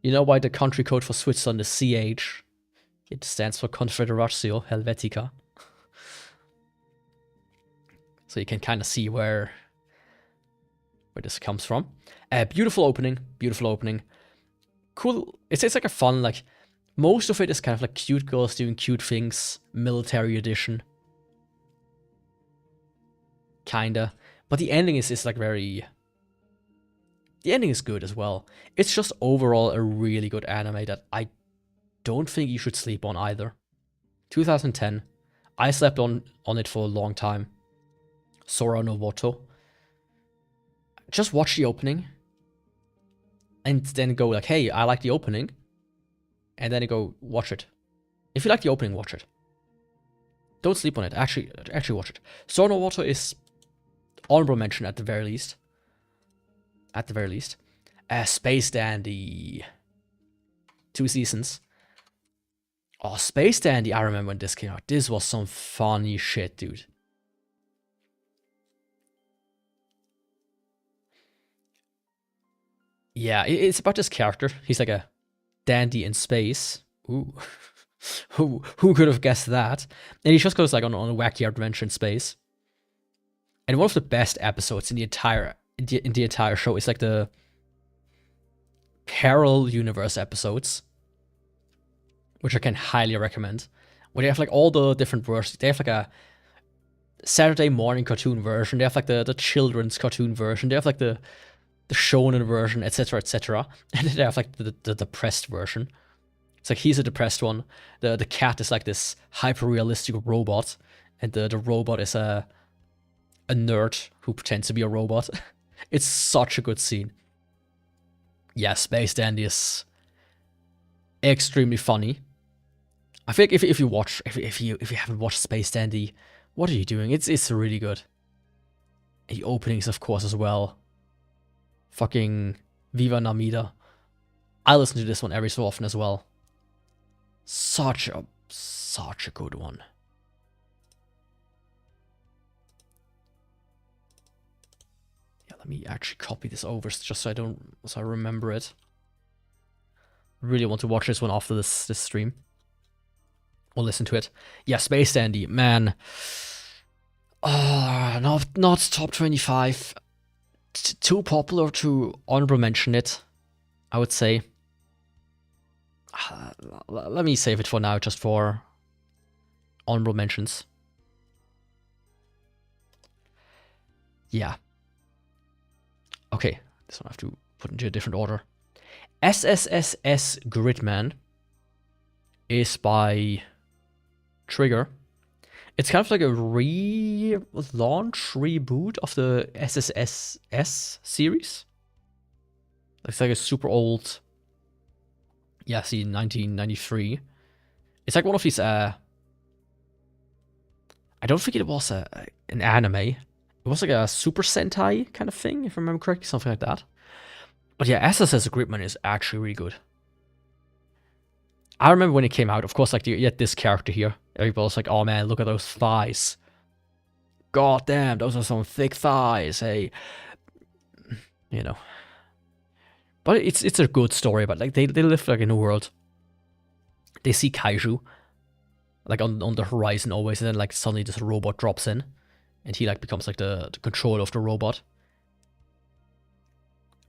why the country code for Switzerland is CH. It stands for Confederatio Helvetica. So you can kind of see where this comes from. Beautiful opening. Beautiful opening. Cool. It's like a fun, like, most of it is kind of like cute girls doing cute things. Military edition. Kinda. But the ending is like very... The ending is good as well. It's just overall a really good anime that I don't think you should sleep on either. 2010. I slept on it for a long time. Sora no Voto. Just watch the opening. And then go like, hey, I like the opening. And then you go watch it. If you like the opening, watch it. Don't sleep on it. Actually watch it. Sora no Voto is honorable mention at the very least. At the very least. Space Dandy. 2 seasons. Oh, Space Dandy, I remember when this came out. This was some funny shit, dude. Yeah, it's about this character. He's like a dandy in space. Ooh. who could have guessed that? And he just goes like on a wacky adventure in space. And one of the best episodes in the entire show is like the parallel universe episodes, which I can highly recommend. Where they have like all the different versions. They have like a Saturday morning cartoon version. They have like the children's cartoon version. They have like the shonen version, etc., etc. And then they have like the depressed version. It's like he's a depressed one. The cat is like this hyper-realistic robot, and the robot is a nerd who pretends to be a robot. It's such a good scene. Yeah, Space Dandy is extremely funny. I think if you haven't watched Space Dandy, what are you doing? It's really good. The openings, of course, as well. Fucking Viva Namida. I listen to this one every so often as well. Such a good one. Yeah, let me actually copy this over just so I remember it. Really want to watch this one after this stream. Or listen to it. Yeah, Space Dandy, man. Not top 25. Too popular to honorable mention it, I would say. Let me save it for now, just for honorable mentions. Yeah. Okay, this one I have to put into a different order. SSSS Gridman is by Trigger. It's kind of like a relaunch, reboot of the SSSS series. It's like a super old... Yeah, see, 1993. It's like one of these... I don't think it was an anime. It was like a Super Sentai kind of thing, if I remember correctly. Something like that. But yeah, SSS Gridman is actually really good. I remember when it came out, of course, like you had this character here. Everybody was like, oh man, look at those thighs. God damn, those are some thick thighs, hey. You know. But it's a good story, but like they live like in a world. They see kaiju like on the horizon always, and then like suddenly this robot drops in. And he like becomes like the controller of the robot.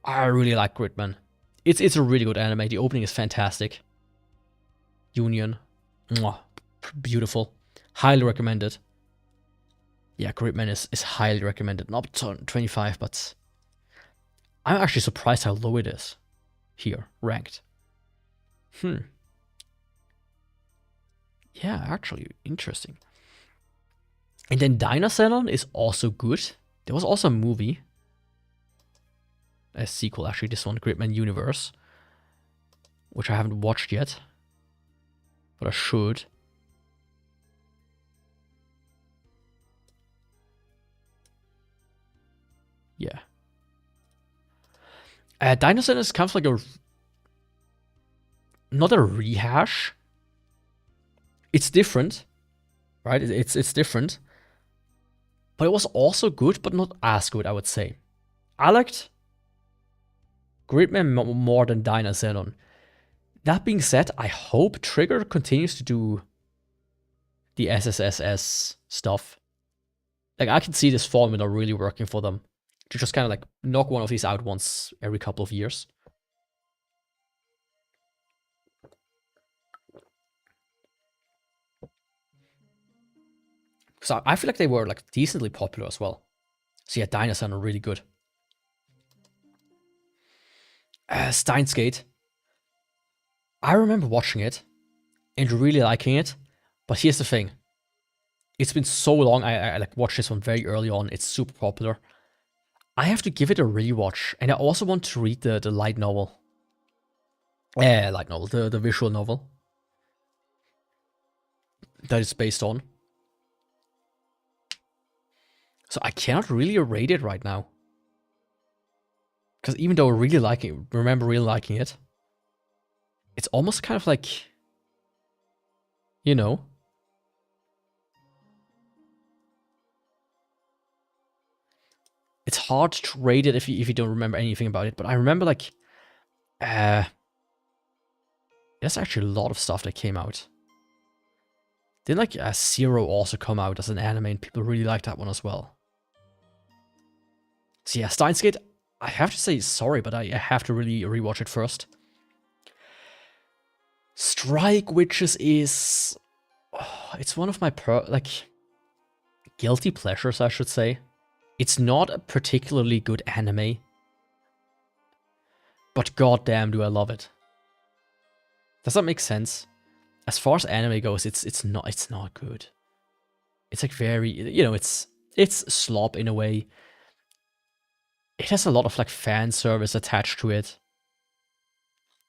I really like Gridman. It's a really good anime. The opening is fantastic. Union. Mwah. Beautiful. Highly recommended. Yeah, Gridman is highly recommended. Not 25, but I'm actually surprised how low it is here, ranked. Yeah, actually, interesting. And then Dynacenon is also good. There was also a movie. A sequel, actually, this one, Gridman Universe. Which I haven't watched yet. But I should. Yeah. Dinosaur is kind of like a... Not a rehash. It's different, right? It's different. But it was also good, but not as good, I would say. I liked Gridman more than Dinosaur. That being said, I hope Trigger continues to do the SSSS stuff. Like, I can see this formula really working for them. To just kind of like knock one of these out once every couple of years. So I feel like they were like decently popular as well. So yeah, Dinosaur are really good. Steins Gate. I remember watching it and really liking it, but here's the thing. It's been so long, I like watched this one very early on, it's super popular. I have to give it a rewatch, and I also want to read the light novel. Light novel, the visual novel. That is based on. So I cannot really rate it right now. Because even though I remember really liking it, it's almost kind of like, you know, it's hard to rate it if you don't remember anything about it. But I remember like, there's actually a lot of stuff that came out. Didn't like Zero also come out as an anime, and people really liked that one as well. So yeah, Steins Gate, I have to say sorry, but I have to really rewatch it first. Strike Witches is... Oh, it's one of my guilty pleasures, I should say. It's not a particularly good anime, but goddamn do I love it. Does that make sense? As far as anime goes, it's not good. It's like very, you know, it's slop in a way. It has a lot of like fan service attached to it.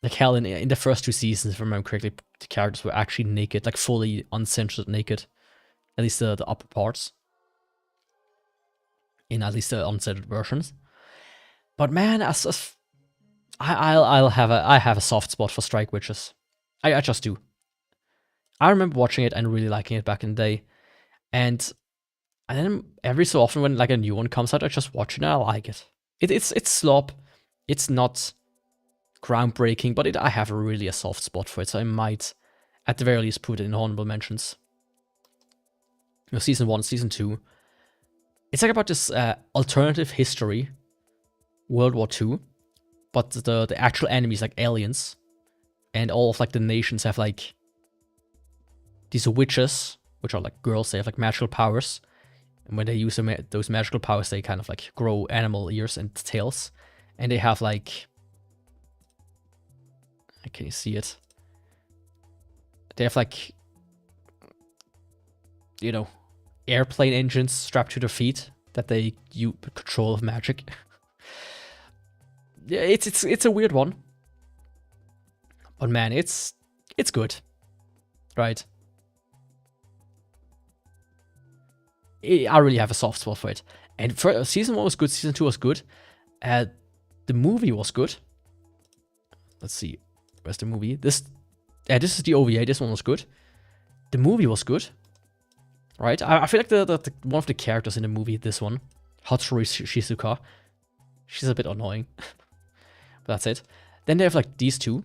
Like hell, in the first 2 seasons, if I remember correctly, the characters were actually naked, like fully uncensored naked. At least the upper parts. In at least the uncensored versions. But man, I have a soft spot for Strike Witches. I just do. I remember watching it and really liking it back in the day. And then every so often when like a new one comes out, I just watch it and I like it. It's slop. It's not groundbreaking, but I have really a soft spot for it, so I might, at the very least, put it in honorable mentions. You know, season 1, season 2. It's like about this alternative history, World War II, but the actual enemies like aliens, and all of like the nations have like these witches, which are like girls. They have like magical powers, and when they use those magical powers, they kind of like grow animal ears and tails, and they have like... Can you see it? They have like, you know, airplane engines strapped to their feet that they use control of magic. Yeah, it's a weird one, but man, it's good, right? I really have a soft spot for it. And for season 1 was good, season 2 was good. The movie was good. Let's see. Where's the movie? This is the OVA. This one was good. The movie was good, right? I feel like the one of the characters in the movie, this one, Hatsuri Shizuka, she's a bit annoying. But that's it. Then they have like these two,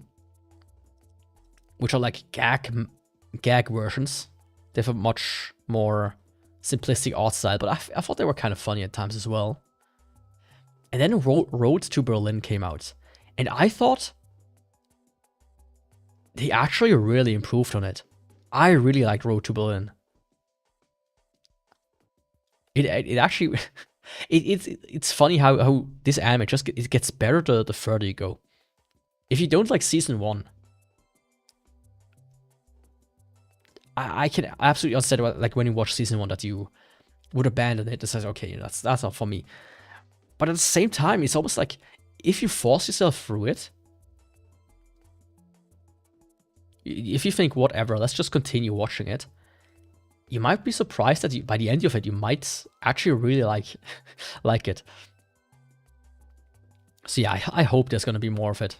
which are like gag versions. They have a much more simplistic art style, but I thought they were kind of funny at times as well. And then Road to Berlin came out, and I thought they actually really improved on it. I really liked Road to Berlin. It actually... it's funny how this anime just it gets better the further you go. If you don't like season 1, I can absolutely understand like when you watch season 1 that you would abandon it and says, okay, that's not for me. But at the same time, it's almost like if you force yourself through it, if you think, whatever, let's just continue watching it, you might be surprised that by the end of it, you might actually really like it. So yeah, I hope there's gonna be more of it.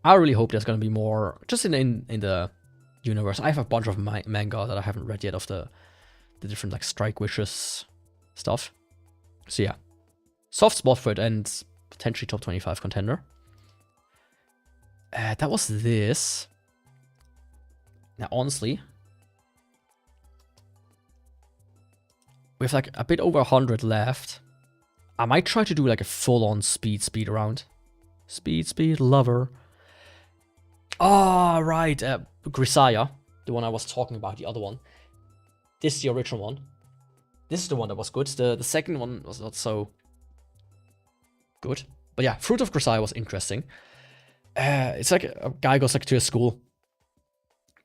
I really hope there's gonna be more, just in the universe. I have a bunch of manga that I haven't read yet of the different like Strike Wishes stuff. So yeah, soft spot for it and potentially top 25 contender. That was this. Now honestly, we have like a bit over 100 left. I might try to do like a full-on speed round. Speed lover. Oh, right. Grisaya, the one I was talking about, the other one. This is the original one. This is the one that was good. The second one was not so good. But yeah, Fruit of Grisaya was interesting. It's like a guy goes like to a school.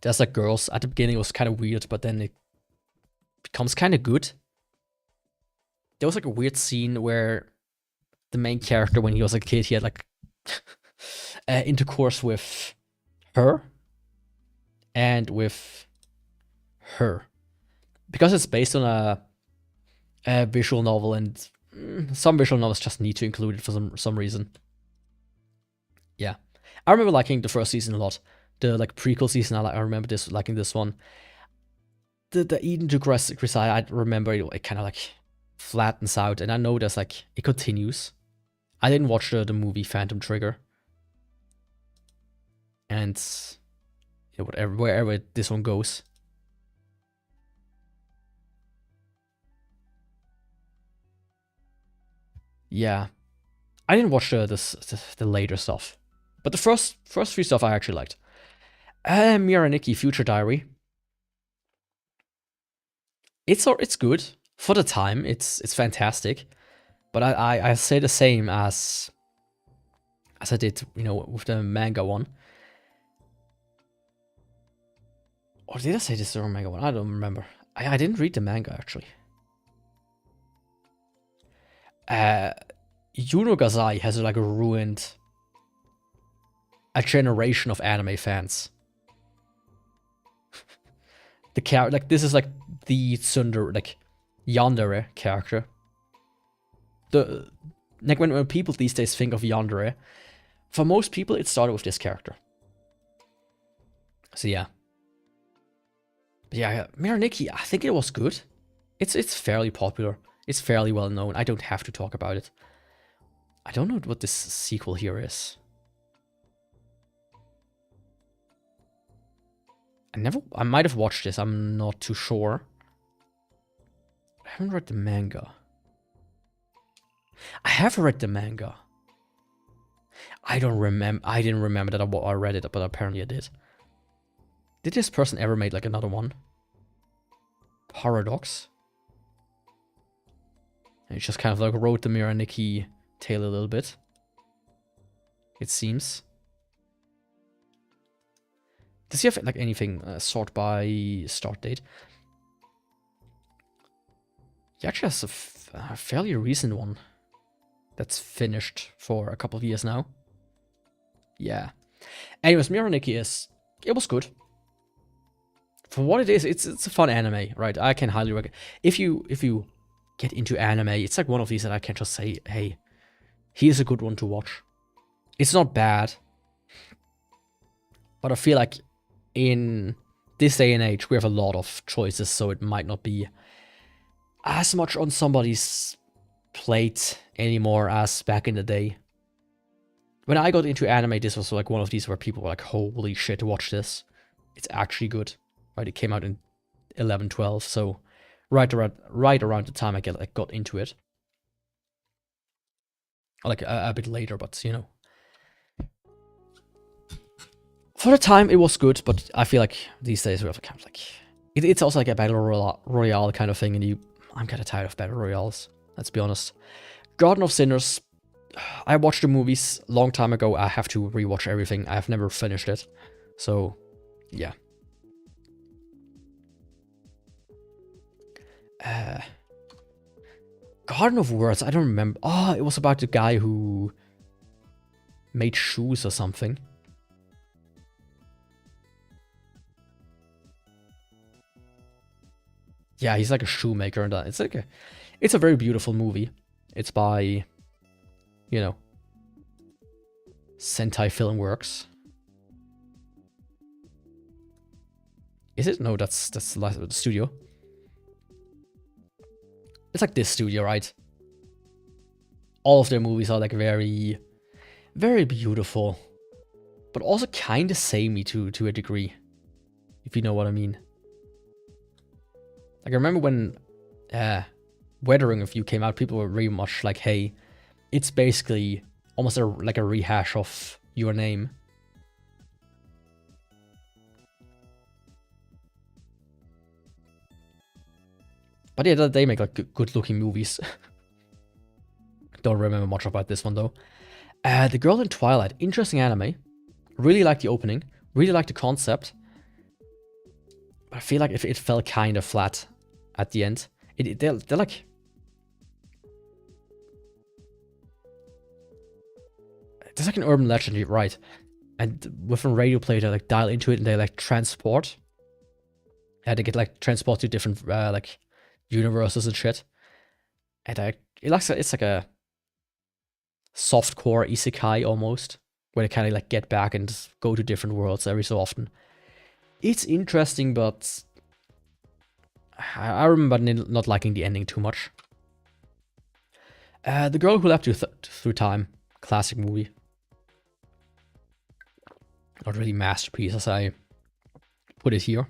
There's like girls. At the beginning it was kind of weird, but then it becomes kind of good. There was like a weird scene where the main character, when he was a kid, he had like intercourse with her and with her, because it's based on a visual novel, and some visual novels just need to include it for some reason. Yeah, I remember liking the first season a lot. The like prequel season, I remember liking this one. The Eden to Grisaya, I remember it kind of like flattens out, and I know there's like it continues. I didn't watch the movie Phantom Trigger, and you know, wherever this one goes. Yeah, I didn't watch the later stuff, but the first few stuff I actually liked. Miraniki Future Diary. It's good for the time. It's fantastic, but I say the same as I did, you know, with the manga one. Or did I say this is the manga one? I don't remember. I didn't read the manga actually. Yuno Gazai has like ruined a generation of anime fans. The character, like, this is like the tsundere, like yandere character. The like when people these days think of yandere, for most people it started with this character. So yeah. But yeah, Miraniki, I think it was good. It's fairly popular. It's fairly well known. I don't have to talk about it. I don't know what this sequel here is. I might have watched this, I'm not too sure. I haven't read the manga. I have read the manga. I didn't remember that I read it, but apparently I did. Did this person ever make like another one? Paradox? And it just kind of like wrote the Miraniki tale a little bit. It seems. Does he have like anything sort by start date? He actually has a fairly recent one that's finished for a couple of years now. Yeah. Anyways, Miraniki it was good. For what it is, it's a fun anime, right? I can highly recommend. If you get into anime, it's like one of these that I can just say, hey, here's a good one to watch. It's not bad, but I feel like in this day and age we have a lot of choices, so it might not be as much on somebody's plate anymore as back in the day. When I got into anime, this was like one of these where people were like, holy shit, watch this. It's actually good. Right, it came out in 11, 12, so right around the time I got into it. Like a bit later, but you know. For the time, it was good, but I feel like these days we have kind of like... It's also like a battle royale kind of thing, and I'm kind of tired of battle royales, let's be honest. Garden of Sinners, I watched the movies a long time ago. I have to rewatch everything. I have never finished it, so yeah. Garden of Words, I don't remember. Oh, it was about the guy who made shoes or something. Yeah, he's like a shoemaker, and it's a very beautiful movie. It's by you know, Sentai film works. Is it? No, that's the studio. It's like this studio, right? All of their movies are like very, very beautiful, but also kind of samey to a degree, if you know what I mean. Like I remember when Weathering Review came out, people were very much like, "Hey, it's basically almost like a rehash of Your Name." But yeah, they make like good-looking movies. Don't remember much about this one though. The Girl in Twilight, interesting anime. Really like the opening. Really like the concept. But I feel like it fell kind of flat at the end. They're like... There's like an urban legend, right? And with a radio play, they like dial into it and they like transport. They get like transport to different like universes and shit. And it's like a softcore isekai almost, where they kind of like get back and go to different worlds every so often. It's interesting, but I remember not liking the ending too much. The Girl Who Leapt Through Time, classic movie. Not really masterpiece as I put it here.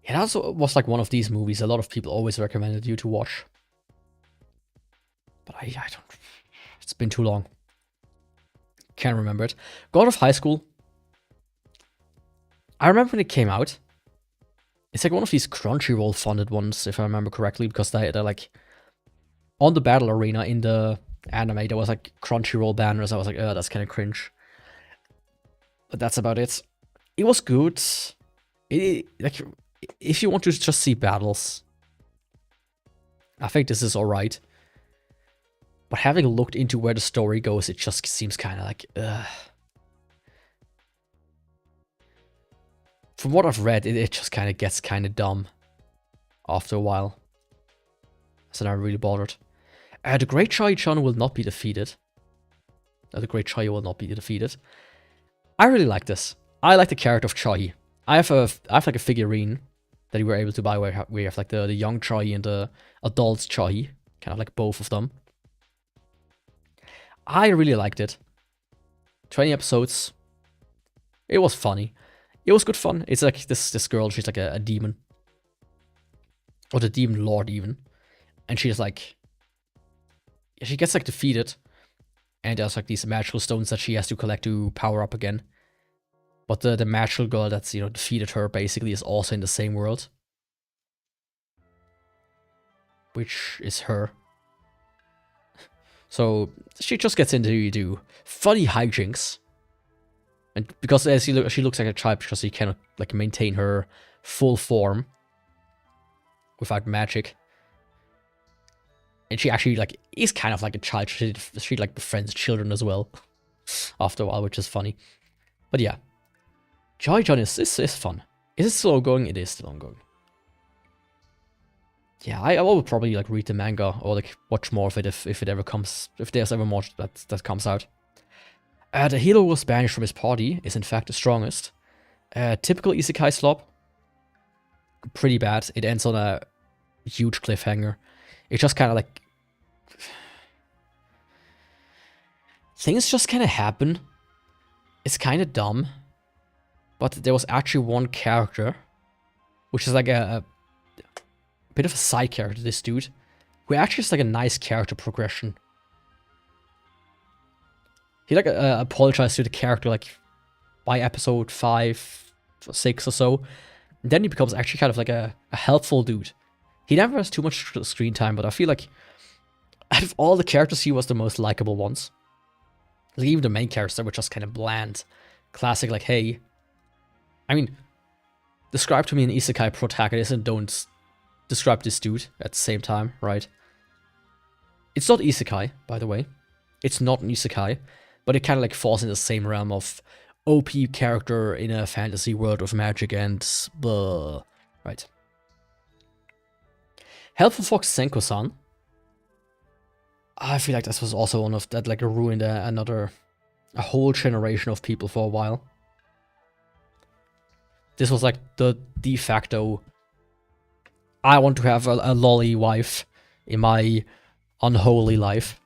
It also was like one of these movies a lot of people always recommended you to watch. But I don't... It's been too long. Can't remember it. God of High School. I remember when it came out. It's like one of these Crunchyroll funded ones, if I remember correctly, because they're like... On the battle arena in the anime, there was like Crunchyroll banners. I was like, oh, that's kind of cringe. But that's about it. It was good. Like... If you want to just see battles, I think this is alright. But having looked into where the story goes, it just seems kind of like, From what I've read, it just kind of gets kind of dumb after a while. So I'm not really bothered. The Great Chai-chan will not be defeated. The Great Chai will not be defeated. I really like this. I like the character of Chai. I have like a figurine that you were able to buy where we have like the young Chai and the adult Chai, kind of like both of them. I really liked it. 20 episodes. It was funny. It was good fun. It's like this girl, she's like a demon. Or the demon lord even. And she's like... She gets like defeated. And there's like these magical stones that she has to collect to power up again. But the magical girl that's, you know, defeated her basically is also in the same world. Which is her. So she just gets into funny hijinks. And because she looks like a child because she cannot like maintain her full form without magic. And she actually like is kind of like a child. She like befriends children as well. After a while, which is funny. But yeah. Chai-chan is fun. Is it still ongoing? It is still ongoing. Yeah, I will probably like read the manga or like watch more of it if it ever comes, if there's ever more that comes out. The hero was banished from his party is in fact the strongest. Typical isekai slop. Pretty bad. It ends on a huge cliffhanger. It just kind of like... Things just kind of happen. It's kind of dumb. But there was actually one character, which is like a bit of a side character, this dude, who actually is like a nice character progression. He like apologized to the character like by episode 5 or 6 or so. And then he becomes actually kind of like a helpful dude. He never has too much screen time, but I feel like out of all the characters, he was the most likable ones. Like even the main characters were just kind of bland. Classic like, hey... I mean, describe to me an isekai protagonist and don't describe this dude at the same time, right? It's not isekai, by the way. It's not an isekai, but it kind of like falls in the same realm of OP character in a fantasy world of magic and Right. Helpful Fox Senko-san. I feel like this was also one of that, like, ruined a whole generation of people for a while. This was like the de facto, I want to have a lolly wife in my unholy life.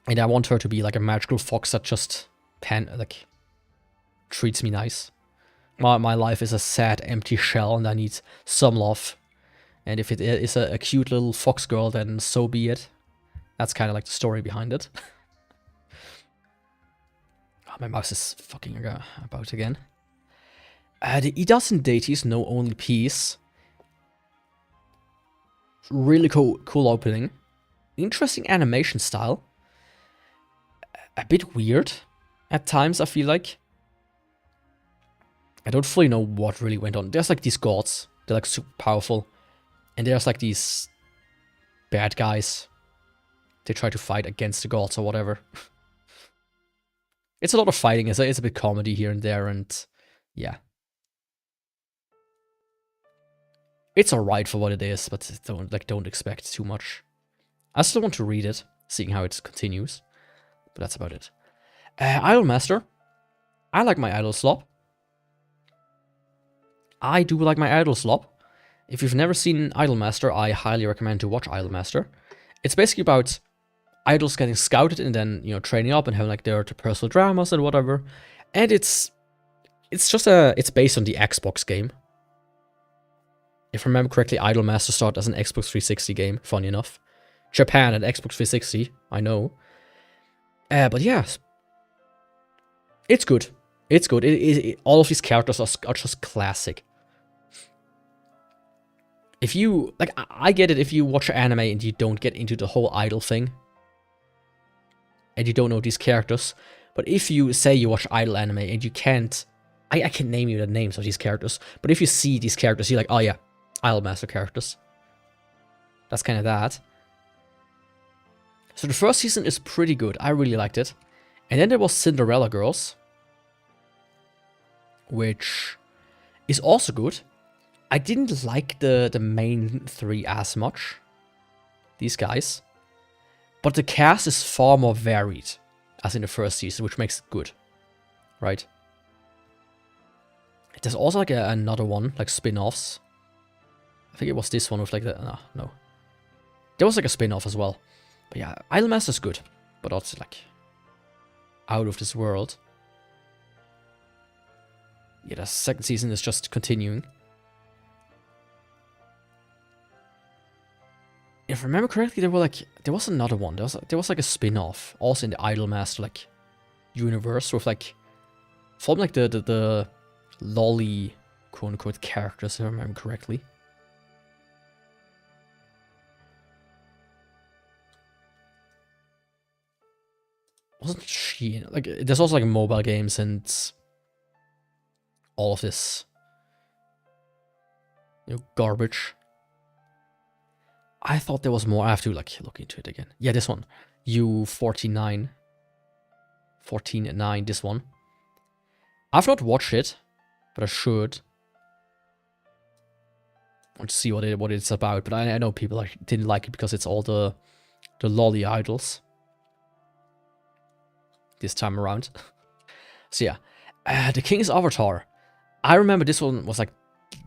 And I want her to be like a magical fox that just treats me nice. My life is a sad, empty shell and I need some love. And if it is a cute little fox girl, then so be it. That's kind of like the story behind it. Oh, my mouse is fucking about again. The Idasen Deities Know Only Peace. Really cool opening. Interesting animation style. A bit weird at times, I feel like. I don't fully know what really went on. There's like these gods. They're like super powerful. And there's like these bad guys. They try to fight against the gods or whatever. It's a lot of fighting. It's a bit comedy here and there, and yeah. It's alright for what it is, but don't expect too much. I still want to read it, seeing how it continues. But that's about it. Idolmaster. I like my idol slop. I do like my idol slop. If you've never seen Idolmaster, I highly recommend to watch Idolmaster. It's basically about idols getting scouted and then, you know, training up and having like their personal dramas and whatever. And it's based on the Xbox game. If I remember correctly, Idolmaster started as an Xbox 360 game, funny enough. Japan and Xbox 360, I know. But yeah, it's good. It's good. All of these characters are just classic. If you, like, I get it if you watch anime and you don't get into the whole idol thing. And you don't know these characters. But if you say you watch idol anime and you can't, I can't name you the names of these characters. But if you see these characters, you're like, oh yeah, Idolmaster characters. That's kind of that. So the first season is pretty good. I really liked it. And then there was Cinderella Girls, which is also good. I didn't like the main three as much, these guys. But the cast is far more varied as in the first season, which makes it good, right? There's also like another one, like spin-offs. I think it was this one with like the... no. There was like a spin-off as well. But yeah, Idolmaster's good, but also like out of this world. Yeah, the second season is just continuing. If I remember correctly, there was another one. There was like a spin-off, also in the Idolmaster like universe with like from like the lolly quote unquote characters, if I remember correctly. Wasn't she like there's also like mobile games and all of this, you know, garbage. I thought there was more. I have to like look into it again. Yeah, this one. U49. 14.9, this one. I've not watched it, but I should. I want to see what it's about, but I know people like didn't like it because it's all the lolly idols. This time around. So yeah. The King's Avatar. I remember this one was like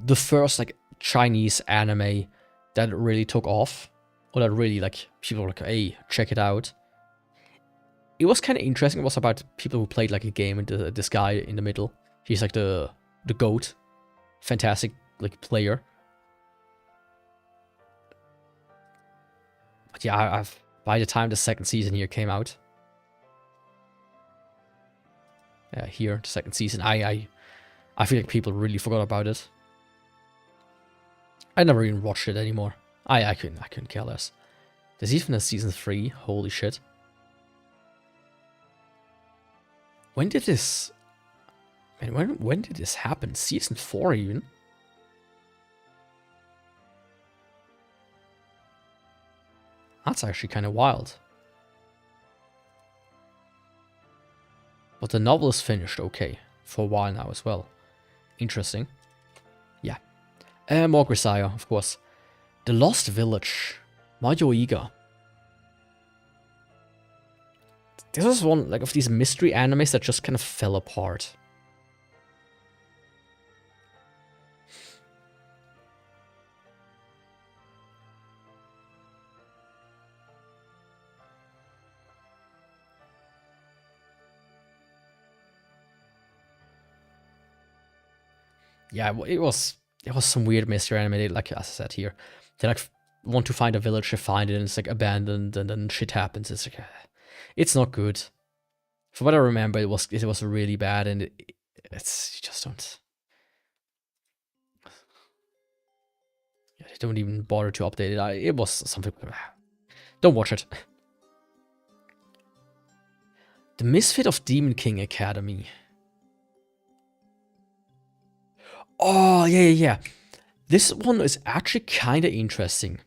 the first like Chinese anime that really took off, or that really like people were like, hey, check it out. It was kind of interesting. It was about people who played like a game, and this guy in the middle, he's like the goat, fantastic like player. But yeah, I've by the time the second season here came out, here the second season, I feel like people really forgot about it. I never even watched it anymore. I couldn't care less. There's even a season 3. Holy shit. When did this... Man, when did this happen? Season 4 even? That's actually kind of wild. But the novel is finished, okay. For a while now as well. Interesting. Yeah. More Grisaya, of course. The Lost Village. Mayoiga. This was one like of these mystery animes that just kind of fell apart. Yeah, it was some weird mystery anime, like as I said here. They like want to find a village, they find it, and it's like abandoned, and then shit happens. It's like, it's not good. From what I remember, it was really bad, and it's you just don't. Yeah, they don't even bother to update it. It was something. Don't watch it. The Misfit of Demon King Academy. Oh, yeah. This one is actually kind of interesting.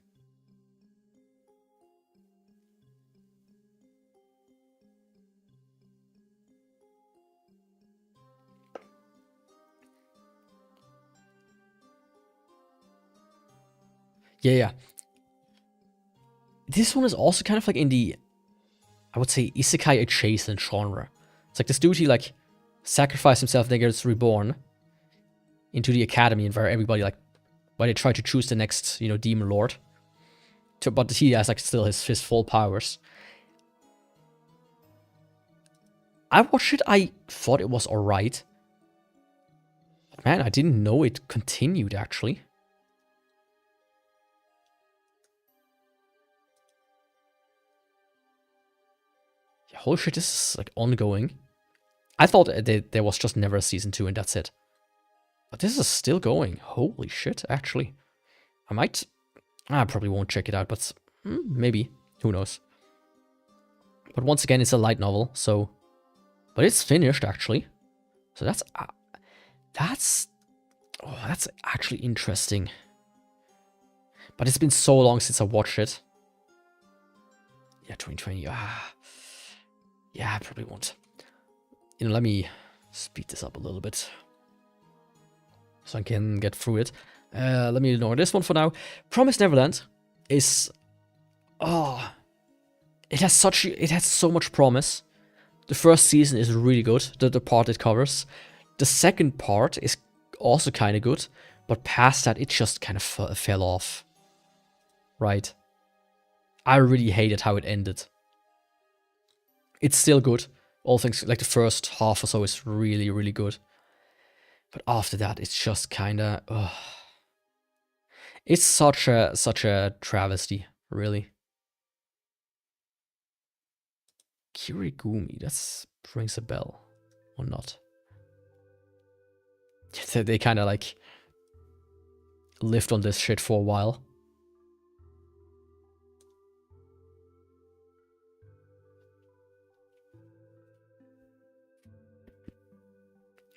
Yeah. This one is also kind of like in the, I would say, isekai adjacent genre. It's like this dude, he like sacrificed himself, then gets reborn into the academy, and where everybody like, where they try to choose the next, demon lord. But he has like still his full powers. I watched it, I thought it was alright. But man, I didn't know it continued actually. Yeah, holy shit, this is like ongoing. I thought there was just never a season 2 and that's it. But this is still going. Holy shit, actually. I probably won't check it out, but maybe. Who knows. But once again, it's a light novel, so... But it's finished, actually. So that's actually interesting. But it's been so long since I watched it. Yeah, 2020. Yeah, I probably won't. Let me speed this up a little bit, so I can get through it. Let me ignore this one for now. Promised Neverland is... it has so much promise. The first season is really good, the part it covers. The second part is also kind of good, but past that, it just kind of fell off. Right? I really hated how it ended. It's still good. All things, like the first half or so is really, really good. But after that, it's just kind of... It's such a travesty, really. Kirigumi, that rings a bell. Or not. They kind of like lived on this shit for a while.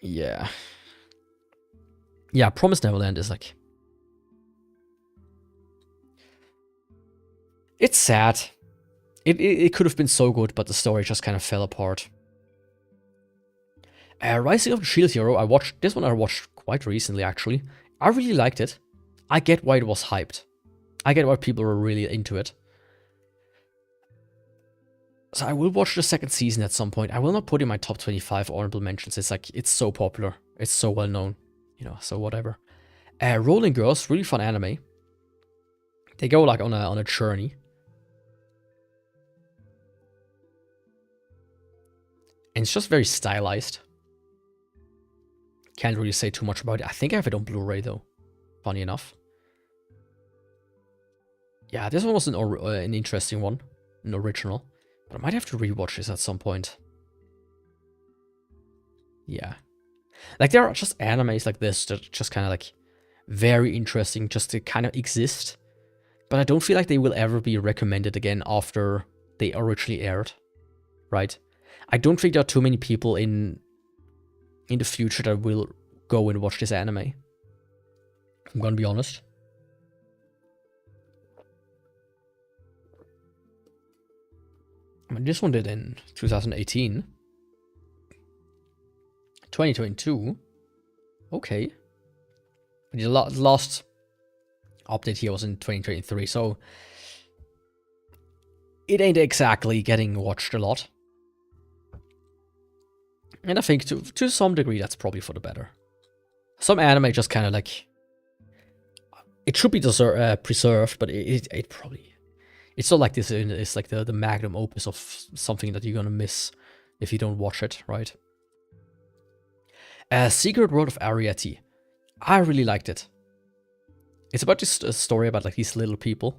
Yeah. Yeah, Promised Neverland is like... It's sad. It could have been so good, but the story just kind of fell apart. Rising of the Shield Hero, I watched quite recently, actually. I really liked it. I get why it was hyped. I get why people were really into it. So I will watch the second season at some point. I will not put it in my top 25 honorable mentions. It's like, it's so popular. It's so well known. So whatever. Rolling Girls, really fun anime. They go like on a journey. And it's just very stylized. Can't really say too much about it. I think I have it on Blu-ray though. Funny enough. Yeah, this one was an interesting one. An original. But I might have to rewatch this at some point. Yeah. Like, there are just animes like this that are just kind of like very interesting just to kind of exist. But I don't feel like they will ever be recommended again after they originally aired. Right? I don't think there are too many people in the future that will go and watch this anime. I'm gonna be honest. I mean, this one did in 2018. 2022. Okay. The last Update here was in 2023, so it ain't exactly getting watched a lot. And I think to some degree that's probably for the better. Some anime just kind of like, it should be preserved, but it probably, it's not like this. It's like the magnum opus of something that you're gonna miss if you don't watch it, right? Secret World of Ariete. I really liked it. It's about this story about like these little people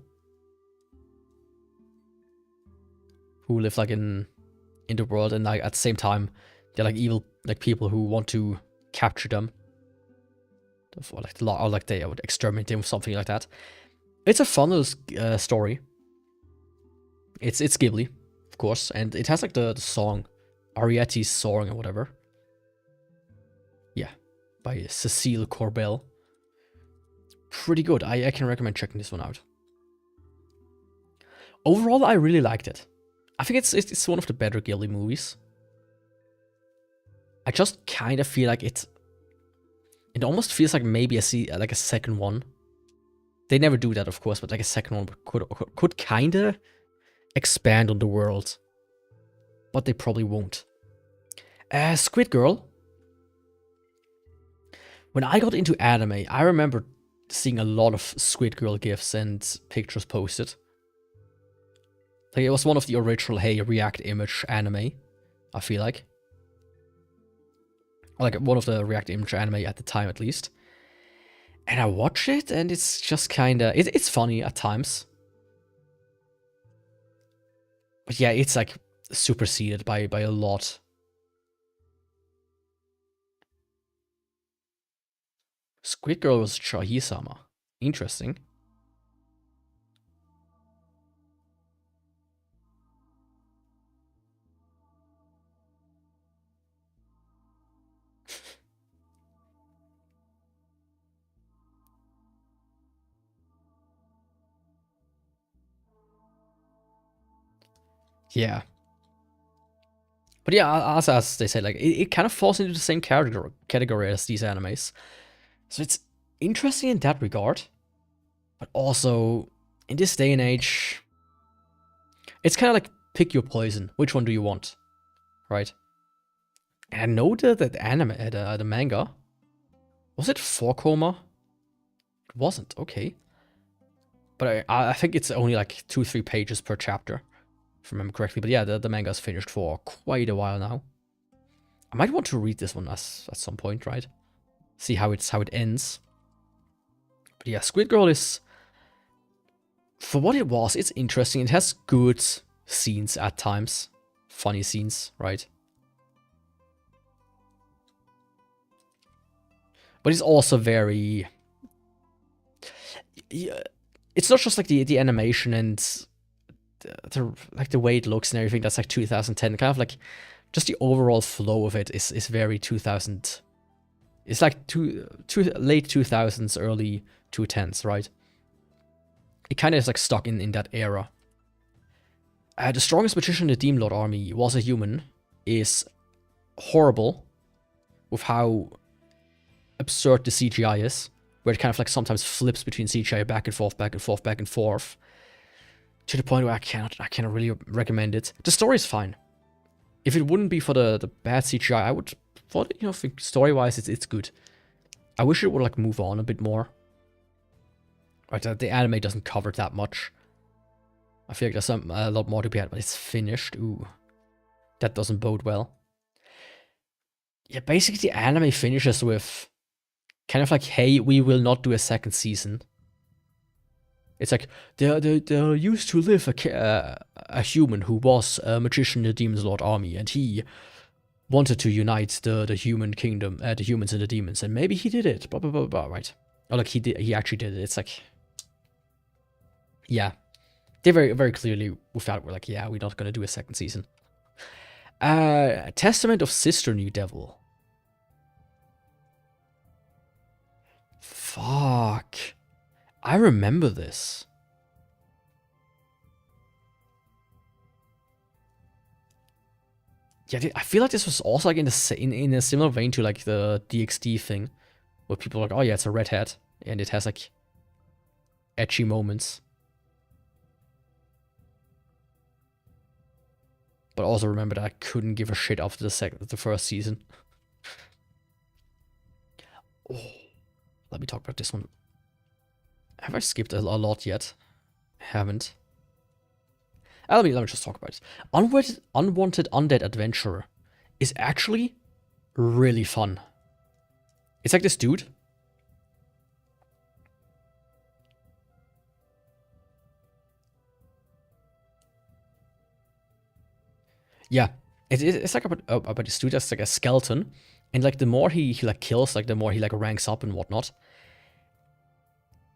who live like in the world, and like at the same time they're like evil, like people who want to capture them, or like they would exterminate them, something like that. It's a fun little story. It's Ghibli, of course, and it has like the song Ariete's Song or whatever. Yeah, by Cecile Corbel. Pretty good. I can recommend checking this one out. Overall, I really liked it. I think it's one of the better Ghibli movies. I just kind of feel like it almost feels like maybe like a second one. They never do that, of course, but like a second one could kind of expand on the world, but they probably won't. Squid Girl. When I got into anime, I remember seeing a lot of Squid Girl gifs and pictures posted. Like, it was one of the original Hey React Image anime, I feel like. Or like one of the React Image anime at the time, at least. And I watched it, and it's just kind of, it's funny at times. But yeah, it's like superseded by a lot. Squid Girl was Shahi-sama. Interesting. Yeah. But yeah, as they say, like, it kind of falls into the same category as these animes. So it's interesting in that regard. But also, in this day and age, it's kind of like pick your poison. Which one do you want? Right? And I know that the anime, the manga, was it 4-koma? It wasn't, okay. But I think it's only like 2-3 pages per chapter, if I remember correctly. But yeah, the manga's finished for quite a while now. I might want to read this one at some point, right? See how it ends. But yeah, Squid Girl is, for what it was, it's interesting. It has good scenes at times. Funny scenes, right? But it's also very... It's not just like the animation and the way it looks and everything that's like 2010. Kind of like just the overall flow of it is very 2000. It's like late 2000s, early 2010s, right? It kind of is like stuck in that era. The strongest magician in the Demon Lord army was a human. Is horrible with how absurd the CGI is, where it kind of like sometimes flips between CGI back and forth, back and forth, back and forth, to the point where I cannot really recommend it. The story is fine. If it wouldn't be for the bad CGI, I would thought, you know, think story-wise it's good. I wish it would like move on a bit more. Right, the anime doesn't cover that much. I feel like there's a lot more to be had, but it's finished. Ooh, that doesn't bode well. Yeah, basically the anime finishes with kind of like, hey, we will not do a second season. It's like, there used to live a human who was a magician in the Demon's Lord army, and he wanted to unite the human kingdom, the humans and the demons, and maybe he did it, blah, blah, blah, blah, right? Or like, he actually did it. It's like, yeah. They very, very clearly, with that, were like, yeah, we're not going to do a second season. Testament of Sister New Devil. Fuck. I remember this. Yeah, I feel like this was also like in a similar vein to like the DxD thing, where people are like, oh yeah, it's a red hat, and it has like edgy moments. But also remember that I couldn't give a shit after the first season. Oh, let me talk about this one. Have I skipped a lot yet? I haven't. Let me just talk about it. Unwanted Undead Adventurer is actually really fun. It's like this dude. Yeah, it's like about this dude that's like a skeleton, and like the more he like kills, like the more he like ranks up and whatnot.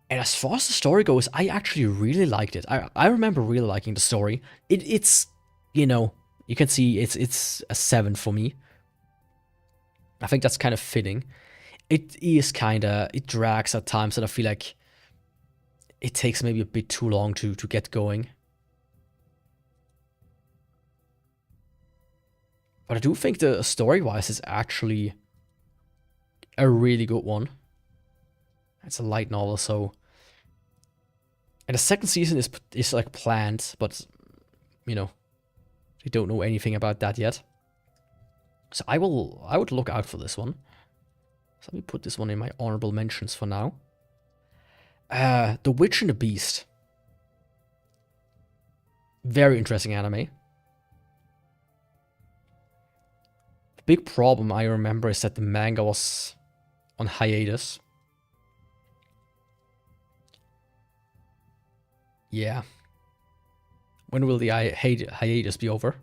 And as far as the story goes, I actually really liked it. I remember really liking the story. It's, you know, you can see it's a 7 for me. I think that's kind of fitting. It is it drags at times, and I feel like it takes maybe a bit too long to get going. But I do think the story-wise is actually a really good one. It's a light novel, so... And the second season is like planned, but, you know, we don't know anything about that yet. So I would look out for this one. So let me put this one in my honorable mentions for now. The Witch and the Beast. Very interesting anime. The big problem I remember is that the manga was on hiatus. Yeah. When will the hiatus be over?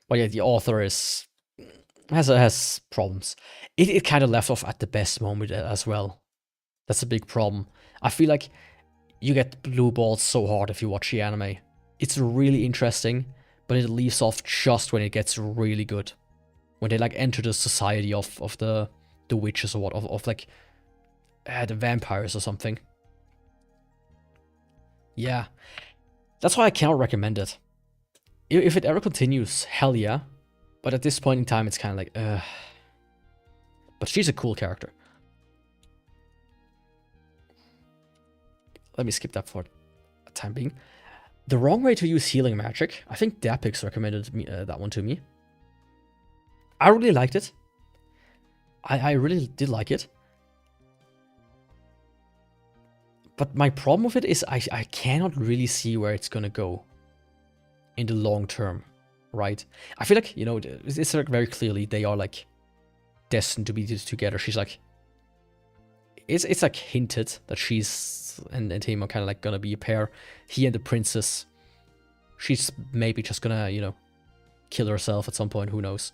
Well, yeah, the author has problems. It kind of left off at the best moment as well. That's a big problem. I feel like you get blue balls so hard if you watch the anime. It's really interesting, but it leaves off just when it gets really good. When they like enter the society of the witches or what, of like the vampires or something. Yeah. That's why I cannot recommend it. If it ever continues, hell yeah. But at this point in time, it's kind of like, But she's a cool character. Let me skip that for a time being. The Wrong Way to Use Healing Magic. I think Dapix recommended me, that one to me. I really liked it. I really did like it. But my problem with it is I cannot really see where it's gonna go in the long term, right? I feel like, you know, it's like very clearly they are like destined to be together. She's like, it's like hinted that she's and him are kind of like gonna be a pair. He and the princess. She's maybe just gonna, you know, kill herself at some point. Who knows?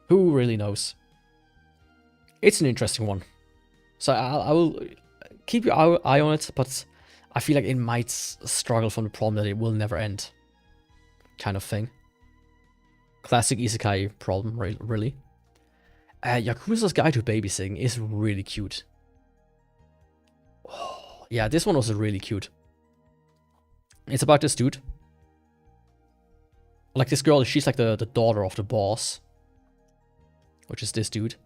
Who really knows? It's an interesting one. So I will keep your eye on it, but I feel like it might struggle from the problem that it will never end. Kind of thing. Classic isekai problem, really. Yakuza's Guide to Babysitting is really cute. Oh, yeah, this one was really cute. It's about this dude. Like this girl, she's like the daughter of the boss. Which is this dude.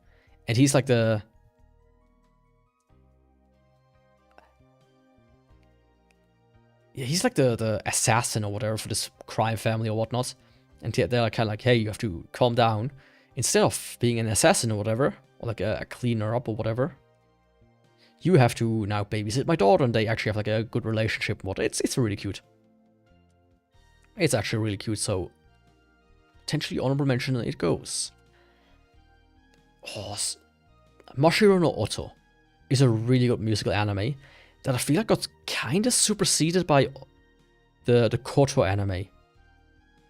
And he's like the... Yeah, he's like the assassin or whatever for this crime family or whatnot. And they're kind of like, hey, you have to calm down. Instead of being an assassin or whatever, or like a cleaner up or whatever, you have to now babysit my daughter, and they actually have like a good relationship and whatnot. It's really cute. It's actually really cute, so potentially honorable mention it goes. Oh, Mashiro no Oto is a really good musical anime that I feel like got kind of superseded by the Koto anime.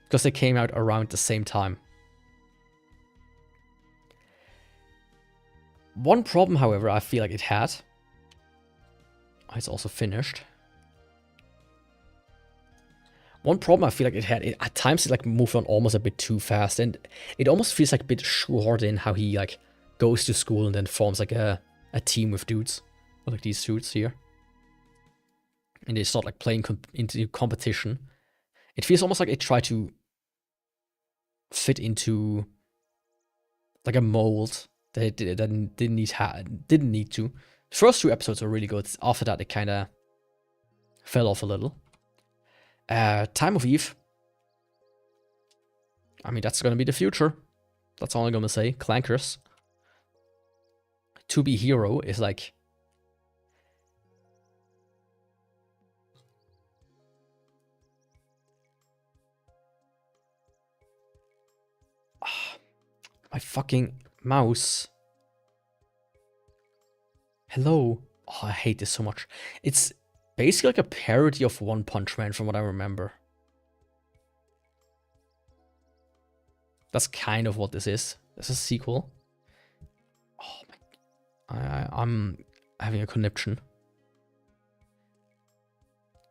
Because they came out around the same time. One problem, however, I feel like it had. It's also finished. One problem I feel like it had, at times it like moved on almost a bit too fast, and it almost feels like a bit shoehorned in how he like goes to school and then forms like a team with dudes, like these dudes here. And they start like playing into competition. It feels almost like it tried to fit into like a mold that it didn't need to. The first 2 episodes were really good. After that, it kind of fell off a little. Time of Eve. I mean, that's gonna be the future. That's all I'm gonna say. Clankers. To Be Hero is like... my fucking mouse. Hello. Oh, I hate this so much. It's basically like a parody of One Punch Man from what I remember. That's kind of what this is. This is a sequel. Oh my... I'm having a conniption.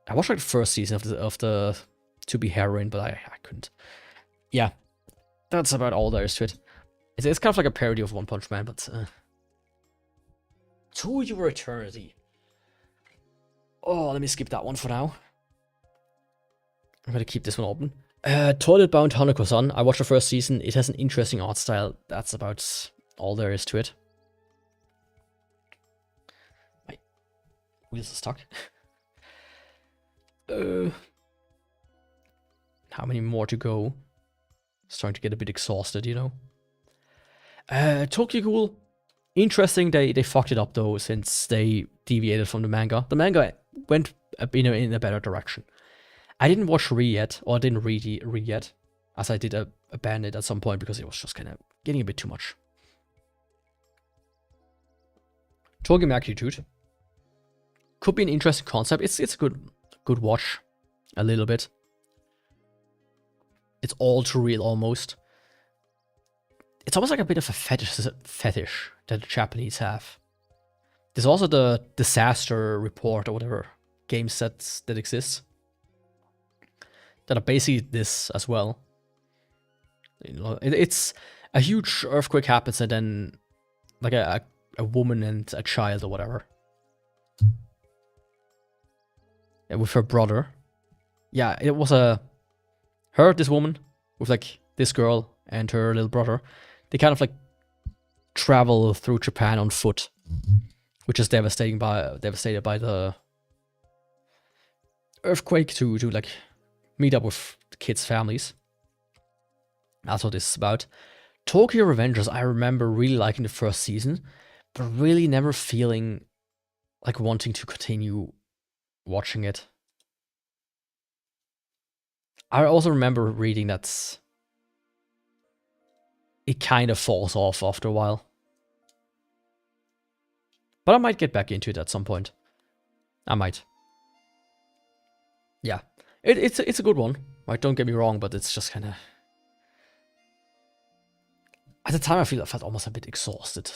I watched like the first season of the To Be Heroine, but I couldn't. Yeah, that's about all there is to it. It's kind of like a parody of One Punch Man, but... To Your Eternity. Oh, let me skip that one for now. I'm gonna keep this one open. Toilet Bound Hanako-san. I watched the first season. It has an interesting art style. That's about all there is to it. My wheels are stuck. How many more to go? Starting to get a bit exhausted, you know. Tokyo Ghoul. Interesting. They fucked it up though, since they deviated from the manga. The manga went in a better direction. I didn't watch Re yet, or I didn't read Re yet, as I did abandon it at some point because it was just kind of getting a bit too much. Tokyo Magnitude could be an interesting concept. It's a good watch, a little bit. It's all too real almost. It's almost like a bit of a fetish that the Japanese have. There's also the Disaster Report or whatever game sets that exists that are basically this as well. You know, it's a huge earthquake happens and then like a woman and a child or whatever. Yeah, with her brother. Yeah, it was this woman with like this girl and her little brother. They kind of like travel through Japan on foot, which is devastated by the earthquake to like meet up with the kids' families. That's what this is about. Tokyo Revengers, I remember really liking the first season, but really never feeling like wanting to continue watching it. I also remember reading that it kind of falls off after a while. But I might get back into it at some point. I might. Yeah. It's a good one. Right, don't get me wrong, but it's just kind of... At the time, I felt almost a bit exhausted.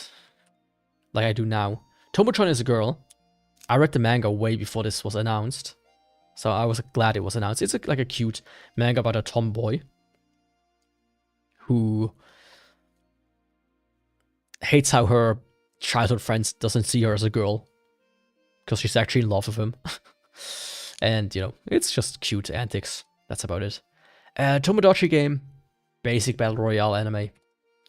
Like I do now. Tomo-chan is a girl. I read the manga way before this was announced. So I was glad it was announced. It's like a cute manga about a tomboy who hates how her childhood friends doesn't see her as a girl because she's actually in love with him. And, you know, it's just cute antics. That's about it. Tomodachi game. Basic battle royale anime.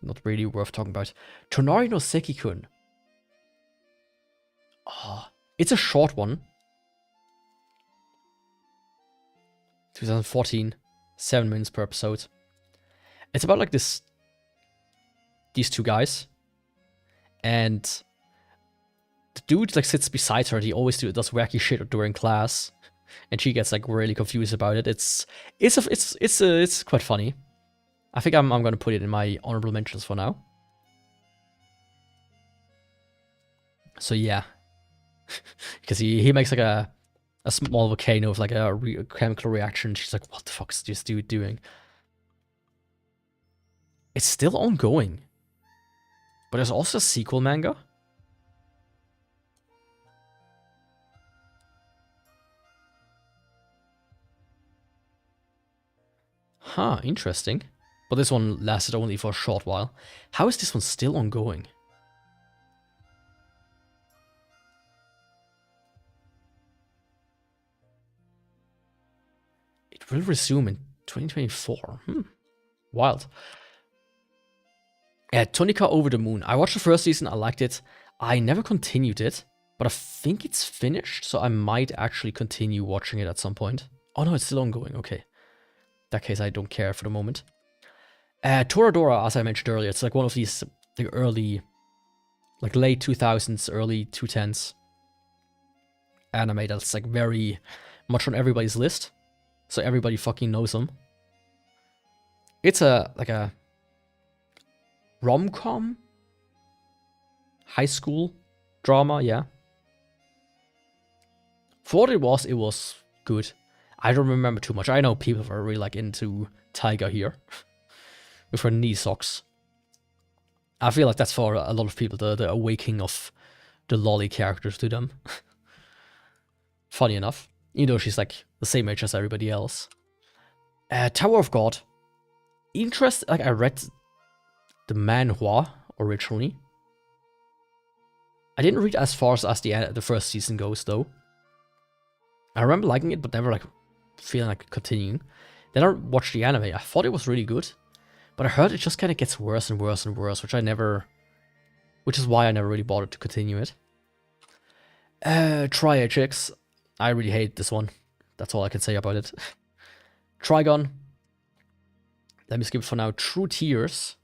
Not really worth talking about. Tonari no Seki-kun. Oh, it's a short one. 2014. 7 minutes per episode. It's about like these 2 guys. And the dude like sits beside her. He always does wacky shit during class. And she gets like really confused about it. It's quite funny. I think I'm gonna put it in my honorable mentions for now. So yeah, because he makes like a small volcano with like a chemical reaction. She's like, what the fuck is this dude doing? It's still ongoing, but there's also a sequel manga. Huh, interesting. But this one lasted only for a short while. How is this one still ongoing? It It will resume in 2024. Wild. Tonica Over the Moon. I watched the first season, I liked it. I never continued it, but I think it's finished, so I might actually continue watching it at some point. Oh no, it's still ongoing, okay. In that case, I don't care for the moment. Toradora, as I mentioned earlier, it's like one of these like early, like late 2000s, early 2010s anime that's like very much on everybody's list. So everybody fucking knows them. It's like a rom-com? High school drama, yeah. For what it was good. I don't remember too much. I know people are really like into Tiger here. With her knee socks. I feel like that's for a lot of people, the awakening of the lolly characters to them. Funny enough. Even though she's like the same age as everybody else. Tower of God. Like I read the manhwa originally. I didn't read as far as the first season goes though. I remember liking it, but never like feeling like continuing. Then I watched the anime. I thought it was really good, but I heard it just kind of gets worse and worse and worse, which is why I never really bothered to continue it. Triagix. I really hate this one. That's all I can say about it. Trigon. Let me skip for now. True Tears.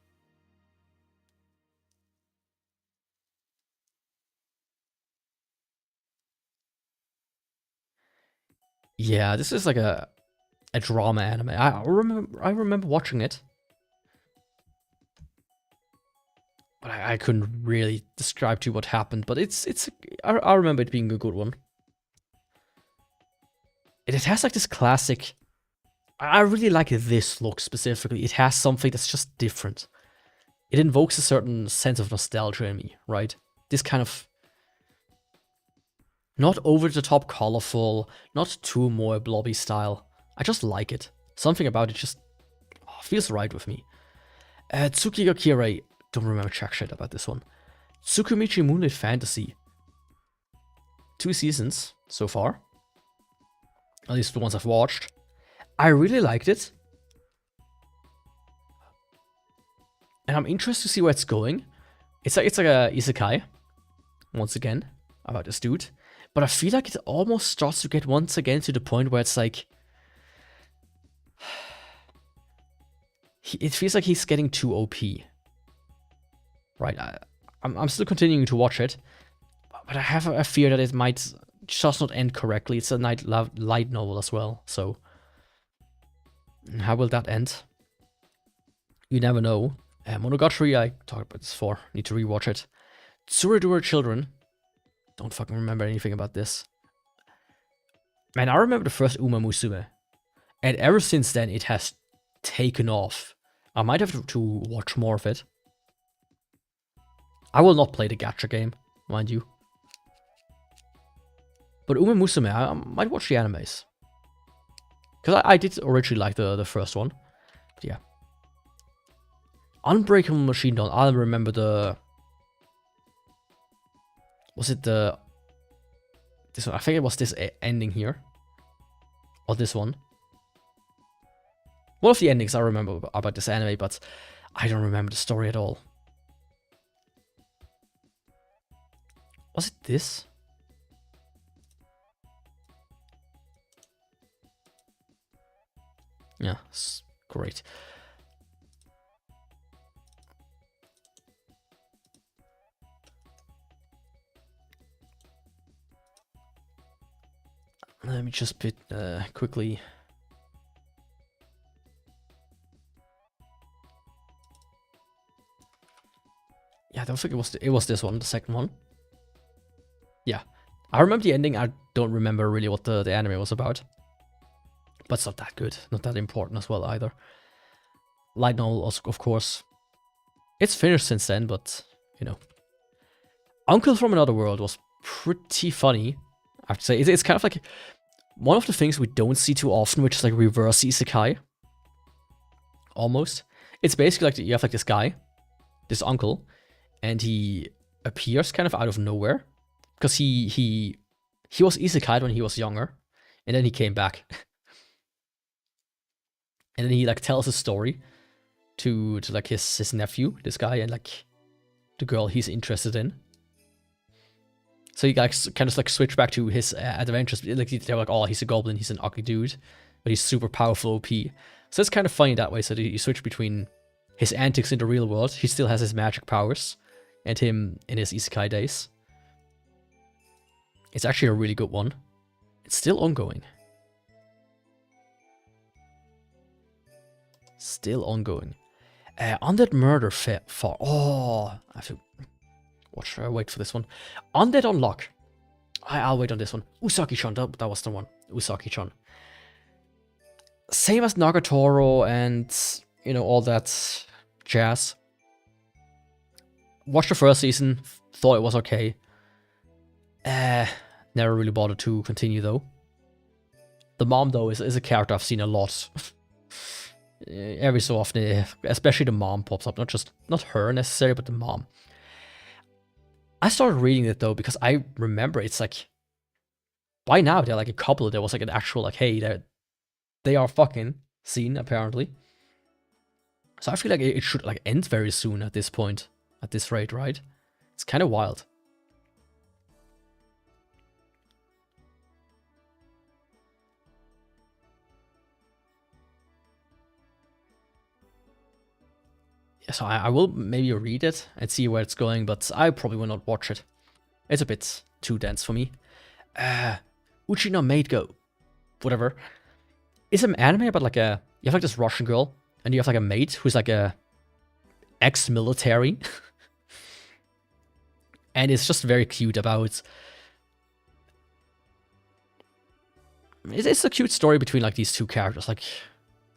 Yeah, this is like a drama anime. I remember watching it, but I couldn't really describe to you what happened. But I remember it being a good one. It has like this classic. I really like this look specifically. It has something that's just different. It invokes a certain sense of nostalgia in me, right? This kind of not over the top colorful, not too more blobby style. I just like it. Something about it just feels right with me. Tsukiga Kirei. Don't remember jack shit about this one. Tsukumichi Moonlit Fantasy. 2 seasons so far. At least the ones I've watched. I really liked it. And I'm interested to see where it's going. It's like a isekai. Once again. About this dude. But I feel like it almost starts to get once again to the point where it's like... It feels like he's getting too OP. Right, I'm still continuing to watch it. But I have a fear that it might just not end correctly. It's a light novel as well, so... How will that end? You never know. Monogatari, I talked about this before. Need to rewatch it. Tsuridura Children. Don't fucking remember anything about this. Man, I remember the first Uma Musume. And ever since then, it has taken off. I might have to watch more of it. I will not play the gacha game, mind you. But Uma Musume, I might watch the animes. Because I did originally like the first one. But yeah. Unbreakable Machine Dawn. I remember the... Was it the... This one? I think it was this ending here. Or this one. One of the endings I remember about this anime, but I don't remember the story at all. Was it this? Yeah, great. Let me just quickly. Yeah, I don't think it was this one, the second one. Yeah, I remember the ending. I don't remember really what the anime was about. But it's not that good, not that important as well either. Light novel, of course. It's finished since then, but, you know. Uncle from Another World was pretty funny, I have to say. It's kind of like one of the things we don't see too often, which is like reverse isekai. Almost. It's basically like you have like this guy, this uncle, and he appears kind of out of nowhere. Because he was isekai'd when he was younger, and then he came back. And then he like tells a story to like his nephew, this guy, and like the girl he's interested in. So he like kind of like switch back to his adventures. Like they're like, oh, he's a goblin, he's an ugly dude, but he's super powerful OP. So it's kind of funny that way. So you switch between his antics in the real world, he still has his magic powers, and him in his isekai days. It's actually a really good one. It's still ongoing. Still ongoing. Undead Murder for oh, I have to wait for this one. Undead Unlock. I'll wait on this one. Usagi-chan, that was the one. Usagi-chan. Same as Nagatoro and, you know, all that jazz. Watched the first season, thought it was okay. Never really bothered to continue though. The mom though is a character I've seen a lot. Every so often, especially the mom pops up. Not her necessarily, but the mom. I started reading it though because I remember it's like, by now they're like a couple. There was like an actual like, hey, they are fucking scene apparently. So I feel like it should like end very soon at this point, at this rate, right? It's kind of wild. Yeah, so I will maybe read it and see where it's going, but I probably will not watch it. It's a bit too dense for me. Uchi no Maid Go. Whatever. It's an anime about like you have like this Russian girl, and you have like a maid who's like a ex-military. And it's just very cute about... It's a cute story between like these two characters, like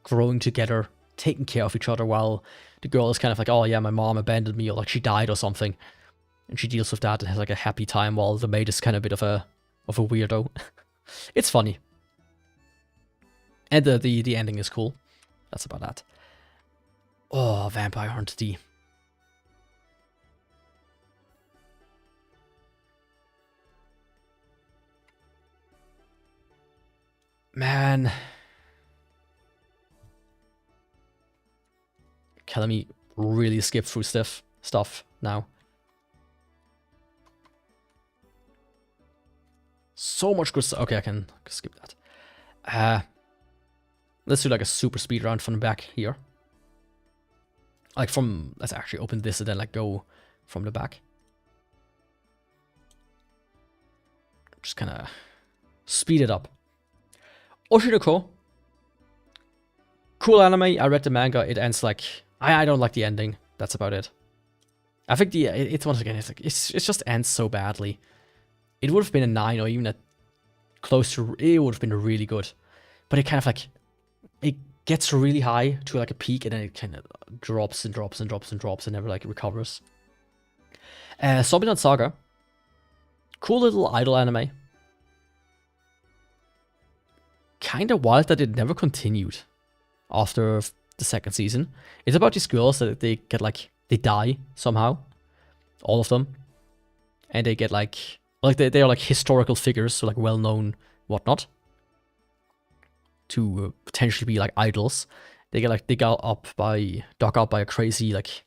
growing together, taking care of each other while the girl is kind of like, oh yeah, my mom abandoned me, or like she died or something. And she deals with that and has like a happy time while the maid is kind of a bit of a weirdo. It's funny. And the ending is cool. That's about that. Oh, Vampire Hunter D. Man. Okay, let me really skip through stuff now. So much good stuff. Okay, I can skip that. Let's do like a super speed round from the back here. Like from, let's actually open this and then like go from the back. Just kind of speed it up. Oshinoko. Cool anime. I read the manga. It ends like, I don't like the ending. That's about it. I think it's once again, it's like, it just ends so badly. It would have been a 9 or even a close to, it would have been really good. But it kind of like, it gets really high to like a peak and then it kind of drops and drops and drops and drops and never like recovers. Zombie Saga. Cool little idol anime. Kind of wild that it never continued after the second season. It's about these girls that they get like, they die somehow. All of them. And they get like they are like historical figures, so like well-known whatnot. To potentially be like idols. They get like dug up by a crazy like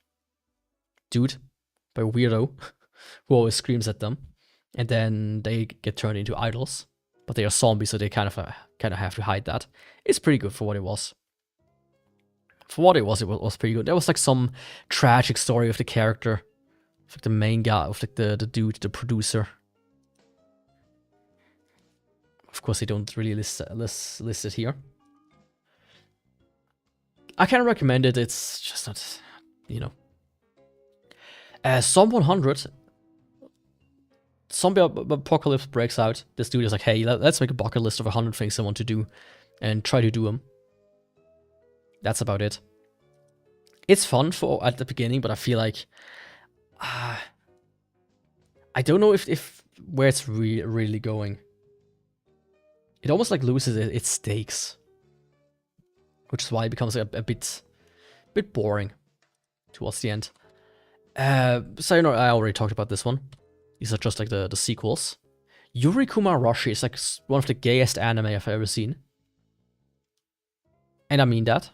dude, by a weirdo who always screams at them, and then they get turned into idols. But they are zombies, so they kind of have to hide that. It's pretty good for what it was. For what it was pretty good. There was like some tragic story of the character, of like the main guy, of like the dude, the producer. Of course, they don't really list it here. I can recommend it. It's just not, you know. Some 100. Zombie apocalypse breaks out. This dude is like, hey, let's make a bucket list of 100 things I want to do, and try to do them. That's about it. It's fun at the beginning, but I feel like I don't know if where it's really going. It almost like loses its stakes, which is why it becomes a bit boring towards the end. So you know, I already talked about this one. These are just like the sequels. Yurikuma Roshi is like one of the gayest anime I've ever seen. And I mean that.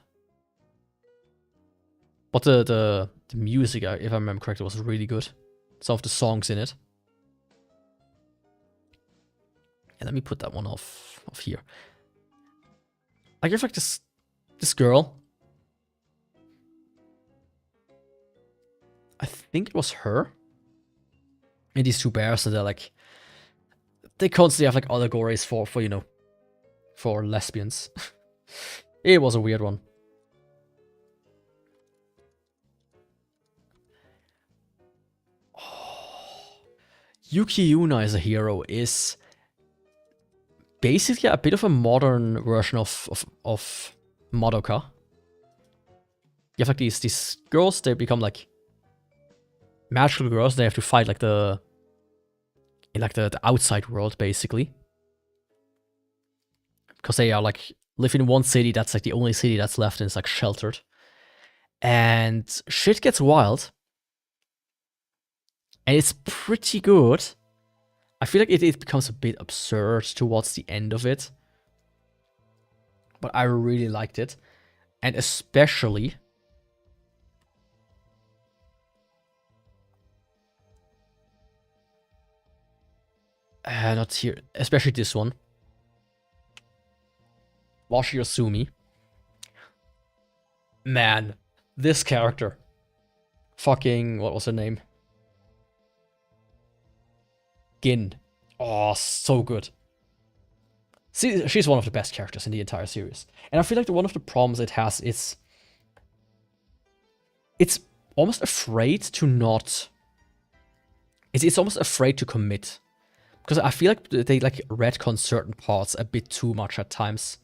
But the music, if I remember correctly, was really good. Some of the songs in it. Yeah, let me put that one off here. I guess like this girl. I think it was her. And these two bears, and they're like, they constantly have like allegories for you know, for lesbians. It was a weird one. Oh. Yuki Yuna as a hero is basically a bit of a modern version of Madoka. You have like these girls, they become like magical girls. They have to fight like the outside world basically, because they are like live in one city that's like the only city that's left and it's like sheltered, and shit gets wild, and it's pretty good. I feel like it becomes a bit absurd towards the end of it, but I really liked it, and especially not here, especially this one, Washi Yasumi. Man, this character. Fucking, what was her name? Gin. Oh, so good. See, she's one of the best characters in the entire series. And I feel like one of the problems it has is it's almost afraid to not... It's almost afraid to commit. Because I feel like they like retcon certain parts a bit too much at times.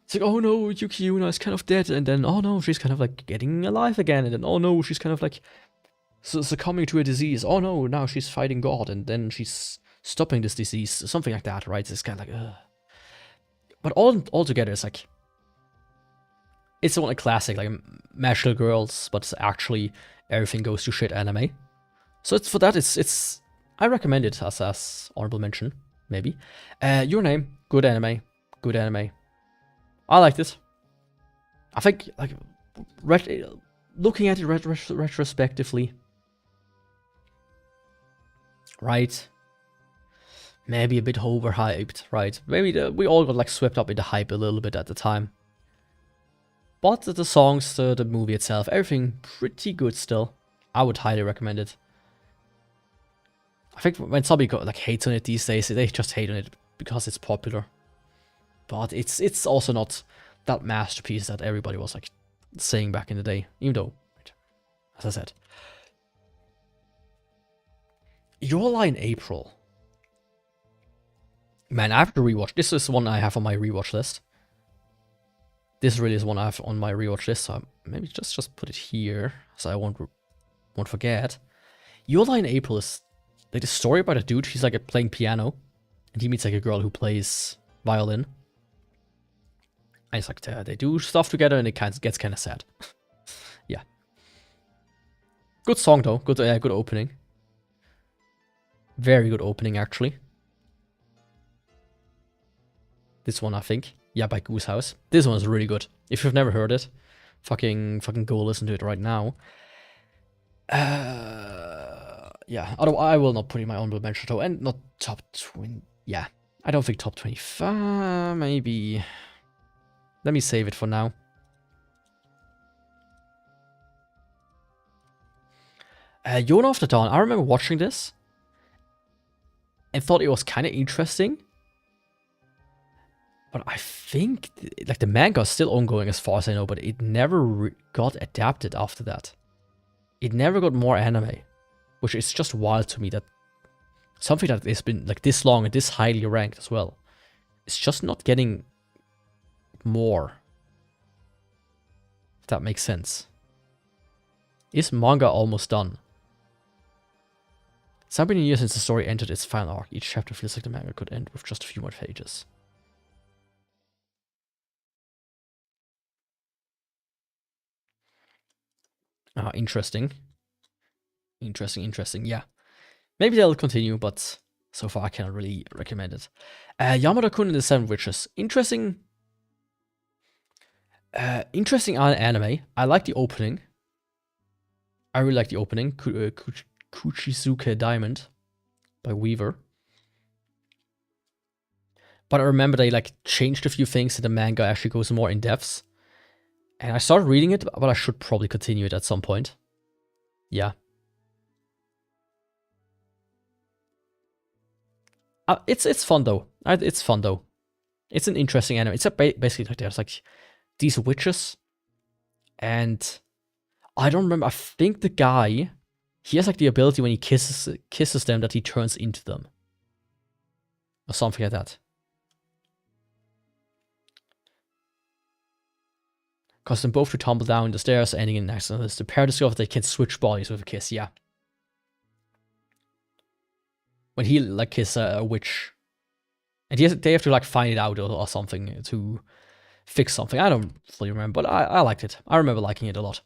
It's like, oh no, Yuki Yuna is kind of dead, and then, oh no, she's kind of like getting alive again, and then, oh no, she's kind of like succumbing to a disease. Oh no, now she's fighting God, and then she's stopping this disease. Something like that, right? It's kind of like, ugh. But all together, it's like, it's one like classic, like magical girls, but actually everything goes to shit anime. So it's for that, it's I recommend it as honorable mention, maybe. Your Name, good anime, good anime. I liked it. I think, like, looking at it retrospectively, right? Maybe a bit overhyped, right? Maybe we all got like swept up in the hype a little bit at the time. But the songs, the movie itself, everything pretty good still. I would highly recommend it. I think when somebody like hates on it these days, they just hate on it because it's popular. But it's also not that masterpiece that everybody was like saying back in the day, even though, as I said. Your Line April. Man, I have to rewatch. This is one I have on my rewatch list. This really is one I have on my rewatch list, so maybe just put it here so I won't forget. Your Line April is like the story about a dude. He's like playing piano, and he meets like a girl who plays violin. And it's like they do stuff together, and it gets kind of sad. Yeah. Good song though. Good opening. Very good opening actually. This one, I think. Yeah, by Goose House. This one is really good. If you've never heard it, fucking go listen to it right now. Yeah, although I will not put in my honorable mention though, and not top 20. Yeah, I don't think top 25. Maybe. Let me save it for now. Yona of the Dawn. I remember watching this and thought it was kind of interesting. But I think like the manga is still ongoing as far as I know, but it never got adapted after that. It never got more anime, which is just wild to me that something that has been like this long and this highly ranked as well, it's just not getting more. If that makes sense. Is manga almost done? It's not been a year since the story entered its final arc. Each chapter feels like the manga could end with just a few more pages. Interesting. Interesting. Yeah. Maybe they'll continue, but so far I cannot really recommend it. Yamada-kun and the Seven Witches. Interesting anime. I like the opening. I really like the opening, Kuchizuke Diamond by Weaver. But I remember they like changed a few things, and the manga actually goes more in depth. And I started reading it, but I should probably continue it at some point. Yeah. It's fun though. It's fun though. It's an interesting anime. It's basically like there's like these witches, and I don't remember. I think the guy, he has like the ability when he kisses them that he turns into them, or something like that. Cause them both to tumble down the stairs, ending in an accident. The pair discover they can switch bodies with a kiss. Yeah. When he like kisses a witch, and they have to like find it out or something to fix something. I don't fully remember, but I liked it. I remember liking it a lot.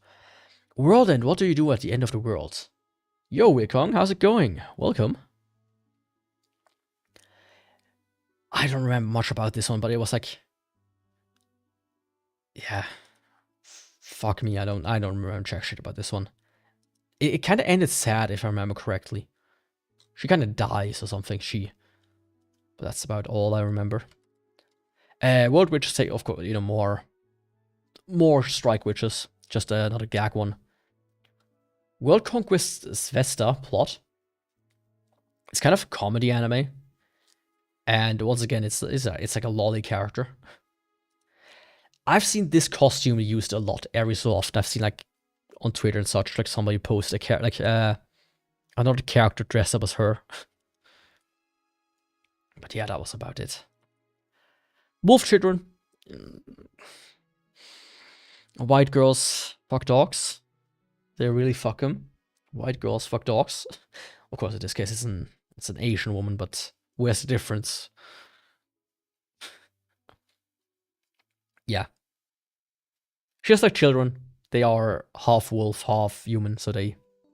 World End, what do you do at the end of the world? Yo, Wekong, how's it going? Welcome. I don't remember much about this one, but it was like, yeah, fuck me, I don't remember jack shit about this one. It kind of ended sad, if I remember correctly. She kind of dies or something, but that's about all I remember. World Witches take, of course, you know, more Strike Witches. Just another gag one. World Conquest Svesta plot. It's kind of a comedy anime. And once again, it's like a lolly character. I've seen this costume used a lot every so often. I've seen like on Twitter and such, like somebody post another character dressed up as her. But yeah, that was about it. Wolf Children. White girls fuck dogs. They really fuck them. White girls fuck dogs. Of course, in this case, it's an Asian woman, but where's the difference? Yeah. Just like children, they are half wolf, half human, so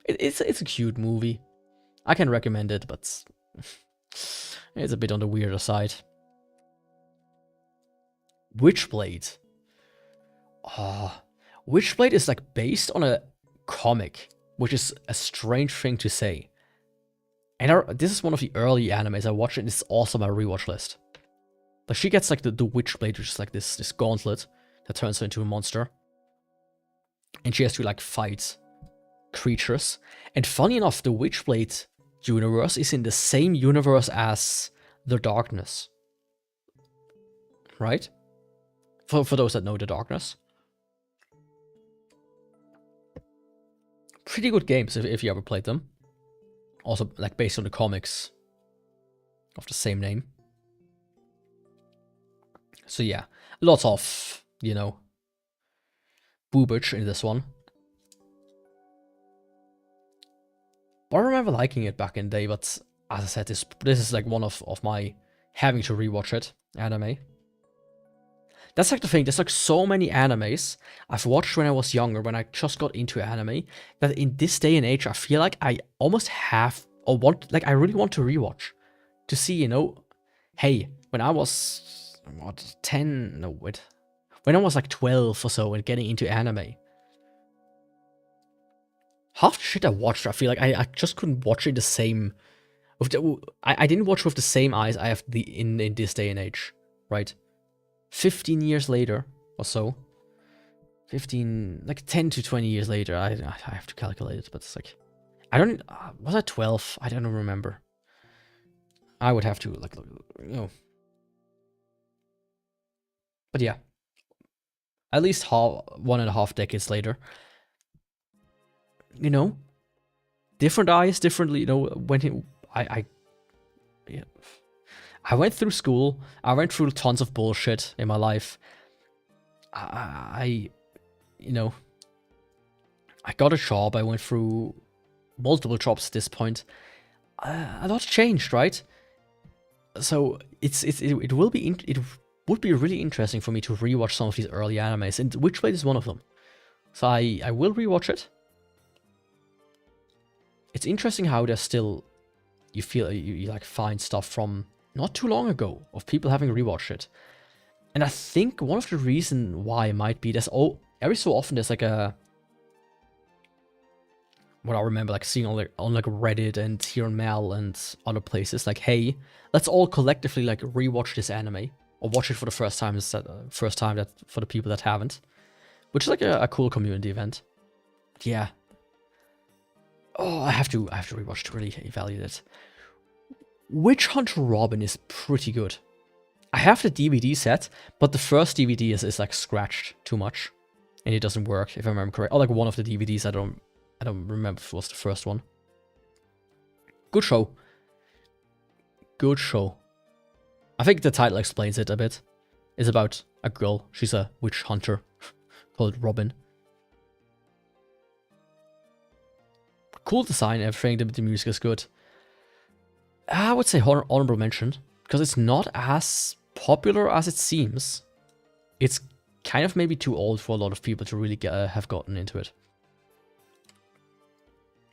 it's a cute movie. I can recommend it, but it's a bit on the weirder side. Witchblade. Witchblade is like based on a comic, which is a strange thing to say. And this is one of the early animes I watched, and it's also my rewatch list. Like she gets like the Witchblade, which is like this gauntlet that turns her into a monster. And she has to like fight creatures. And funny enough, the Witchblade universe is in the same universe as The Darkness. Right? For those that know The Darkness. Pretty good games if you ever played them. Also, like, based on the comics of the same name. So yeah, lots of, you know, boobage in this one. But I remember liking it back in the day, but as I said, this is like one of my having to rewatch it anime. That's like the thing, there's like so many animes I've watched when I was younger, when I just got into anime, that in this day and age, I feel like I almost have, or want, like I really want to rewatch. To see, you know, hey, when I was, what, 10, no, wait. When I was like 12 or so and getting into anime, half the shit I watched, I feel like I just couldn't watch it the same, I didn't watch with the same eyes I have in this day and age, right? 15 years later or so, 15, like 10 to 20 years later, I have to calculate it, but it's like, I don't, was I 12? I don't remember. I would have to, like, you know. But yeah, at least 1.5 decades later, you know, different eyes, differently, you know, when yeah. I went through school, I went through tons of bullshit in my life. You know, I got a job, I went through multiple jobs at this point. A lot changed, right? So it would be really interesting for me to rewatch some of these early animes, and Witchblade is one of them. So I will rewatch it. It's interesting how there's still, you feel you like find stuff from not too long ago of people having rewatched it. And I think one of the reasons why might be there's every so often there's like a what I remember like seeing on like Reddit and here on Mel and other places, like, hey, let's all collectively like rewatch this anime or watch it for the first time that for the people that haven't, which is like a cool community event. But yeah. Oh, I have to rewatch to really evaluate it. Witch Hunter Robin is pretty good. I have the DVD set, but the first DVD is like scratched too much, and it doesn't work if I remember correct. Or like one of the DVDs, I don't remember if it was the first one. Good show. Good show. I think the title explains it a bit. It's about a girl. She's a witch hunter called Robin. Cool design, everything. The music is good. I would say honorable mention, because it's not as popular as it seems. It's kind of maybe too old for a lot of people to really have gotten into it.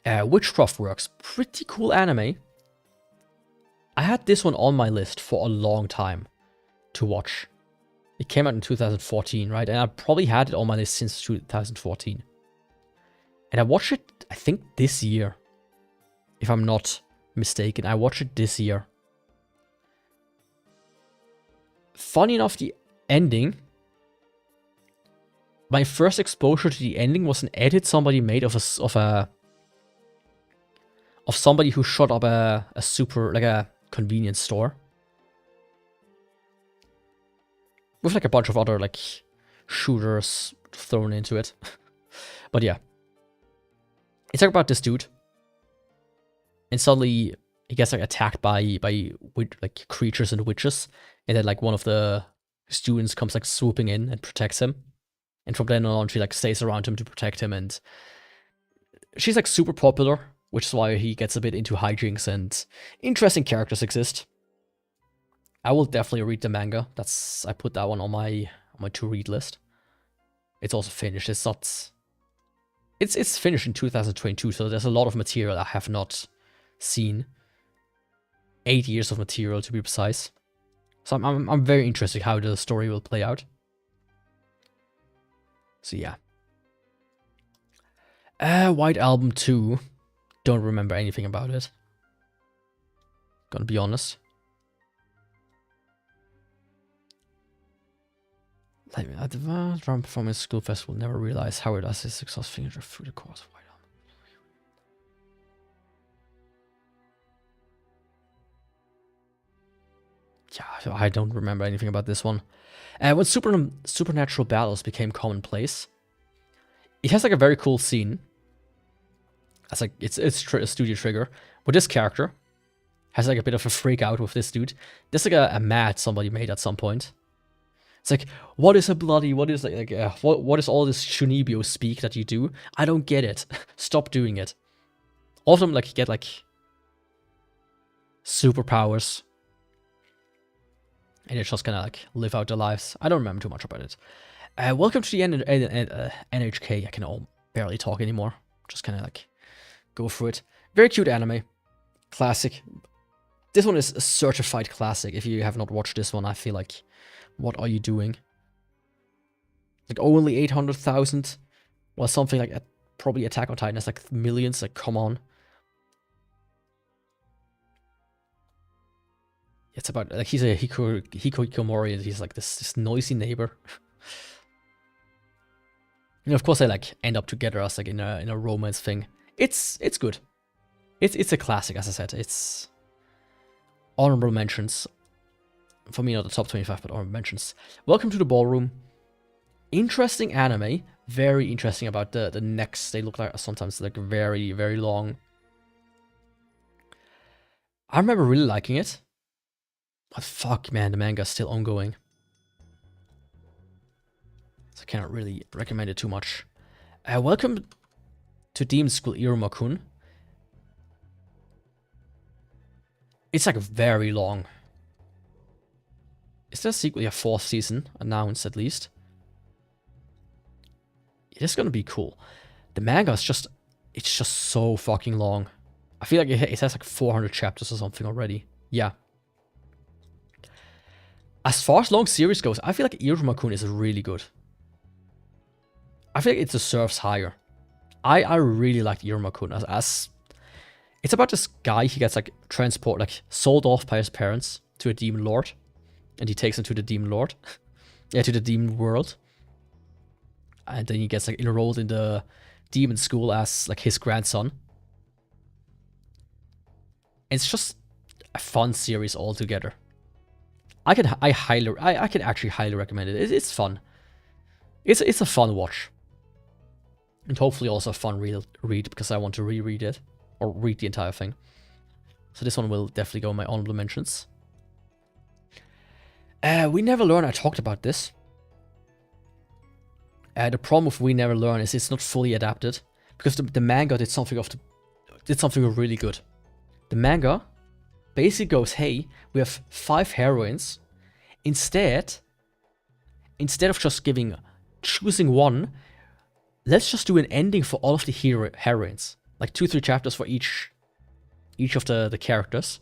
Witchcraft Works, pretty cool anime. I had this one on my list for a long time to watch. It came out in 2014, right? And I probably had it on my list since 2014. And I watched it, I think, this year. If I'm not mistaken, I watched it this year. Funny enough, the ending... My first exposure to the ending was an edit somebody made of somebody who shot up a convenience store. With like a bunch of other like shooters thrown into it. But yeah. It's like about this dude. And suddenly he gets like attacked by like creatures and witches. And then like one of the students comes like swooping in and protects him. And from then on she like stays around him to protect him, and she's like super popular, which is why he gets a bit into hijinks, and interesting characters exist. I will definitely read the manga. I put that one on my to read list. It's also finished. It's finished in 2022, so there's a lot of material I have not seen. 8 years of material to be precise. So I'm very interested how the story will play out. So yeah. White Album 2. Don't remember anything about it. Gonna be honest. Like, at the drum performance school festival, never realized how it does his success finger through the course of White Album. Yeah, I don't remember anything about this one. When supernatural battles became commonplace, it has like a very cool scene. It's like it's a studio trigger, but this character has like a bit of a freak out with this dude. There's like a mat somebody made at some point. It's like, what is a bloody? What is what is all this Shunibyo speak that you do? I don't get it. Stop doing it. All of them like get like superpowers. And they just kind of like live out their lives. I don't remember too much about it. Welcome to the NHK. I can barely talk anymore. Just kind of like go through it. Very cute anime. Classic. This one is a certified classic. If you have not watched this one, I feel like, what are you doing? Like only 800,000? Well, something like probably Attack on Titan has like millions. Like, come on. It's about, like, he's a hikikomori, and he's like this noisy neighbor. And of course they like end up together as like in a romance thing. It's good. It's a classic, as I said. It's honorable mentions. For me, not the top 25, but honorable mentions. Welcome to the Ballroom. Interesting anime. Very interesting about the necks. They look like sometimes like very, very long. I remember really liking it. But fuck, man, the manga's still ongoing. So I cannot really recommend it too much. Welcome to Demon School Iruma-kun. It's like very long. Is there a sequel? Yeah, 4th season announced at least. It is gonna be cool. The manga is just, it's just so fucking long. I feel like it has like 400 chapters or something already. Yeah. As far as long series goes, I feel like Iruma-kun is really good. I feel like it deserves higher. I really liked Iruma-kun as it's about this guy. He gets like sold off by his parents to a demon lord, and he takes him to the demon lord, yeah, to the demon world, and then he gets like enrolled in the demon school as like his grandson. It's just a fun series altogether. I can actually highly recommend it. It's fun. It's a fun watch, and hopefully also a fun read because I want to reread it or read the entire thing. So this one will definitely go in my honorable mentions. We Never Learn. I talked about this. The problem with We Never Learn is it's not fully adapted because the manga did something really good. The manga basically goes, hey, we have 5 heroines. Instead of just choosing one, let's just do an ending for all of the heroines. Like 2-3 chapters for each of the characters.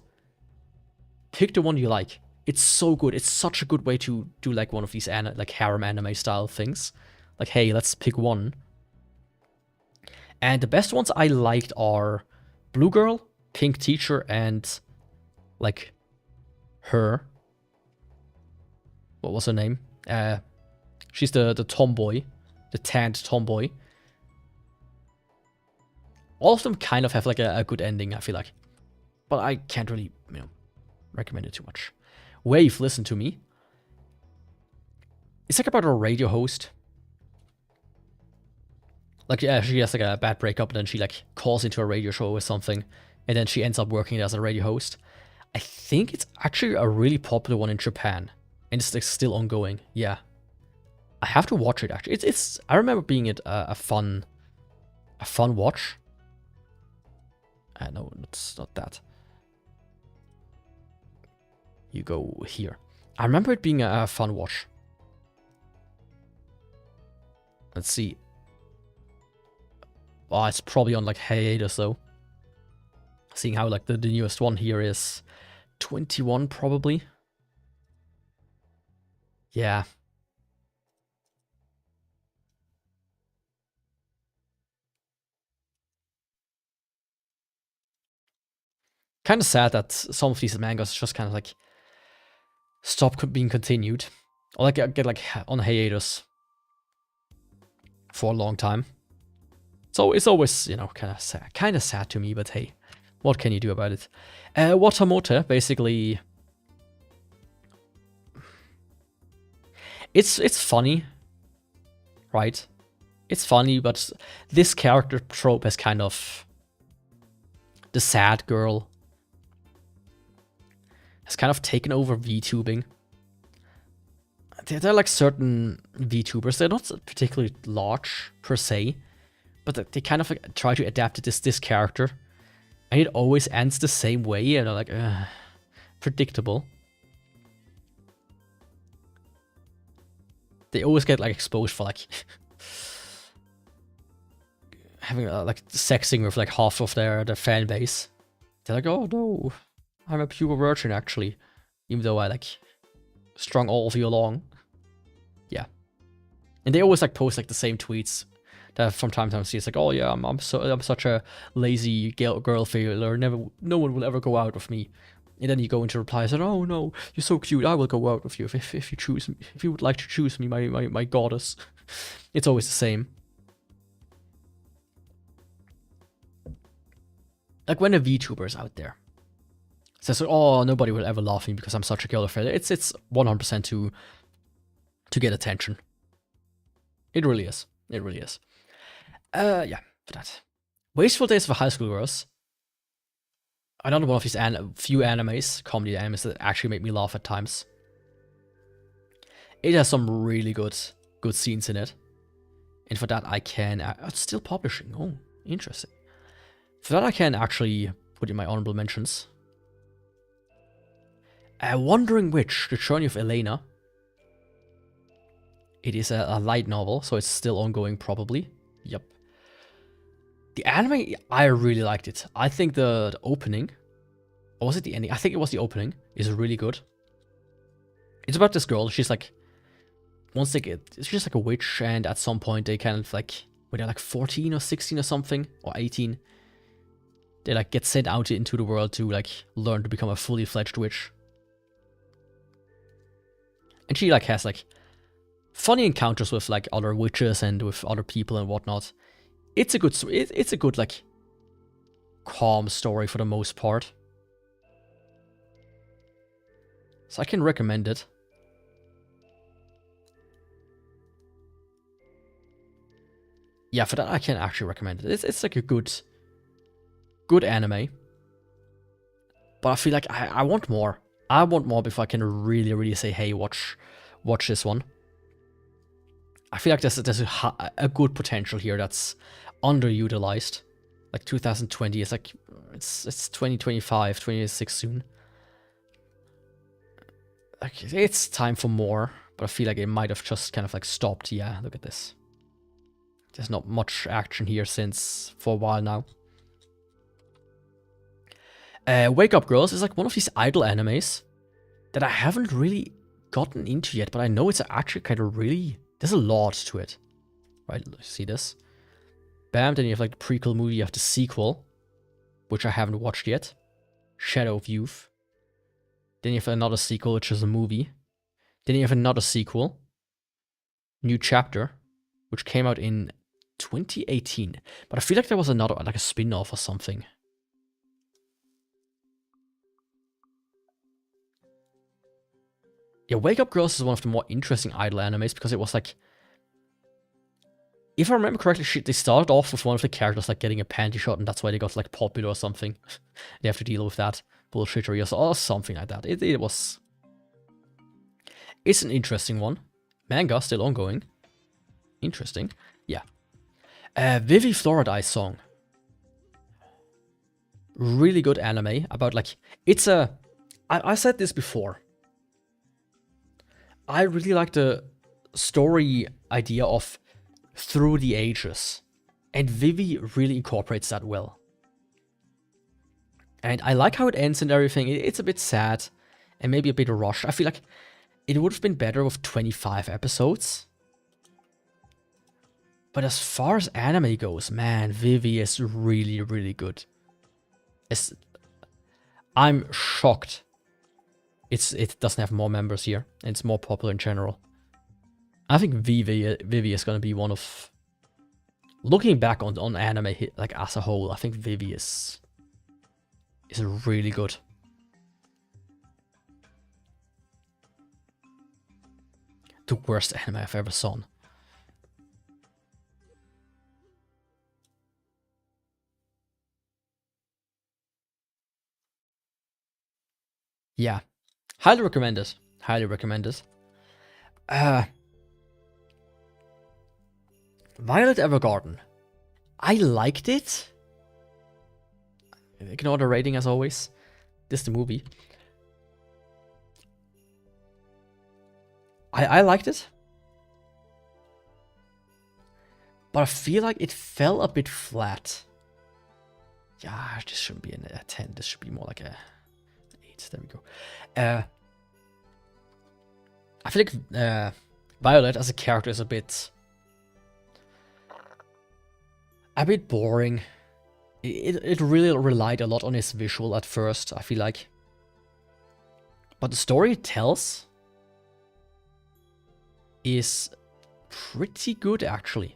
Pick the one you like. It's so good. It's such a good way to do like one of these like harem anime style things. Like, hey, let's pick one. And the best ones I liked are Blue Girl, Pink Teacher, and like her. What was her name? She's the tomboy, the tanned tomboy. All of them kind of have like a good ending, I feel like. But I can't really, recommend it too much. Wave, Listen to Me. It's like about a radio host. Like, yeah, she has like a bad breakup and then she like calls into a radio show or something. And then she ends up working as a radio host. I think it's actually a really popular one in Japan. And it's like still ongoing. Yeah. I have to watch it actually. I remember being a fun watch. No, it's not that. You go here. I remember it being a fun watch. Let's see. Oh, it's probably on like hiatus though. Seeing how like the newest one here is 21 probably. Yeah. Kind of sad that some of these mangas just kind of like stop being continued, or like get like on hiatus for a long time. So it's always, kind of sad to me. But hey, what can you do about it? Watamote, basically, it's funny, right? It's funny, but this character trope has kind of the sad girl has kind of taken over VTubing. There are like certain VTubers, they're not particularly large per se, but they kind of like try to adapt to this character, and it always ends the same way, and like predictable. They always get like exposed for like having like sexing with like half of their fan base. They're like, oh no, I'm a pure virgin actually, even though I like strung all of you along. Yeah, and they always like post like the same tweets that from time to time see. It's like, oh yeah, I'm such a lazy girl failure. No one will ever go out with me. And then you go into replies and, oh no, you're so cute. I will go out with you if you choose me. If you would like to choose me, my goddess. It's always the same. Like when a VTuber is out there says, oh, nobody will ever love me because I'm such a girl failure. It's 100% to get attention. It really is. It really is. Yeah, for that. Wasteful Days for High School Girls. Another one of these few animes, comedy animes, that actually make me laugh at times. It has some really good scenes in it. And for that I can... it's still publishing. Oh, interesting. For that I can actually put in my honorable mentions. Wandering Witch, The Journey of Elena. It is a light novel, so it's still ongoing probably. Yep. The anime, I really liked it. I think the opening, or was it the ending? I think it was the opening, is really good. It's about this girl, she's like, she's like a witch, and at some point they kind of like when they're like 14 or 16 or something, or 18. They like get sent out into the world to like learn to become a fully fledged witch. And she like has like funny encounters with like other witches and with other people and whatnot. It's a good like calm story for the most part. So I can recommend it. Yeah, for that I can actually recommend it. It's like a good anime. But I feel like I want more. I want more before I can really say, hey, watch this one. I feel like there's a good potential here that's underutilized. Like 2020, it's like it's 2025, 2026 soon. Like it's time for more, but I feel like it might have just kind of like stopped. Yeah, look at this. There's not much action here for a while now. Wake Up Girls is like one of these idle animes that I haven't really gotten into yet, but I know it's actually kind of really... There's a lot to it. Right, see this? Bam, then you have like the prequel movie, you have the sequel, which I haven't watched yet. Shadow of Youth. Then you have another sequel, which is a movie. Then you have another sequel. New Chapter, which came out in 2018. But I feel like there was another, like a spin-off or something. Yeah, Wake Up Girls is one of the more interesting idle animes because it was like... If I remember correctly, they started off with one of the characters like getting a panty shot and that's why they got like popular or something. They have to deal with that bullshittery or something like that. It was... It's an interesting one. Manga still ongoing. Interesting. Yeah. Vivi Floridi's song. Really good anime about like... It's a... I said this before. I really like the story idea of through the ages. And Vivi really incorporates that well. And I like how it ends and everything. It's a bit sad and maybe a bit rushed. I feel like it would have been better with 25 episodes. But as far as anime goes, man, Vivi is really good. I'm shocked it doesn't have more members here, and it's more popular in general. I think Vivi is gonna be one of... Looking back on anime like as a whole, I think Vivi is really good. The worst anime I've ever seen. Yeah. Highly recommend it. Highly recommend it. Violet Evergarden. I liked it. Ignore the rating as always. This is the movie. I liked it. But I feel like it fell a bit flat. Yeah, this shouldn't be a 10. This should be more like a 8. There we go. I feel like Violet as a character is a bit boring. It really relied a lot on his visual at first, I feel like. But the story it tells is pretty good, actually.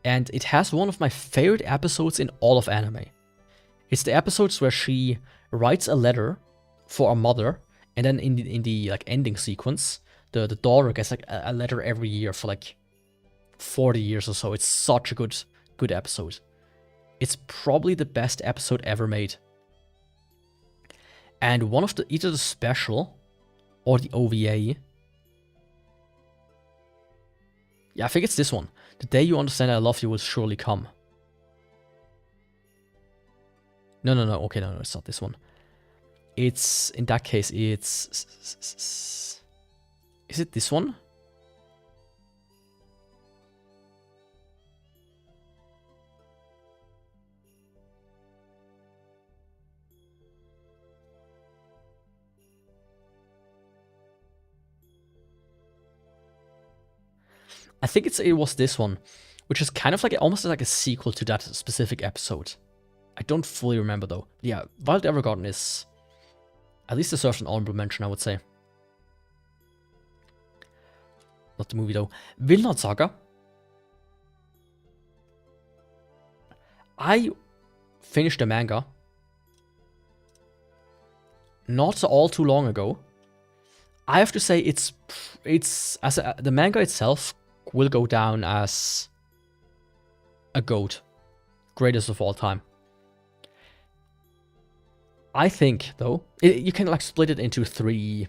And it has one of my favorite episodes in all of anime. It's the episodes where she writes a letter for a mother, and then in the like ending sequence, the daughter gets like a letter every year for like 40 years or so. It's such a good episode. It's probably the best episode ever made. And one of either the special or the OVA. Yeah, I think it's this one. The day you understand I love you will surely come. No. Okay, no, it's not this one. It's, in that case, it's... Is it this one? I think it was this one, which is kind of like almost like a sequel to that specific episode. I don't fully remember though. Yeah, Wild Evergarden is at least deserves an honorable mention, I would say. Not the movie though. Vinland Saga. I finished the manga not all too long ago. I have to say it's the manga itself will go down as a GOAT, greatest of all time. I think though you can like split it into three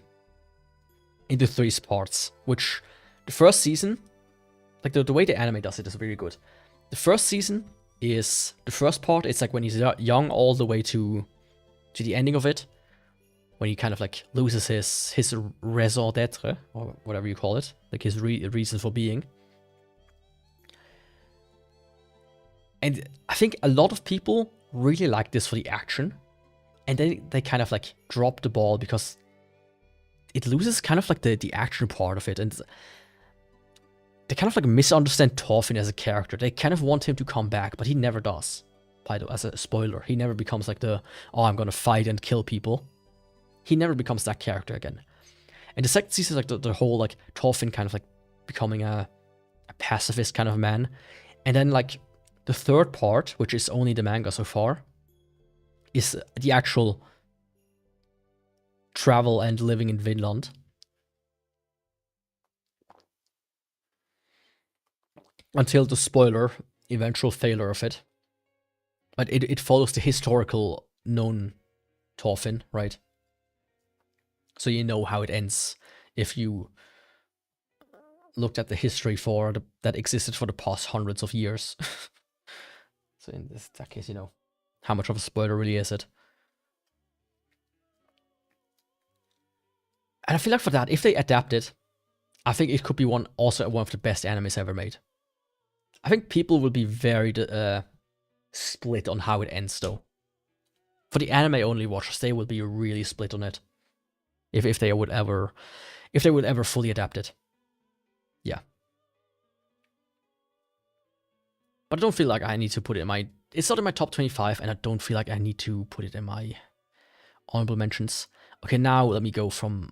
parts, which the first season, like the way the anime does it is really good. The first season is the first part. It's like when he's young all the way to the ending of it, when he kind of like loses his raison d'être, or whatever you call it, like his reason for being. And I think a lot of people really like this for the action, and then they kind of like drop the ball because it loses kind of like the action part of it, and they kind of like misunderstand Thorfinn as a character. They kind of want him to come back, but he never does. By the way, as a spoiler, he never becomes like oh, I'm gonna fight and kill people. He never becomes that character again. And the second season is like the whole like Thorfinn kind of like becoming a pacifist kind of man. And then like the third part, which is only the manga so far, is the actual travel and living in Vinland. Until the spoiler, eventual failure of it. But it follows the historical known Thorfinn, right? So you know how it ends if you looked at the history that existed for the past hundreds of years. So in that case, you know, how much of a spoiler really is it? And I feel like for that, if they adapt it, I think it could be also one of the best animes ever made. I think people will be very split on how it ends, though. For the anime-only watchers, they will be really split on it. If they would ever fully adapt it. Yeah. But I don't feel like I need to put it in my... It's not in my top 25, and I don't feel like I need to put it in my honorable mentions. Okay, now let me go from...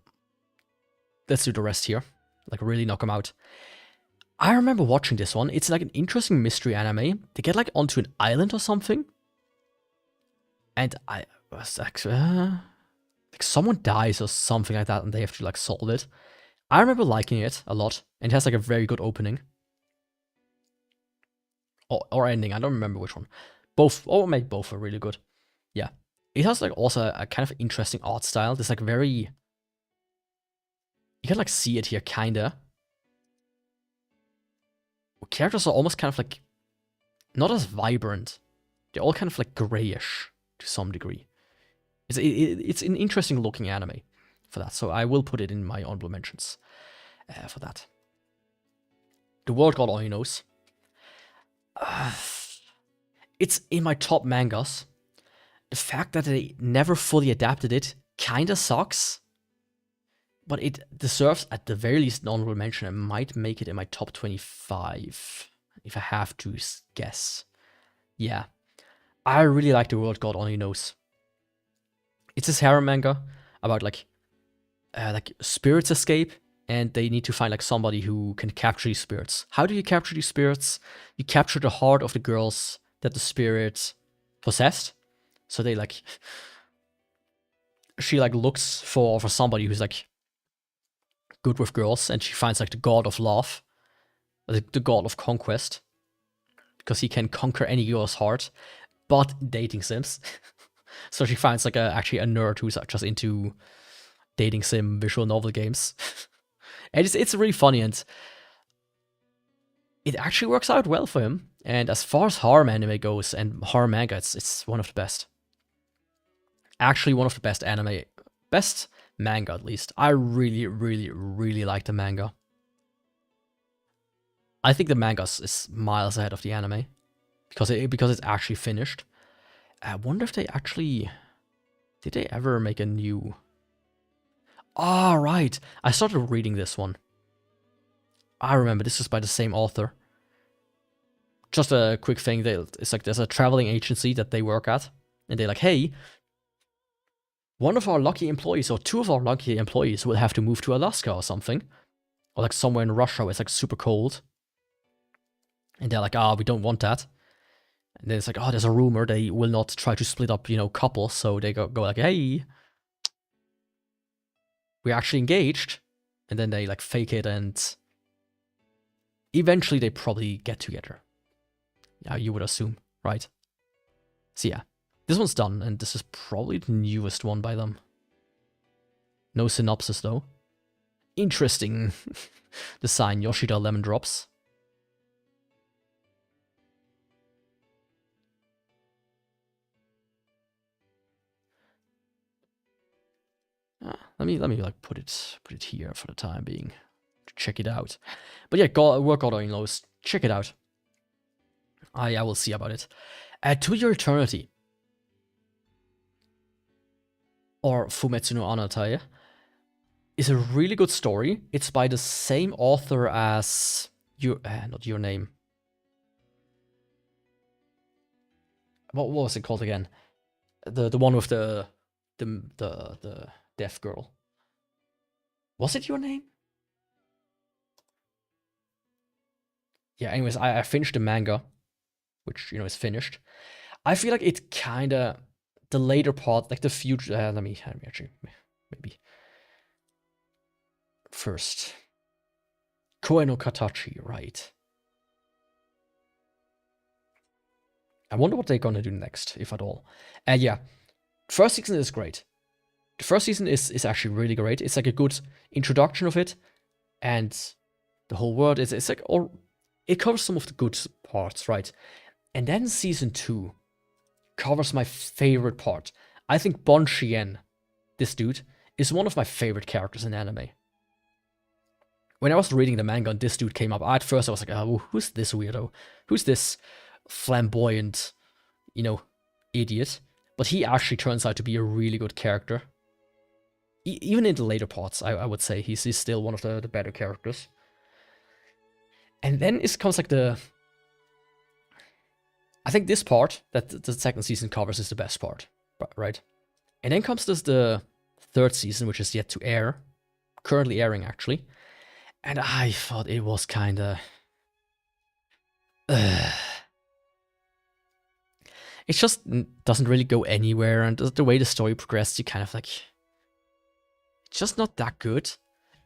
Let's do the rest here. Like, really knock them out. I remember watching this one. It's like an interesting mystery anime. They get like onto an island or something. And I was actually... like someone dies or something like that, and they have to like solve it. I remember liking it a lot, and it has like a very good opening. Or ending, I don't remember which one. Both, or maybe both are really good. Yeah. It has like also a kind of interesting art style. There's like very... You can like see it here, kinda. Characters are almost kind of like... Not as vibrant. They're all kind of like grayish to some degree. It's an interesting looking anime for that, so I will put it in my honorable mentions for that. The World God Only Knows. It's in my top mangas. The fact that they never fully adapted it kinda sucks, but it deserves at the very least an honorable mention. I might make it in my top 25, if I have to guess. Yeah. I really like The World God Only Knows. It's this harem manga about like spirits escape, and they need to find like somebody who can capture these spirits. How do you capture these spirits? You capture the heart of the girls that the spirit possessed. So they like... She like looks for somebody who's like good with girls, and she finds like the god of love, the god of conquest, because he can conquer any girl's heart, but dating sims. So she finds like actually a nerd who's just into dating sim visual novel games. And it's really funny, and it actually works out well for him. And as far as horror anime goes, and horror manga, it's one of the best. Actually one of the best anime, best manga at least. I really, really, really like the manga. I think the manga is miles ahead of the anime, because it's actually finished. I wonder if they actually... Did they ever make a new... Ah, right. I started reading this one. I remember, this is by the same author. just a quick thing. It's like there's a traveling agency that they work at, and they're like, hey, one of our lucky employees or two of our lucky employees will have to move to Alaska or something, or like somewhere in Russia where it's like super cold. And they're like, we don't want that. And then it's like, there's a rumor they will not try to split up, couples. So they go like, hey, we're actually engaged. And then they like fake it, and eventually they probably get together. Yeah, you would assume, right? So yeah, this one's done, and this is probably the newest one by them. No synopsis though. Interesting design, Yoshida Lemon Drops. Let me like put it here for the time being to check it out. But yeah, work order in-laws, check it out. I will see about it. To Your Eternity, or Fumetsu no Anatai, is a really good story. It's by the same author as not Your Name. What was it called again? The one with the deaf girl. Was it Your Name? Yeah, anyways, I finished the manga, which, is finished. I feel like it kinda, the later part, like the future, let me actually, maybe. First. Koe no Katachi, right. I wonder what they're gonna do next, if at all. Yeah, first season is great. The first season is actually really great. It's like a good introduction of it, and the whole world it's like it covers some of the good parts, right? And then season 2 covers my favorite part. I think Bon Chien, this dude, is one of my favorite characters in anime. When I was reading the manga and this dude came up, at first I was like, who's this weirdo? Who's this flamboyant, idiot? But he actually turns out to be a really good character. Even in the later parts, I would say he's still one of the better characters. And then it comes like I think this part that the second season covers is the best part, right? And then comes the third season, which is yet to air, currently airing actually. And I thought it was kinda... it just doesn't really go anywhere, and the way the story progressed, you kind of like... It's just not that good.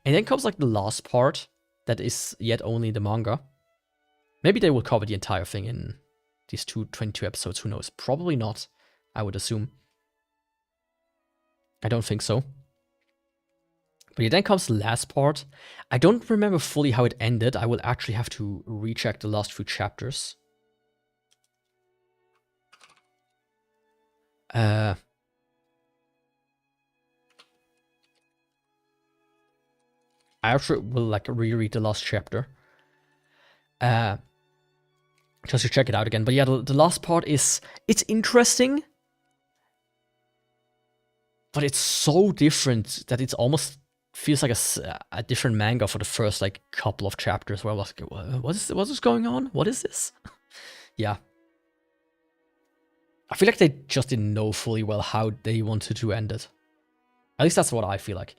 And then comes like the last part, that is yet only the manga. Maybe they will cover the entire thing in these 22 episodes, who knows? Probably not, I would assume. I don't think so. But yeah, then comes the last part. I don't remember fully how it ended. I will actually have to recheck the last few chapters. I actually will like reread the last chapter. Just to check it out again. But yeah, the last part it's interesting. But it's so different that it's almost feels like a different manga for the first like couple of chapters, where I was like, what is going on? What is this? Yeah. I feel like they just didn't know fully well how they wanted to end it. At least that's what I feel like.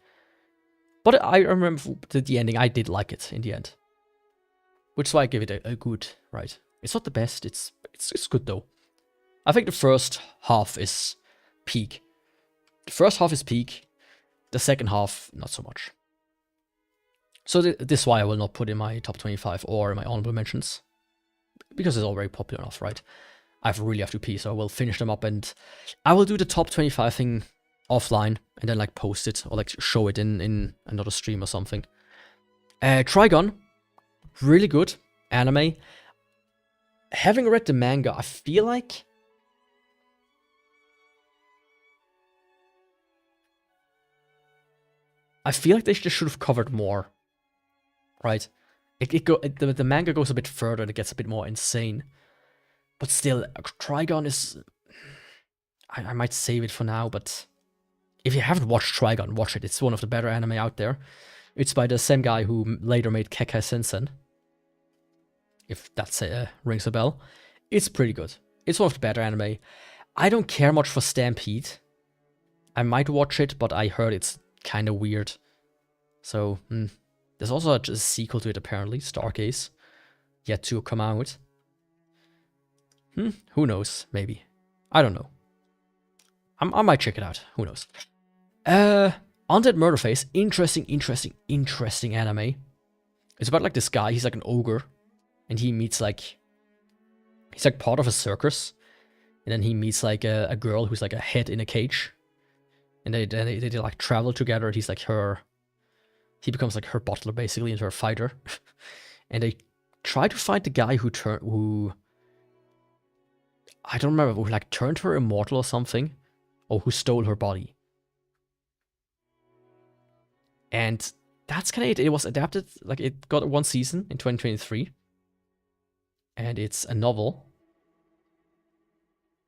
But I remember the ending, I did like it in the end. Which is why I give it a good, right? It's not the best, it's good though. I think the first half is peak. The first half is peak. The second half, not so much. So this is why I will not put in my top 25 or my honorable mentions. Because it's already popular enough, right? I really have to pee, so I will finish them up, and I will do the top 25 thing offline and then like post it or like show it in another stream or something. Trigun, really good anime. Having read the manga, I feel like they just should have covered more, right? The manga goes a bit further and it gets a bit more insane. But still, Trigun is... I might save it for now, but if you haven't watched Trigun, watch it. It's one of the better anime out there. It's by the same guy who later made Kekkai Sensen. if that rings a bell. It's pretty good. It's one of the better anime. I don't care much for Stampede. I might watch it, but I heard it's kind of weird. So, there's also a sequel to it apparently, Stargaze, yet to come out. Who knows? Maybe. I don't know. I might check it out. Who knows? Undead Murderface. Interesting anime. It's about like this guy. He's like an ogre, and he meets like he's like part of a circus, and then he meets like a girl who's like a head in a cage, and they like travel together. He's like her. He becomes like her butler basically, and her fighter, and they try to find the guy who I don't remember, who like turned her immortal or something, or who stole her body. And that's kind of it. It was adapted, like it got one season in 2023. And it's a novel,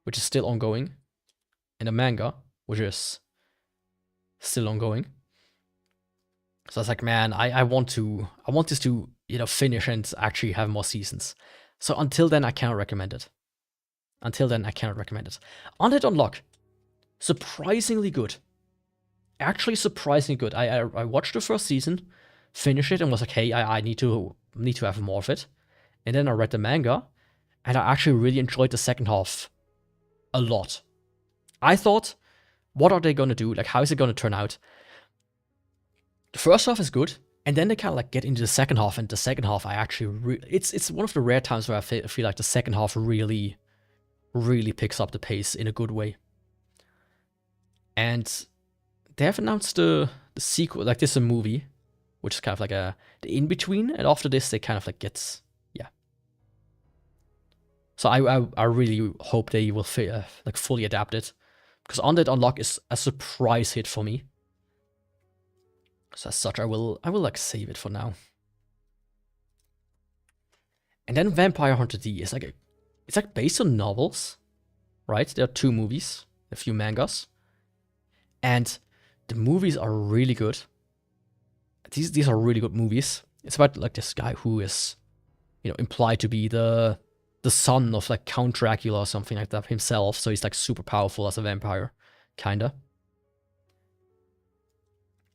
which is still ongoing, and a manga, which is still ongoing. So I was like, man, I want this to, finish and actually have more seasons. So until then, I cannot recommend it. Undead Unlock, surprisingly good. Actually, surprisingly good. I watched the first season, finished it, and was like, hey, I need to have more of it. And then I read the manga, and I actually really enjoyed the second half a lot. I thought, what are they gonna do? Like, how is it gonna turn out? The first half is good, and then they kind of like get into the second half, and the second half I actually it's one of the rare times where I feel like the second half really picks up the pace in a good way. And they have announced the sequel, like this is a movie, which is kind of like the in-between, and after this they kind of like gets, yeah. So I really hope they will like fully adapt it, because Undead Unlock is a surprise hit for me. So as such, I will like save it for now. And then Vampire Hunter D is like it's like based on novels, right? There are 2 movies, a few mangas, and the movies are really good. These are really good movies. It's about like this guy who is, implied to be the son of like Count Dracula or something like that himself. So he's like super powerful as a vampire, kinda.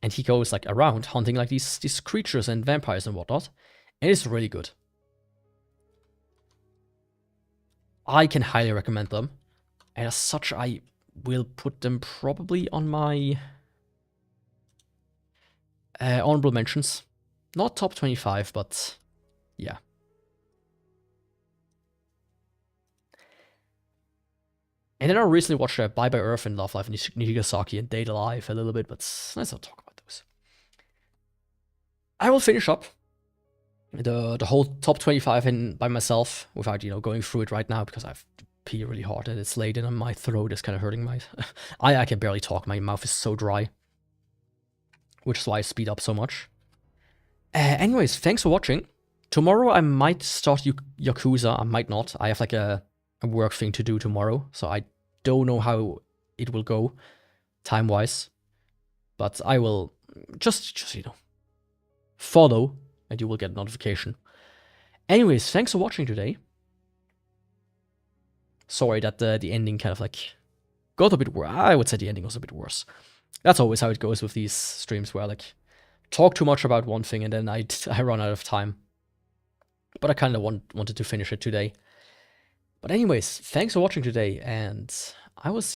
And he goes like around hunting like these creatures and vampires and whatnot. And it's really good. I can highly recommend them. And as such, I will put them probably on my honorable mentions. Not top 25, but yeah. And then I recently watched Bye Bye Earth and Love Life and Nijigasaki and Date Alive a little bit, but let's not talk about those. I will finish up the whole top 25 by myself without, going through it right now, because I've to pee really hard and it's late and my throat is kind of hurting. I can barely talk. My mouth is so dry, which is why I speed up so much. Anyways, thanks for watching. Tomorrow I might start Yakuza. I might not. I have like a work thing to do tomorrow, so I don't know how it will go time-wise. But I will just follow, and you will get a notification. Anyways, thanks for watching today. Sorry that the ending kind of like got a bit worse. I would say the ending was a bit worse. That's always how it goes with these streams, where I like talk too much about one thing and then I run out of time. But I kind of wanted to finish it today. But anyways, thanks for watching today, and I will see